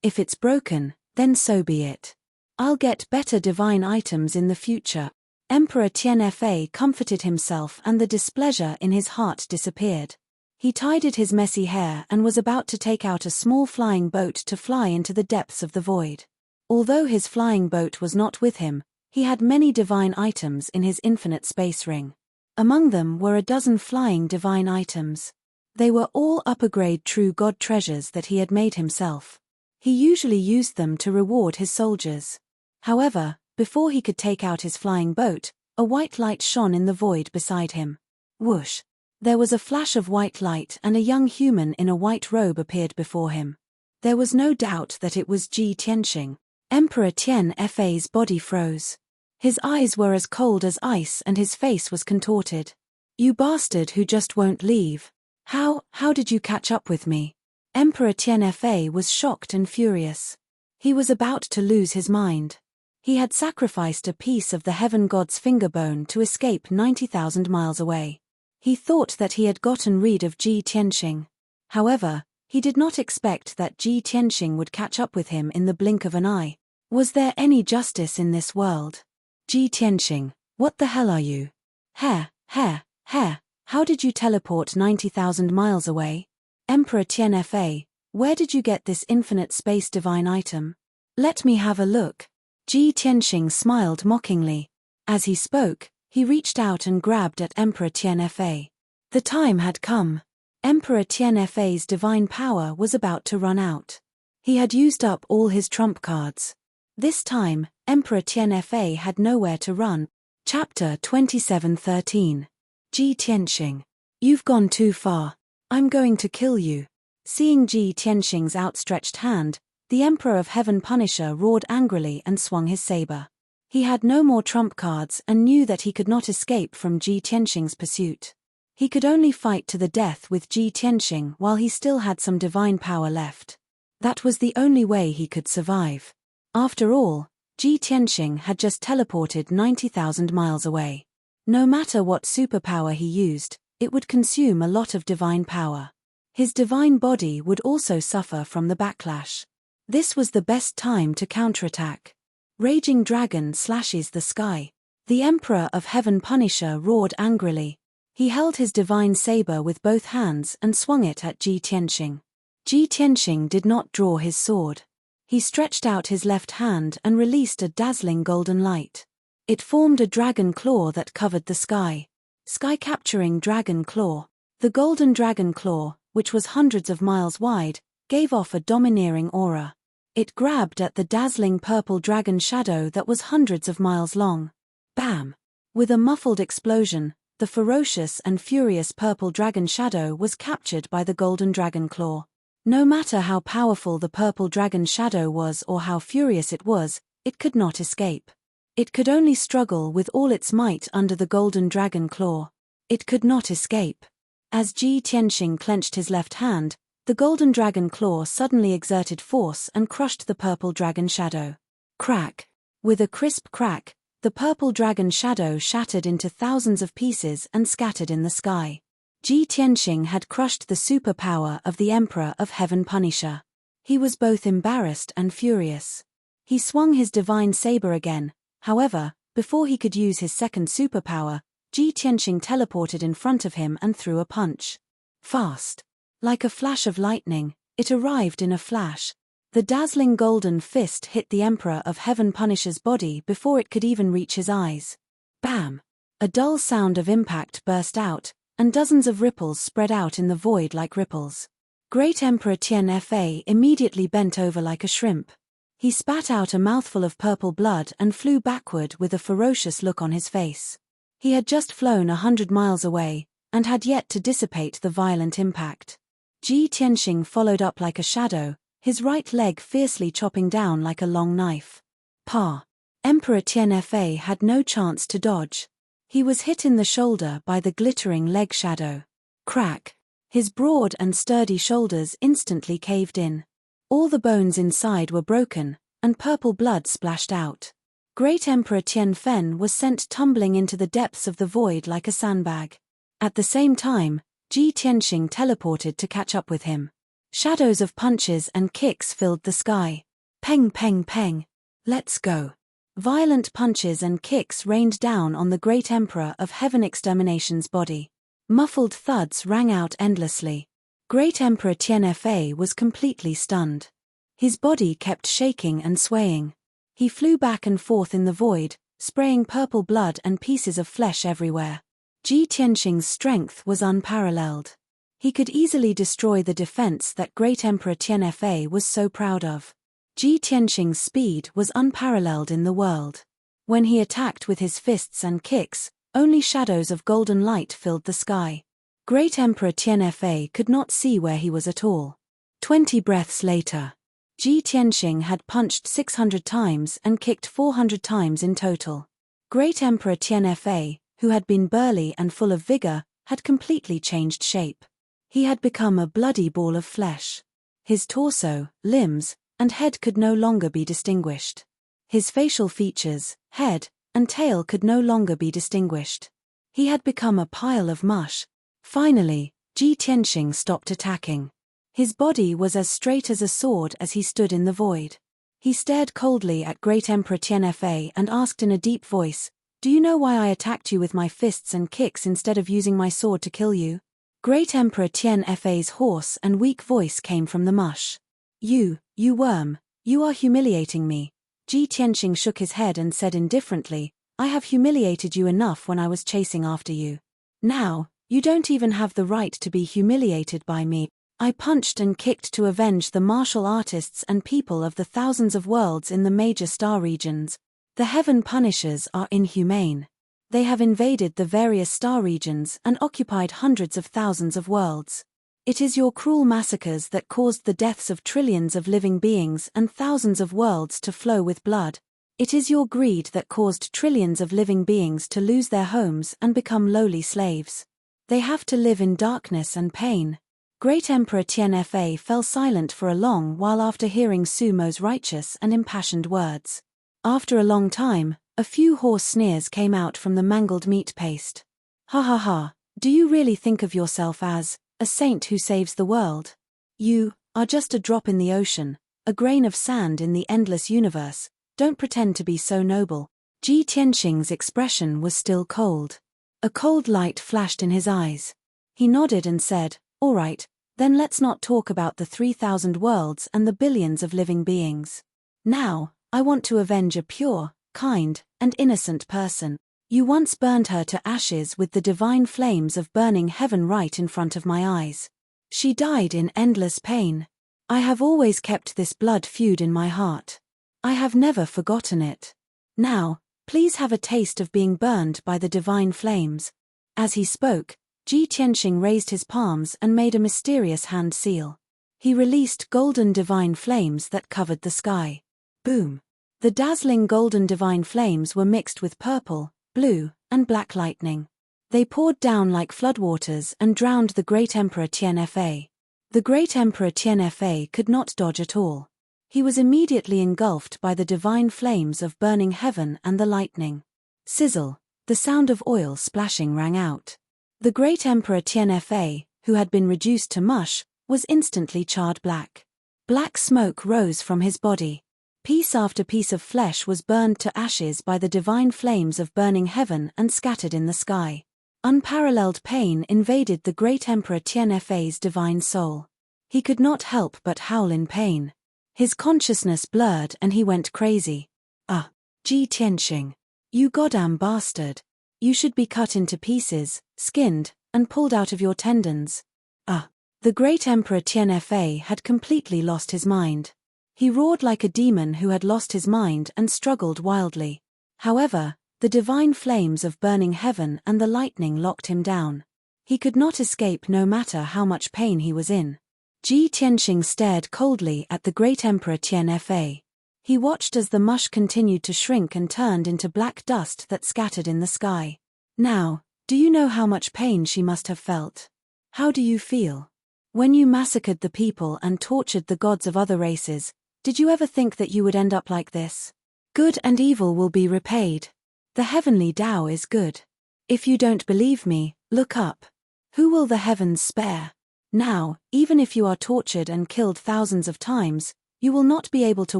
If it's broken, then so be it. I'll get better divine items in the future. Emperor Tian-Fa comforted himself and the displeasure in his heart disappeared. He tidied his messy hair and was about to take out a small flying boat to fly into the depths of the void. Although his flying boat was not with him, he had many divine items in his infinite space ring. Among them were a dozen flying divine items. They were all upper-grade true god treasures that he had made himself. He usually used them to reward his soldiers. However, before he could take out his flying boat, a white light shone in the void beside him. Whoosh! There was a flash of white light and a young human in a white robe appeared before him. There was no doubt that it was Ji Tianxing. Emperor Tian-Fa's body froze. His eyes were as cold as ice and his face was contorted. You bastard who just won't leave. How did you catch up with me? Emperor Tian-Fa was shocked and furious. He was about to lose his mind. He had sacrificed a piece of the heaven god's finger bone to escape 90,000 miles away. He thought that he had gotten rid of Ji Tianxing. However, he did not expect that Ji Tianxing would catch up with him in the blink of an eye. Was there any justice in this world? Ji Tianxing, what the hell are you? How did you teleport 90,000 miles away? Emperor Tian-Fa, where did you get this infinite space divine item? Let me have a look. Ji Tianxing smiled mockingly. As he spoke, he reached out and grabbed at Emperor Tian-Fa. The time had come. Emperor Tian-Fa's divine power was about to run out. He had used up all his trump cards. This time, Emperor Tian-Fa had nowhere to run. Chapter 27:13. Ji Tianxing. You've gone too far. I'm going to kill you. Seeing Ji Tianxing's outstretched hand, the Emperor of Heaven Punisher roared angrily and swung his saber. He had no more trump cards and knew that he could not escape from Ji Tianxing's pursuit. He could only fight to the death with Ji Tianxing while he still had some divine power left. That was the only way he could survive. After all, Ji Tianxing had just teleported 90,000 miles away. No matter what superpower he used, it would consume a lot of divine power. His divine body would also suffer from the backlash. This was the best time to counterattack. Raging dragon slashes the sky. The Emperor of Heaven Punisher roared angrily. He held his divine saber with both hands and swung it at Ji Tianxing. Ji Tianxing did not draw his sword. He stretched out his left hand and released a dazzling golden light. It formed a dragon claw that covered the sky. Sky-capturing dragon claw. The golden dragon claw, which was hundreds of miles wide, gave off a domineering aura. It grabbed at the dazzling purple dragon shadow that was hundreds of miles long. Bam! With a muffled explosion, the ferocious and furious purple dragon shadow was captured by the golden dragon claw. No matter how powerful the purple dragon shadow was or how furious it was, it could not escape. It could only struggle with all its might under the golden dragon claw. It could not escape. As Ji Tianxing clenched his left hand, the golden dragon claw suddenly exerted force and crushed the purple dragon shadow. Crack! With a crisp crack, the purple dragon shadow shattered into thousands of pieces and scattered in the sky. Ji Tianxing had crushed the superpower of the Emperor of Heaven Punisher. He was both embarrassed and furious. He swung his divine saber again. However, before he could use his second superpower, Ji Tianxing teleported in front of him and threw a punch. Fast. Like a flash of lightning, it arrived in a flash. The dazzling golden fist hit the Emperor of Heaven Punisher's body before it could even reach his eyes. Bam! A dull sound of impact burst out, and dozens of ripples spread out in the void like ripples. Great Emperor Tian Fa immediately bent over like a shrimp. He spat out a mouthful of purple blood and flew backward with a ferocious look on his face. He had just flown 100 miles away, and had yet to dissipate the violent impact. Ji Tianxing followed up like a shadow, his right leg fiercely chopping down like a long knife. Pa! Emperor Tian Fa had no chance to dodge. He was hit in the shoulder by the glittering leg shadow. Crack! His broad and sturdy shoulders instantly caved in. All the bones inside were broken, and purple blood splashed out. Great Emperor Tian Fen was sent tumbling into the depths of the void like a sandbag. At the same time, Ji Tianxing teleported to catch up with him. Shadows of punches and kicks filled the sky. Peng peng peng. Let's go. Violent punches and kicks rained down on the Great Emperor of Heaven Extermination's body. Muffled thuds rang out endlessly. Great Emperor Tian Fa was completely stunned. His body kept shaking and swaying. He flew back and forth in the void, spraying purple blood and pieces of flesh everywhere. Ji Tianxing's strength was unparalleled. He could easily destroy the defense that Great Emperor Tian Fa was so proud of. Ji Tianxing's speed was unparalleled in the world. When he attacked with his fists and kicks, only shadows of golden light filled the sky. Great Emperor Tian Fa could not see where he was at all. 20 breaths later, Ji Tianxing had punched 600 times and kicked 400 times in total. Great Emperor Tian Fa, who had been burly and full of vigor, had completely changed shape. He had become a bloody ball of flesh. His torso, limbs, and head could no longer be distinguished. His facial features, head, and tail could no longer be distinguished. He had become a pile of mush. Finally, Ji Tianxing stopped attacking. His body was as straight as a sword as he stood in the void. He stared coldly at Great Emperor Tian Fa and asked in a deep voice, "Do you know why I attacked you with my fists and kicks instead of using my sword to kill you?" Great Emperor Tian Fa's hoarse and weak voice came from the mush. You worm, you are humiliating me." Ji Tianxing shook his head and said indifferently, "I have humiliated you enough when I was chasing after you. Now, you don't even have the right to be humiliated by me. I punched and kicked to avenge the martial artists and people of the thousands of worlds in the major star regions. The Heaven Punishers are inhumane. They have invaded the various star regions and occupied hundreds of thousands of worlds. It is your cruel massacres that caused the deaths of trillions of living beings and thousands of worlds to flow with blood. It is your greed that caused trillions of living beings to lose their homes and become lowly slaves. They have to live in darkness and pain. Great Emperor Tianfa fell silent for a long while after hearing Sumo's righteous and impassioned words. After a long time, a few hoarse sneers came out from the mangled meat paste. Ha ha ha, do you really think of yourself as a saint who saves the world? You are just a drop in the ocean, a grain of sand in the endless universe. Don't pretend to be so noble. Ji Tianxing's expression was still cold. A cold light flashed in his eyes. He nodded and said, "All right, then let's not talk about the 3,000 worlds and the billions of living beings. Now, I want to avenge a pure, kind, and innocent person. You once burned her to ashes with the divine flames of burning heaven right in front of my eyes. She died in endless pain. I have always kept this blood feud in my heart. I have never forgotten it. Now, please have a taste of being burned by the divine flames." As he spoke, Ji Tianxing raised his palms and made a mysterious hand seal. He released golden divine flames that covered the sky. Boom! The dazzling golden divine flames were mixed with purple, blue, and black lightning. They poured down like floodwaters and drowned the great Emperor Tianfa. The great Emperor Tianfa could not dodge at all. He was immediately engulfed by the divine flames of burning heaven and the lightning. Sizzle! The sound of oil splashing rang out. The great Emperor Tianfa, who had been reduced to mush, was instantly charred black. Black smoke rose from his body. Piece after piece of flesh was burned to ashes by the divine flames of burning heaven and scattered in the sky. Unparalleled pain invaded the great Emperor Tianfa's divine soul. He could not help but howl in pain. His consciousness blurred and he went crazy. "Ah, Ji Tianxing. You goddamn bastard. You should be cut into pieces, skinned, and pulled out of your tendons. Ah." The great Emperor Tianfa had completely lost his mind. He roared like a demon who had lost his mind and struggled wildly. However, the divine flames of burning heaven and the lightning locked him down. He could not escape no matter how much pain he was in. Ji Tianxing stared coldly at the great Emperor Tianfa. He watched as the mush continued to shrink and turned into black dust that scattered in the sky. "Now, do you know how much pain she must have felt? How do you feel? When you massacred the people and tortured the gods of other races, did you ever think that you would end up like this? Good and evil will be repaid. The heavenly Tao is good. If you don't believe me, look up. Who will the heavens spare? Now, even if you are tortured and killed thousands of times, you will not be able to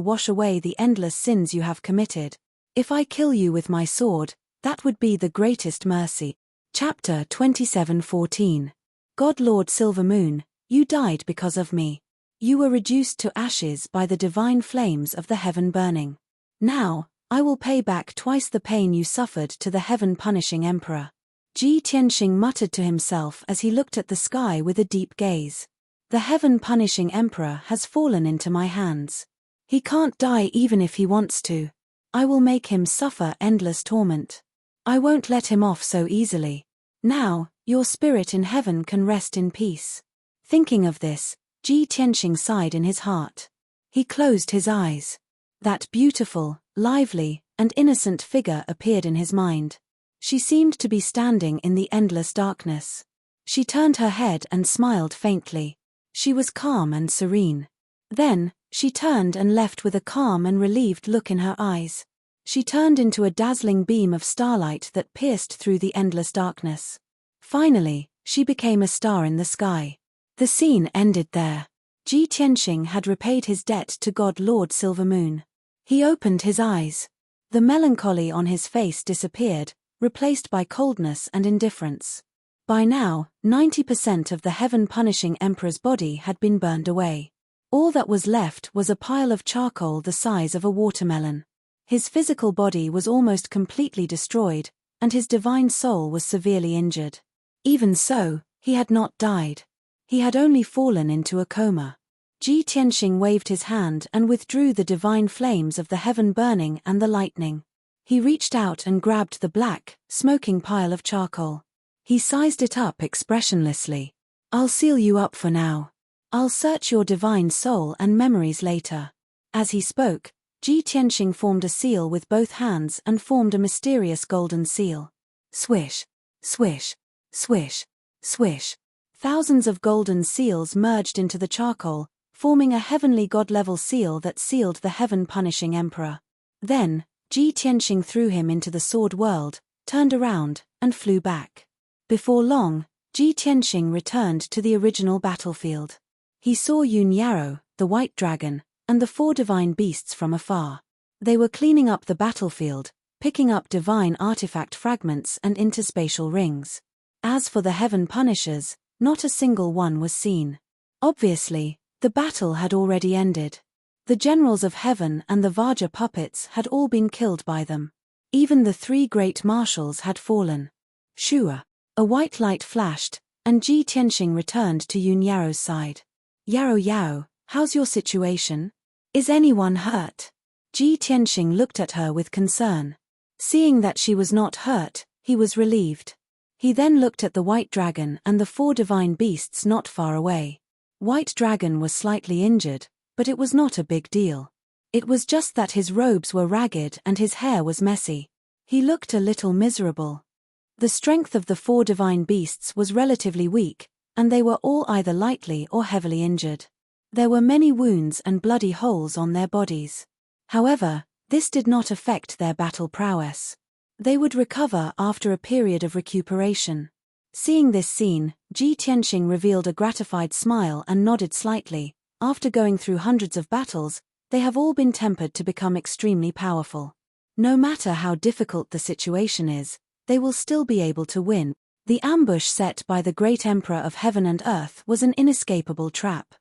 wash away the endless sins you have committed. If I kill you with my sword, that would be the greatest mercy." Chapter 27:14. God Lord Silver Moon, you died because of me. You were reduced to ashes by the divine flames of the heaven burning. Now, I will pay back twice the pain you suffered to the heaven-punishing emperor. Ji Tianxing muttered to himself as he looked at the sky with a deep gaze. The heaven-punishing emperor has fallen into my hands. He can't die even if he wants to. I will make him suffer endless torment. I won't let him off so easily. Now, your spirit in heaven can rest in peace. Thinking of this, Ji Tianxing sighed in his heart. He closed his eyes. That beautiful, lively, and innocent figure appeared in his mind. She seemed to be standing in the endless darkness. She turned her head and smiled faintly. She was calm and serene. Then, she turned and left with a calm and relieved look in her eyes. She turned into a dazzling beam of starlight that pierced through the endless darkness. Finally, she became a star in the sky. The scene ended there. Ji Tianxing had repaid his debt to God Lord Silver Moon. He opened his eyes. The melancholy on his face disappeared, replaced by coldness and indifference. By now, 90% of the heaven-punishing emperor's body had been burned away. All that was left was a pile of charcoal the size of a watermelon. His physical body was almost completely destroyed, and his divine soul was severely injured. Even so, he had not died. He had only fallen into a coma. Ji Tianxing waved his hand and withdrew the divine flames of the heaven burning and the lightning. He reached out and grabbed the black, smoking pile of charcoal. He sized it up expressionlessly. I'll seal you up for now. I'll search your divine soul and memories later. As he spoke, Ji Tianxing formed a seal with both hands and formed a mysterious golden seal. Swish, swish, swish, swish. Thousands of golden seals merged into the charcoal, forming a heavenly god-level seal that sealed the heaven-punishing emperor. Then, Ji Tianxing threw him into the sword world, turned around, and flew back. Before long, Ji Tianxing returned to the original battlefield. He saw Yun Yarrow, the white dragon, and the 4 divine beasts from afar. They were cleaning up the battlefield, picking up divine artifact fragments and interspatial rings. As for the heaven punishers, not a single one was seen. Obviously, the battle had already ended. The generals of heaven and the Vajra puppets had all been killed by them. Even the 3 great marshals had fallen. Shua. A white light flashed, and Ji Tianxing returned to Yun Yarrow's side. Yarrow, how's your situation? Is anyone hurt? Ji Tianxing looked at her with concern. Seeing that she was not hurt, he was relieved. He then looked at the white dragon and the 4 divine beasts not far away. White dragon was slightly injured, but it was not a big deal. It was just that his robes were ragged and his hair was messy. He looked a little miserable. The strength of the 4 divine beasts was relatively weak, and they were all either lightly or heavily injured. There were many wounds and bloody holes on their bodies. However, this did not affect their battle prowess. They would recover after a period of recuperation. Seeing this scene, Ji Tianxing revealed a gratified smile and nodded slightly. After going through hundreds of battles, they have all been tempered to become extremely powerful. No matter how difficult the situation is, they will still be able to win. The ambush set by the great emperor of heaven and earth was an inescapable trap.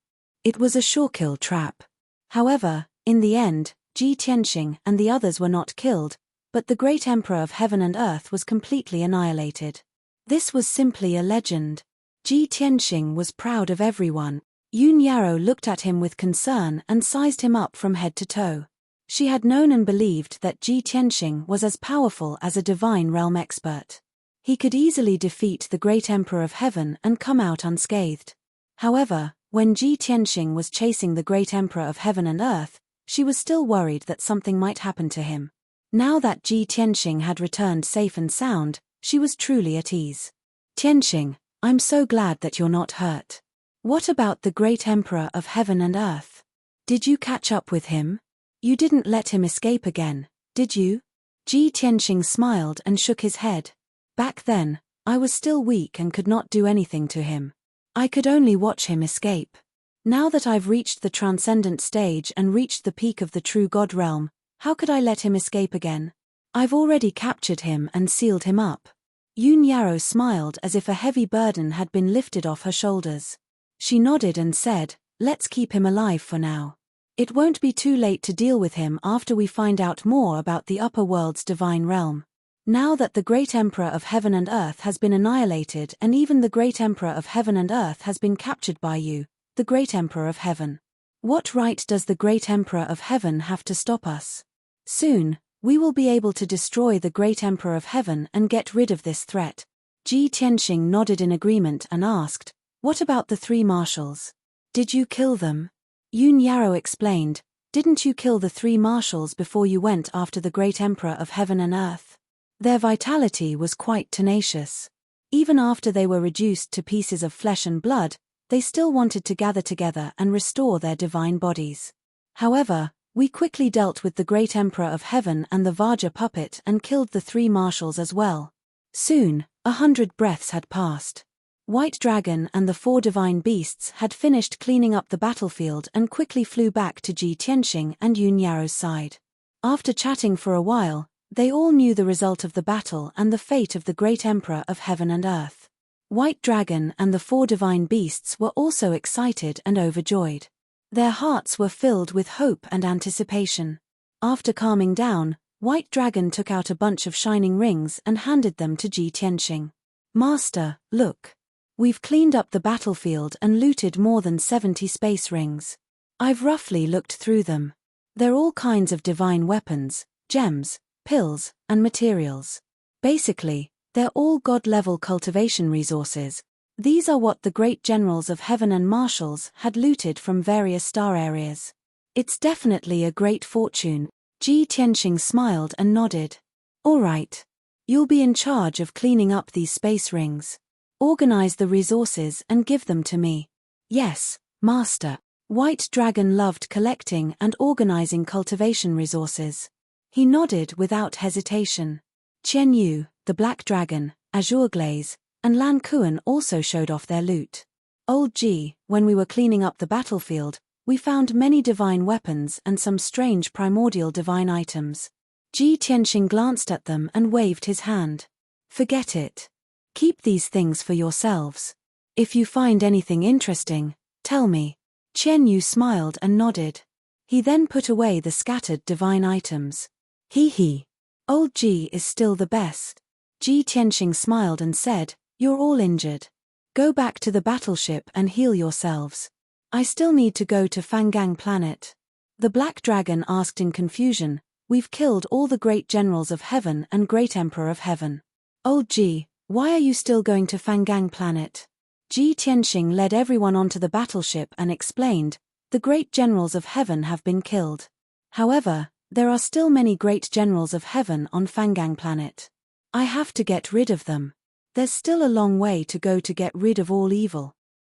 It was a sure-kill trap. However, in the end, Ji Tianxing and the others were not killed, but the great emperor of heaven and earth was completely annihilated. This was simply a legend. Ji Tianxing was proud of everyone. Yun Yarrow looked at him with concern and sized him up from head to toe. She had known and believed that Ji Tianxing was as powerful as a divine realm expert. He could easily defeat the great emperor of heaven and come out unscathed. However, when Ji Tianxing was chasing the great emperor of heaven and earth, she was still worried that something might happen to him. Now that Ji Tianxing had returned safe and sound, she was truly at ease. Tianxing, I'm so glad that you're not hurt. What about the great emperor of heaven and earth? Did you catch up with him? You didn't let him escape again, did you? Ji Tianxing smiled and shook his head. Back then, I was still weak and could not do anything to him. I could only watch him escape. Now that I've reached the transcendent stage and reached the peak of the true God realm, how could I let him escape again? I've already captured him and sealed him up. Yun Yarrow smiled as if a heavy burden had been lifted off her shoulders. She nodded and said, let's keep him alive for now. It won't be too late to deal with him after we find out more about the upper world's divine realm. Now that the great emperor of heaven and earth has been annihilated and even the great emperor of heaven and earth has been captured by you, the great emperor of heaven. What right does the great emperor of heaven have to stop us? Soon, we will be able to destroy the great emperor of heaven and get rid of this threat. Ji Tianxing nodded in agreement and asked, what about the 3 marshals? Did you kill them? Yun Yarrow explained, didn't you kill the 3 marshals before you went after the great emperor of heaven and earth? Their vitality was quite tenacious. Even after they were reduced to pieces of flesh and blood, they still wanted to gather together and restore their divine bodies. However, we quickly dealt with the great emperor of heaven and the Vajra puppet and killed the 3 marshals as well. Soon, 100 breaths had passed. White Dragon and the 4 divine beasts had finished cleaning up the battlefield and quickly flew back to Ji Tianxing and Yun Yarrow's side. After chatting for a while, they all knew the result of the battle and the fate of the great emperor of heaven and earth. White Dragon and the 4 divine beasts were also excited and overjoyed. Their hearts were filled with hope and anticipation. After calming down, White Dragon took out a bunch of shining rings and handed them to Ji Tianxing. Master, look. We've cleaned up the battlefield and looted more than 70 space rings. I've roughly looked through them. They're all kinds of divine weapons, gems, pills, and materials. Basically, they're all God-level cultivation resources. These are what the great generals of heaven and marshals had looted from various star areas. It's definitely a great fortune. Ji Tianxing smiled and nodded. All right. You'll be in charge of cleaning up these space rings. Organize the resources and give them to me. Yes, Master. White Dragon loved collecting and organizing cultivation resources. He nodded without hesitation. Qian Yu, the Black Dragon, Azure Glaze, and Lan Kuan also showed off their loot. Old Ji, when we were cleaning up the battlefield, we found many divine weapons and some strange primordial divine items. Ji Tianxing glanced at them and waved his hand. Forget it. Keep these things for yourselves. If you find anything interesting, tell me. Qian Yu smiled and nodded. He then put away the scattered divine items. He. Old Ji is still the best. Ji Tianxing smiled and said, You're all injured. Go back to the battleship and heal yourselves. I still need to go to Fangang Planet. The Black Dragon asked in confusion, We've killed all the great generals of heaven and great emperor of heaven. Old Ji, why are you still going to Fangang Planet? Ji Tianxing led everyone onto the battleship and explained, The great generals of heaven have been killed. However, there are still many great generals of heaven on Fangang Planet. I have to get rid of them. There's still a long way to go to get rid of all evil.